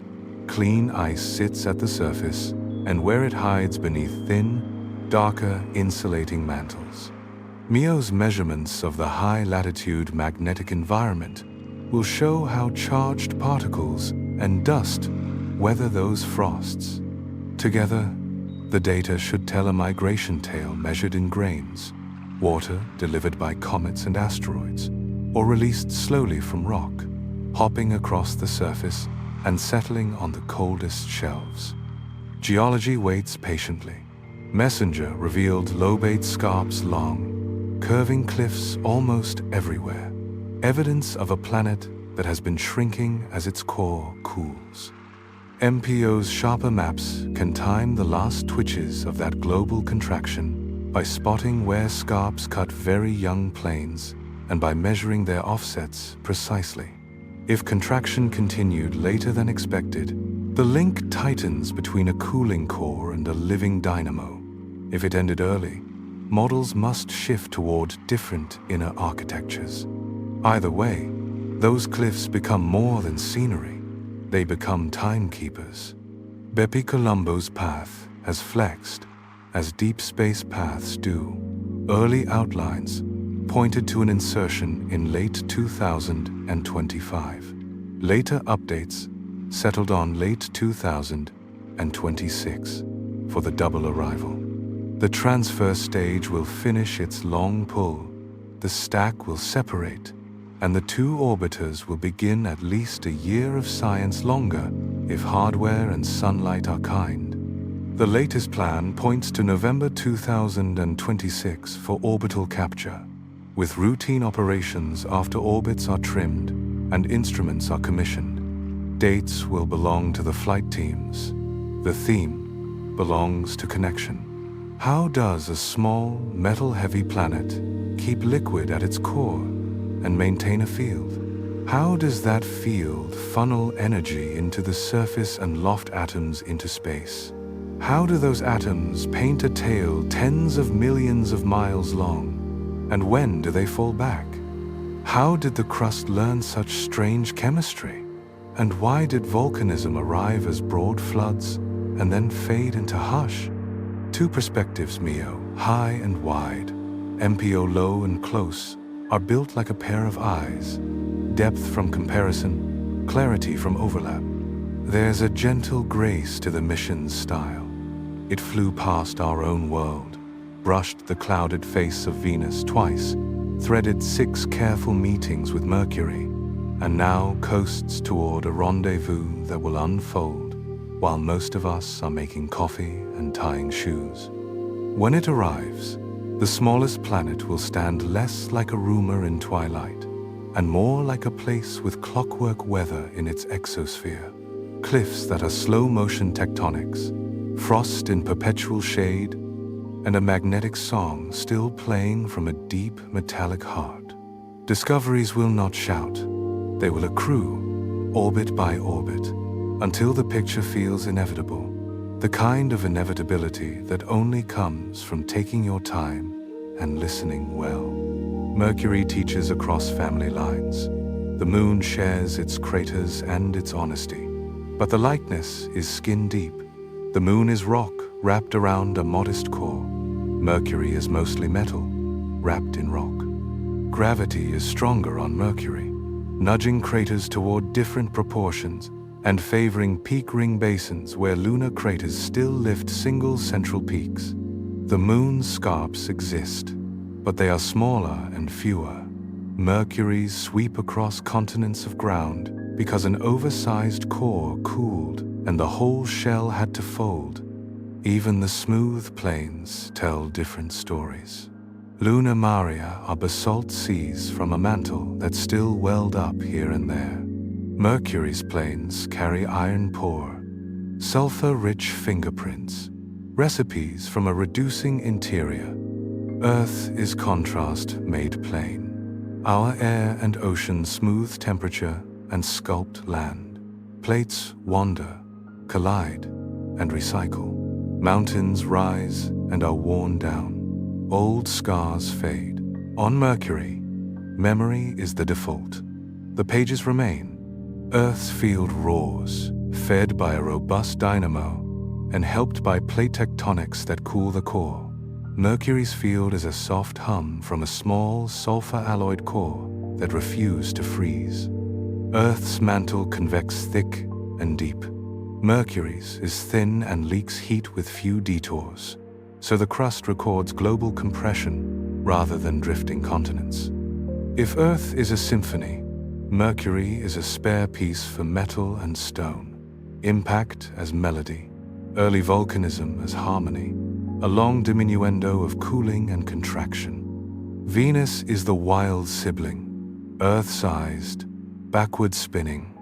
clean ice sits at the surface and where it hides beneath thin, darker insulating mantles. MEO's measurements of the high-latitude magnetic environment will show how charged particles and dust weather those frosts. Together, the data should tell a migration tale measured in grains, water delivered by comets and asteroids, or released slowly from rock, hopping across the surface and settling on the coldest shelves. Geology waits patiently. Messenger revealed lobate scarps long, curving cliffs almost everywhere, evidence of a planet that has been shrinking as its core cools. MPO's sharper maps can time the last twitches of that global contraction by spotting where scarps cut very young planes and by measuring their offsets precisely. If contraction continued later than expected, the link tightens between a cooling core and a living dynamo. If it ended early, models must shift toward different inner architectures. Either way, those cliffs become more than scenery. They become timekeepers. Bepi Colombo's path has flexed as deep space paths do. Early outlines pointed to an insertion in late 2025. Later updates settled on late 2026 for the double arrival. The transfer stage will finish its long pull, the stack will separate, and the two orbiters will begin at least a year of science longer if hardware and sunlight are kind. The latest plan points to November 2026 for orbital capture, with routine operations after orbits are trimmed and instruments are commissioned. Dates will belong to the flight teams. The theme belongs to connection. How does a small, metal-heavy planet keep liquid at its core and maintain a field? How does that field funnel energy into the surface and loft atoms into space? How do those atoms paint a tail tens of millions of miles long? And when do they fall back? How did the crust learn such strange chemistry? And why did volcanism arrive as broad floods and then fade into hush? Two perspectives, MEO, high and wide, MPO low and close, are built like a pair of eyes. Depth from comparison, clarity from overlap. There's a gentle grace to the mission's style. It flew past our own world, brushed the clouded face of Venus twice, threaded 6 careful meetings with Mercury, and now coasts toward a rendezvous that will unfold while most of us are making coffee and tying shoes. When it arrives, the smallest planet will stand less like a rumor in twilight and more like a place with clockwork weather in its exosphere. Cliffs that are slow-motion tectonics, frost in perpetual shade, and a magnetic song still playing from a deep metallic heart. Discoveries will not shout. They will accrue, orbit by orbit, until the picture feels inevitable, the kind of inevitability that only comes from taking your time and listening well. Mercury teaches across family lines. The moon shares its craters and its honesty, but the likeness is skin deep. The moon is rock wrapped around a modest core. Mercury is mostly metal, wrapped in rock. Gravity is stronger on Mercury, nudging craters toward different proportions and favoring peak ring basins where lunar craters still lift single central peaks. The moon's scarps exist, but they are smaller and fewer. Mercury's sweep across continents of ground because an oversized core cooled and the whole shell had to fold. Even the smooth plains tell different stories. Lunar maria are basalt seas from a mantle that still welled up here and there. Mercury's plains carry iron pore, sulfur-rich fingerprints, recipes from a reducing interior. Earth is contrast made plain. Our air and ocean smooth temperature and sculpt land. Plates wander, collide, and recycle. Mountains rise and are worn down. Old scars fade. On Mercury, memory is the default. The pages remain. Earth's field roars, fed by a robust dynamo and helped by plate tectonics that cool the core. Mercury's field is a soft hum from a small sulfur-alloyed core that refused to freeze. Earth's mantle convects thick and deep. Mercury's is thin and leaks heat with few detours, so the crust records global compression rather than drifting continents. If Earth is a symphony, Mercury is a spare piece for metal and stone, impact as melody, early volcanism as harmony, a long diminuendo of cooling and contraction. Venus is the wild sibling, Earth-sized, backward spinning,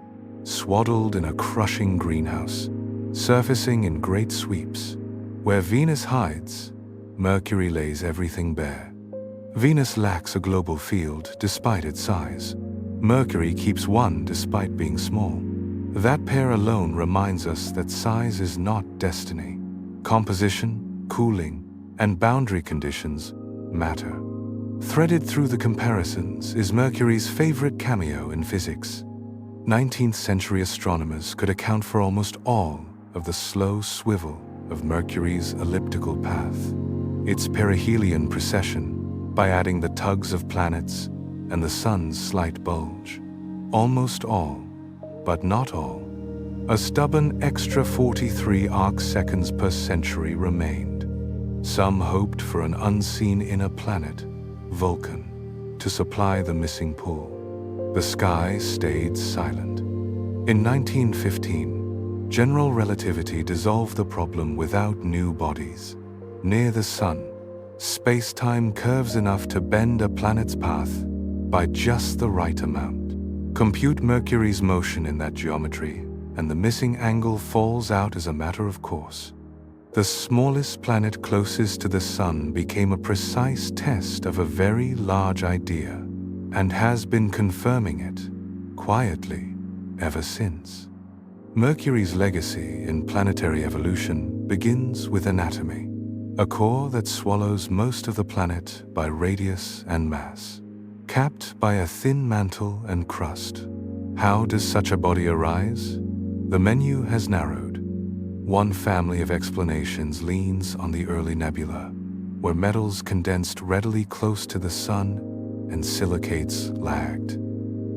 swaddled in a crushing greenhouse, surfacing in great sweeps. Where Venus hides, Mercury lays everything bare. Venus lacks a global field despite its size. Mercury keeps one despite being small. That pair alone reminds us that size is not destiny. Composition, cooling, and boundary conditions matter. Threaded through the comparisons is Mercury's favorite cameo in physics. 19th century astronomers could account for almost all of the slow swivel of Mercury's elliptical path, its perihelion precession, by adding the tugs of planets and the sun's slight bulge. Almost all, but not all. A stubborn extra 43 arc-seconds per century remained. Some hoped for an unseen inner planet, Vulcan, to supply the missing pull. The sky stayed silent. In 1915, general relativity dissolved the problem without new bodies. Near the sun, space-time curves enough to bend a planet's path by just the right amount. Compute Mercury's motion in that geometry, and the missing angle falls out as a matter of course. The smallest planet closest to the sun became a precise test of a very large idea, and has been confirming it, quietly, ever since. Mercury's legacy in planetary evolution begins with anatomy, a core that swallows most of the planet by radius and mass, capped by a thin mantle and crust. How does such a body arise? The menu has narrowed. One family of explanations leans on the early nebula, where metals condensed readily close to the sun and silicates lagged.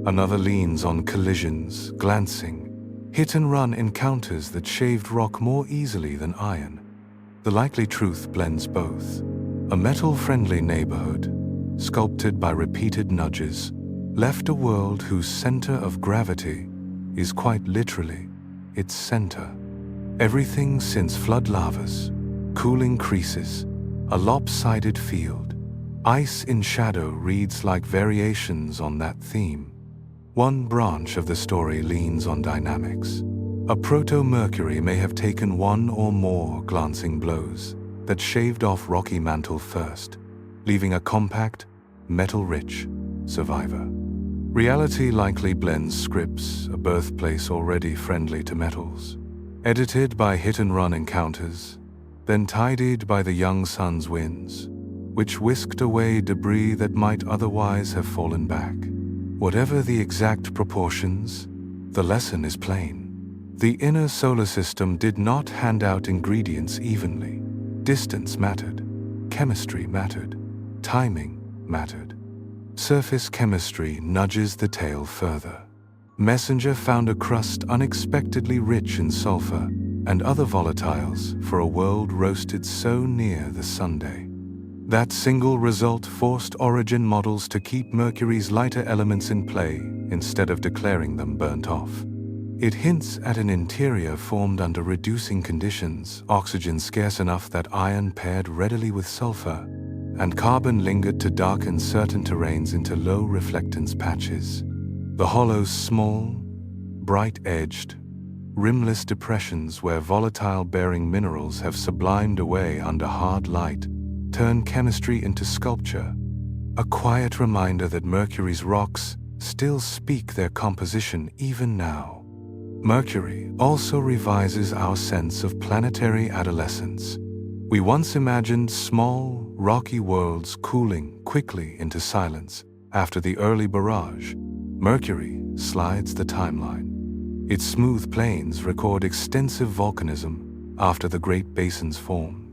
Another leans on collisions, glancing, hit-and-run encounters that shaved rock more easily than iron. The likely truth blends both. A metal-friendly neighborhood, sculpted by repeated nudges, left a world whose center of gravity is quite literally its center. Everything since flood lavas, cooling creases, a lopsided field. Ice in shadow reads like variations on that theme. One branch of the story leans on dynamics. A proto-Mercury may have taken one or more glancing blows that shaved off rocky mantle first, leaving a compact, metal-rich survivor. Reality likely blends scripts, a birthplace already friendly to metals. Edited by hit-and-run encounters, then tidied by the young sun's winds, which whisked away debris that might otherwise have fallen back. Whatever the exact proportions, the lesson is plain. The inner solar system did not hand out ingredients evenly. Distance mattered, chemistry mattered, timing mattered. Surface chemistry nudges the tale further. Messenger found a crust unexpectedly rich in sulfur and other volatiles for a world roasted so near the sunday. That single result forced origin models to keep Mercury's lighter elements in play instead of declaring them burnt off. It hints at an interior formed under reducing conditions, oxygen scarce enough that iron paired readily with sulfur, and carbon lingered to darken certain terrains into low reflectance patches. The hollows small, bright-edged, rimless depressions where volatile-bearing minerals have sublimed away under hard light turn chemistry into sculpture, a quiet reminder that Mercury's rocks still speak their composition even now. Mercury also revises our sense of planetary adolescence. We once imagined small, rocky worlds cooling quickly into silence after the early barrage. Mercury slides the timeline. Its smooth plains record extensive volcanism after the Great Basins formed,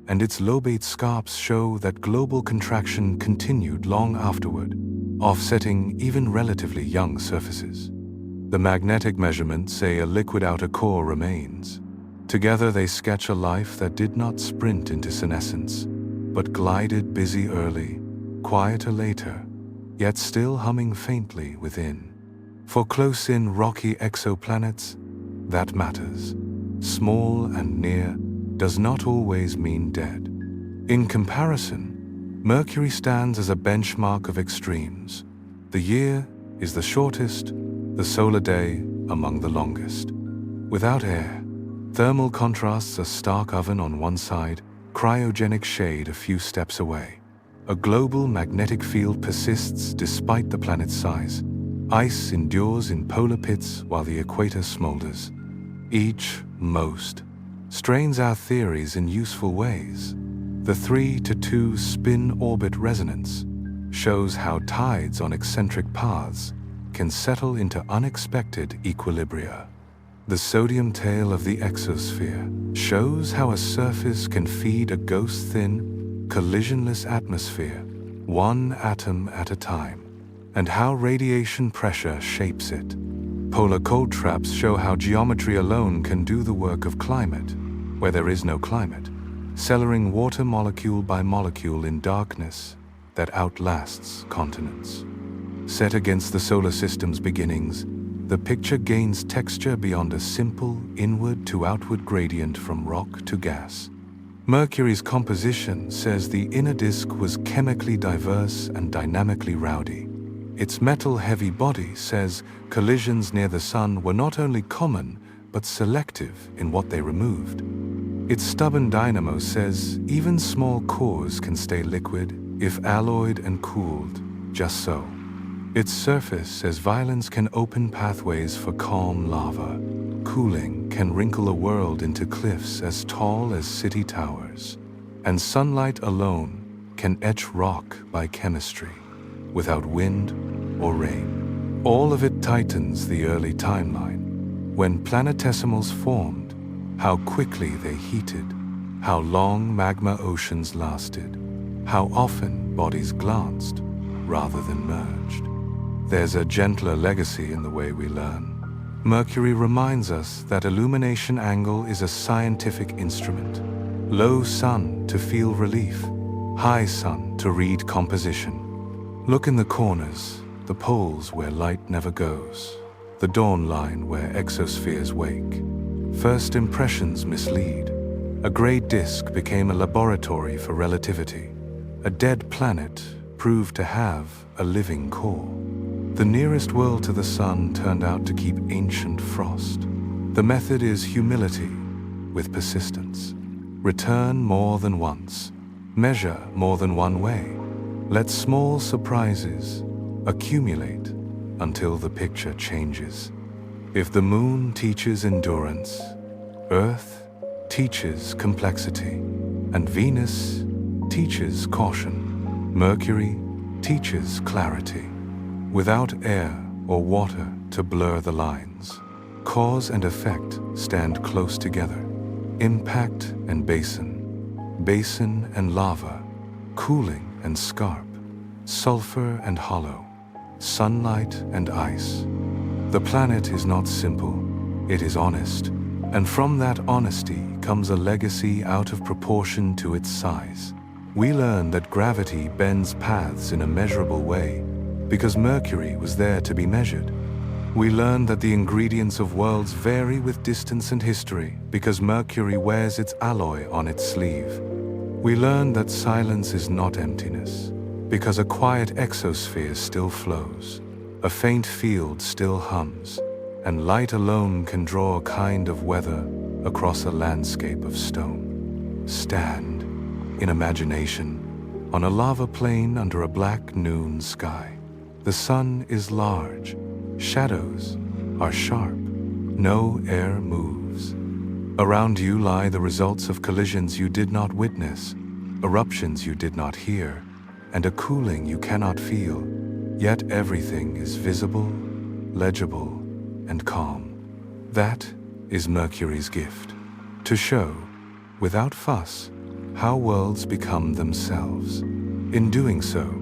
and its lobate scarps show that global contraction continued long afterward, offsetting even relatively young surfaces. The magnetic measurements say a liquid outer core remains. Together they sketch a life that did not sprint into senescence, but glided busy early, quieter later, yet still humming faintly within. For close-in rocky exoplanets, that matters. Small and near does not always mean dead. In comparison, Mercury stands as a benchmark of extremes. The year is the shortest, the solar day among the longest. Without air, thermal contrasts a stark oven on one side, cryogenic shade a few steps away. A global magnetic field persists despite the planet's size. Ice endures in polar pits while the equator smolders. Each, most, strains our theories in useful ways. The 3-to-2 spin-orbit resonance shows how tides on eccentric paths can settle into unexpected equilibria. The sodium tail of the exosphere shows how a surface can feed a ghost-thin, collisionless atmosphere, one atom at a time, and how radiation pressure shapes it. Polar cold traps show how geometry alone can do the work of climate, where there is no climate, cellaring water molecule by molecule in darkness that outlasts continents. Set against the solar system's beginnings, the picture gains texture beyond a simple inward to outward gradient from rock to gas. Mercury's composition says the inner disk was chemically diverse and dynamically rowdy. Its metal-heavy body says collisions near the Sun were not only common, but selective in what they removed. Its stubborn dynamo says even small cores can stay liquid if alloyed and cooled, just so. Its surface says violence can open pathways for calm lava. Cooling can wrinkle a world into cliffs as tall as city towers. And sunlight alone can etch rock by chemistry, without wind or rain. All of it tightens the early timeline. When planetesimals formed, how quickly they heated, how long magma oceans lasted, how often bodies glanced rather than merged. There's a gentler legacy in the way we learn. Mercury reminds us that illumination angle is a scientific instrument. Low sun to feel relief, high sun to read composition. Look in the corners, the poles where light never goes, the dawn line where exospheres wake. First impressions mislead. A gray disk became a laboratory for relativity. A dead planet proved to have a living core. The nearest world to the Sun turned out to keep ancient frost. The method is humility with persistence. Return more than once. Measure more than one way. Let small surprises accumulate until the picture changes. If the moon teaches endurance, Earth teaches complexity, and Venus teaches caution. Mercury teaches clarity. Without air or water to blur the lines, cause and effect stand close together. Impact and basin, basin and lava, cooling and scarp, sulfur and hollow, sunlight and ice. The planet is not simple, it is honest, and from that honesty comes a legacy out of proportion to its size. We learn that gravity bends paths in a measurable way, because Mercury was there to be measured. We learn that the ingredients of worlds vary with distance and history, because Mercury wears its alloy on its sleeve. We learn that silence is not emptiness, because a quiet exosphere still flows, a faint field still hums, and light alone can draw a kind of weather across a landscape of stone. Stand, in imagination, on a lava plain under a black noon sky. The sun is large, shadows are sharp, no air moves. Around you lie the results of collisions you did not witness, eruptions you did not hear, and a cooling you cannot feel. Yet everything is visible, legible, and calm. That is Mercury's gift, to show, without fuss, how worlds become themselves. In doing so,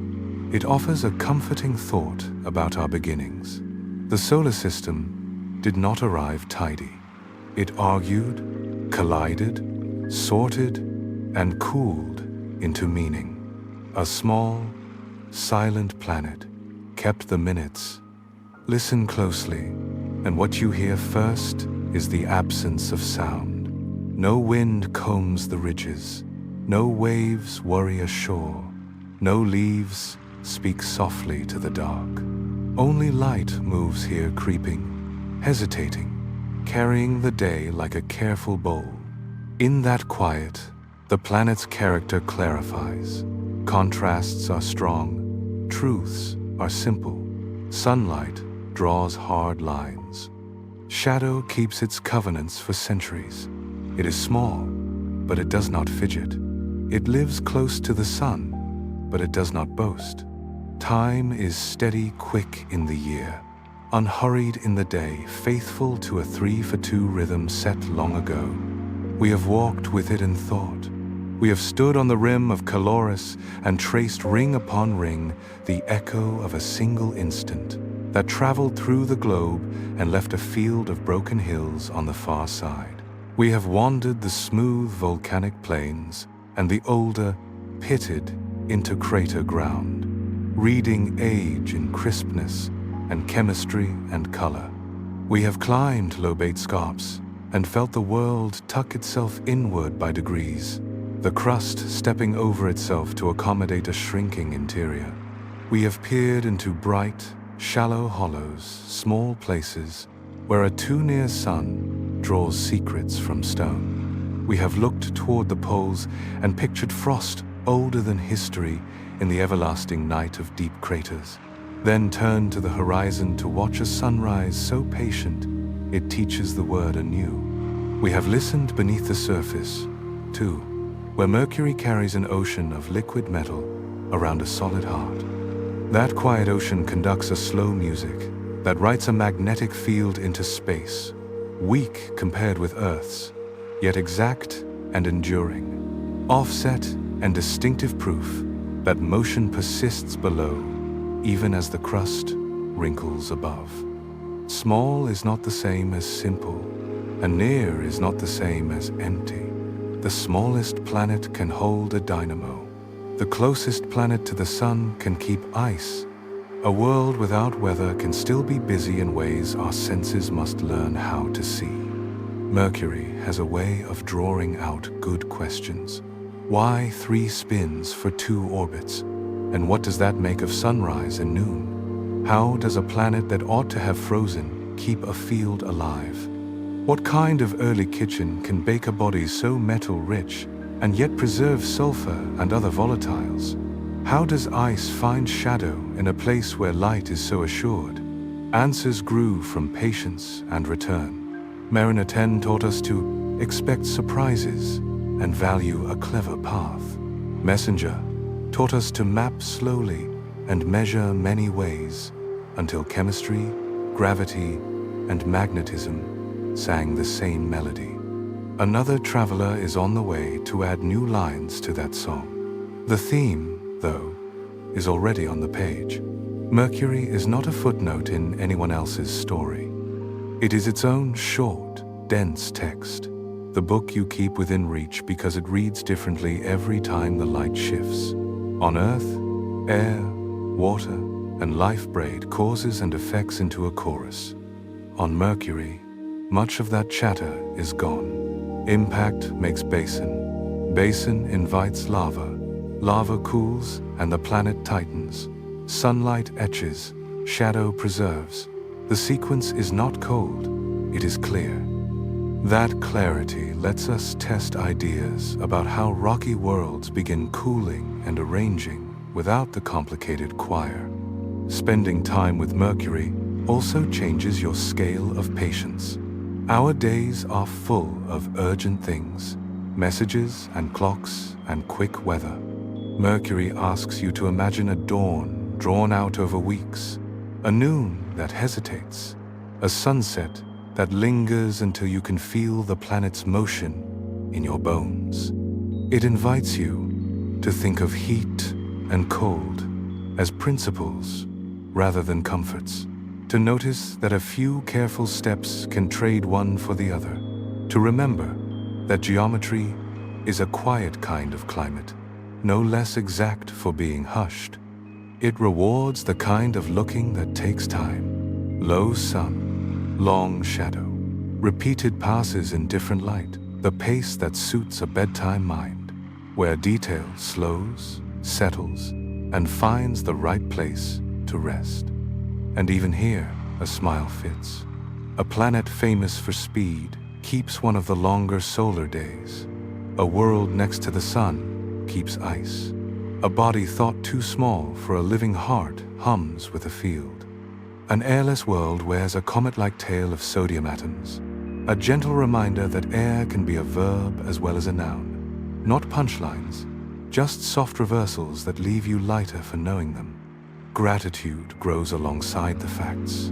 it offers a comforting thought about our beginnings. The solar system did not arrive tidy. It argued, collided, sorted, and cooled into meaning. A small, silent planet kept the minutes. Listen closely, and what you hear first is the absence of sound. No wind combs the ridges, no waves worry ashore, no leaves speak softly to the dark. Only light moves here creeping, hesitating, carrying the day like a careful bowl. In that quiet, the planet's character clarifies. Contrasts are strong, truths are simple. Sunlight draws hard lines. Shadow keeps its covenants for centuries. It is small, but it does not fidget. It lives close to the sun, but it does not boast. Time is steady, quick in the year, unhurried in the day, faithful to a 3-for-2 rhythm set long ago. We have walked with it in thought. We have stood on the rim of Calorus and traced ring upon ring the echo of a single instant that traveled through the globe and left a field of broken hills on the far side. We have wandered the smooth volcanic plains and the older, pitted, intercrater ground, reading age in crispness and chemistry and color. We have climbed lobate scarps and felt the world tuck itself inward by degrees, the crust stepping over itself to accommodate a shrinking interior. We have peered into bright, shallow hollows, small places where a too-near sun draws secrets from stone. We have looked toward the poles and pictured frost older than history in the everlasting night of deep craters, then turned to the horizon to watch a sunrise so patient it teaches the word anew. We have listened beneath the surface, too, where Mercury carries an ocean of liquid metal around a solid heart. That quiet ocean conducts a slow music that writes a magnetic field into space, weak compared with Earth's, yet exact and enduring, offset and distinctive proof that motion persists below, even as the crust wrinkles above. Small is not the same as simple, and near is not the same as empty. The smallest planet can hold a dynamo. The closest planet to the sun can keep ice. A world without weather can still be busy in ways our senses must learn how to see. Mercury has a way of drawing out good questions. Why 3 spins for 2 orbits? And what does that make of sunrise and noon? How does a planet that ought to have frozen keep a field alive? What kind of early kitchen can bake a body so metal-rich and yet preserve sulfur and other volatiles? How does ice find shadow in a place where light is so assured? Answers grew from patience and return. Mariner 10 taught us to expect surprises and value a clever path. Messenger taught us to map slowly and measure many ways until chemistry, gravity, and magnetism sang the same melody. Another traveler is on the way to add new lines to that song. The theme, though, is already on the page. Mercury is not a footnote in anyone else's story. It is its own short, dense text, the book you keep within reach because it reads differently every time the light shifts. On Earth, air, water, and life braid causes and effects into a chorus. On Mercury, much of that chatter is gone. Impact makes basin. Basin invites lava. Lava cools and the planet tightens. Sunlight etches. Shadow preserves. The sequence is not cold. It is clear. That clarity lets us test ideas about how rocky worlds begin cooling and arranging without the complicated choir. Spending time with Mercury also changes your scale of patience. Our days are full of urgent things, messages and clocks and quick weather. Mercury asks you to imagine a dawn drawn out over weeks, a noon that hesitates, a sunset that lingers until you can feel the planet's motion in your bones. It invites you to think of heat and cold as principles rather than comforts, to notice that a few careful steps can trade one for the other, to remember that geometry is a quiet kind of climate, no less exact for being hushed. It rewards the kind of looking that takes time. Low sun, long shadow, repeated passes in different light, the pace that suits a bedtime mind, where detail slows, settles, and finds the right place to rest. And even here, a smile fits. A planet famous for speed keeps one of the longer solar days. A world next to the sun keeps ice. A body thought too small for a living heart hums with a field. An airless world wears a comet-like tail of sodium atoms, a gentle reminder that air can be a verb as well as a noun. Not punchlines, just soft reversals that leave you lighter for knowing them. Gratitude grows alongside the facts.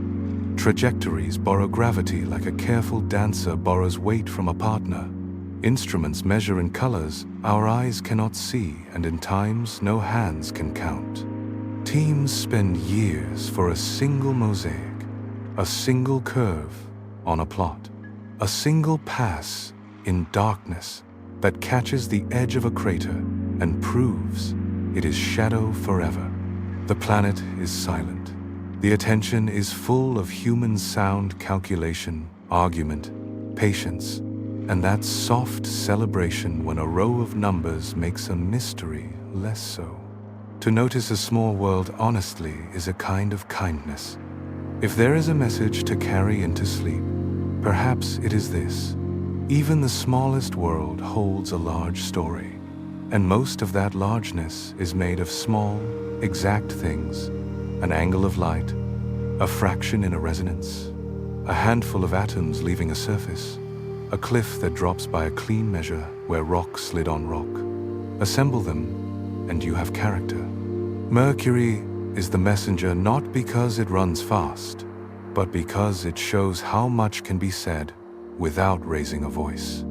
Trajectories borrow gravity like a careful dancer borrows weight from a partner. Instruments measure in colors our eyes cannot see, and in times no hands can count. Teams spend years for a single mosaic, a single curve on a plot, a single pass in darkness that catches the edge of a crater and proves it is shadow forever. The planet is silent. The attention is full of human sound, calculation, argument, patience, and that soft celebration when a row of numbers makes a mystery less so. To notice a small world honestly is a kind of kindness. If there is a message to carry into sleep, perhaps it is this: even the smallest world holds a large story, and most of that largeness is made of small, exact things: an angle of light, a fraction in a resonance, a handful of atoms leaving a surface, a cliff that drops by a clean measure where rock slid on rock. Assemble them, and you have character. Mercury is the messenger not because it runs fast, but because it shows how much can be said without raising a voice.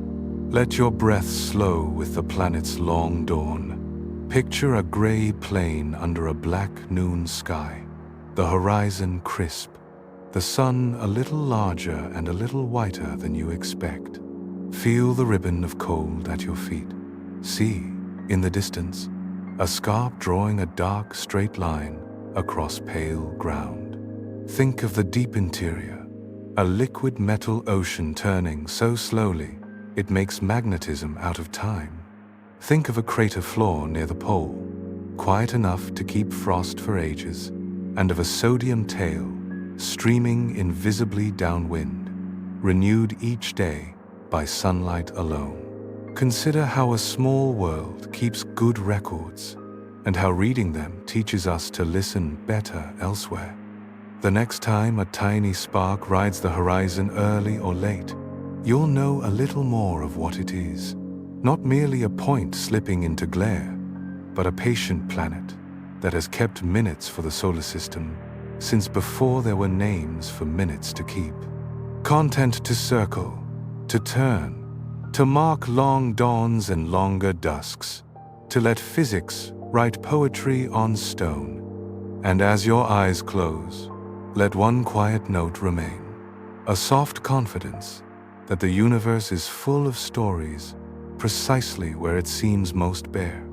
Let your breath slow with the planet's long dawn. Picture a gray plain under a black noon sky, the horizon crisp, the sun a little larger and a little whiter than you expect. Feel the ribbon of cold at your feet. See, in the distance, a scarp drawing a dark straight line across pale ground. Think of the deep interior, a liquid metal ocean turning so slowly it makes magnetism out of time. Think of a crater floor near the pole, quiet enough to keep frost for ages, and of a sodium tail streaming invisibly downwind, renewed each day by sunlight alone. Consider how a small world keeps good records, and how reading them teaches us to listen better elsewhere. The next time a tiny spark rides the horizon early or late, you'll know a little more of what it is. Not merely a point slipping into glare, but a patient planet that has kept minutes for the solar system since before there were names for minutes to keep. Content to circle, to turn, to mark long dawns and longer dusks, to let physics write poetry on stone. And as your eyes close, let one quiet note remain, a soft confidence that the universe is full of stories precisely where it seems most bare.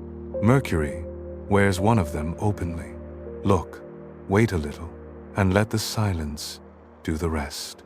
Mercury wears one of them openly. Look, wait a little, and let the silence do the rest.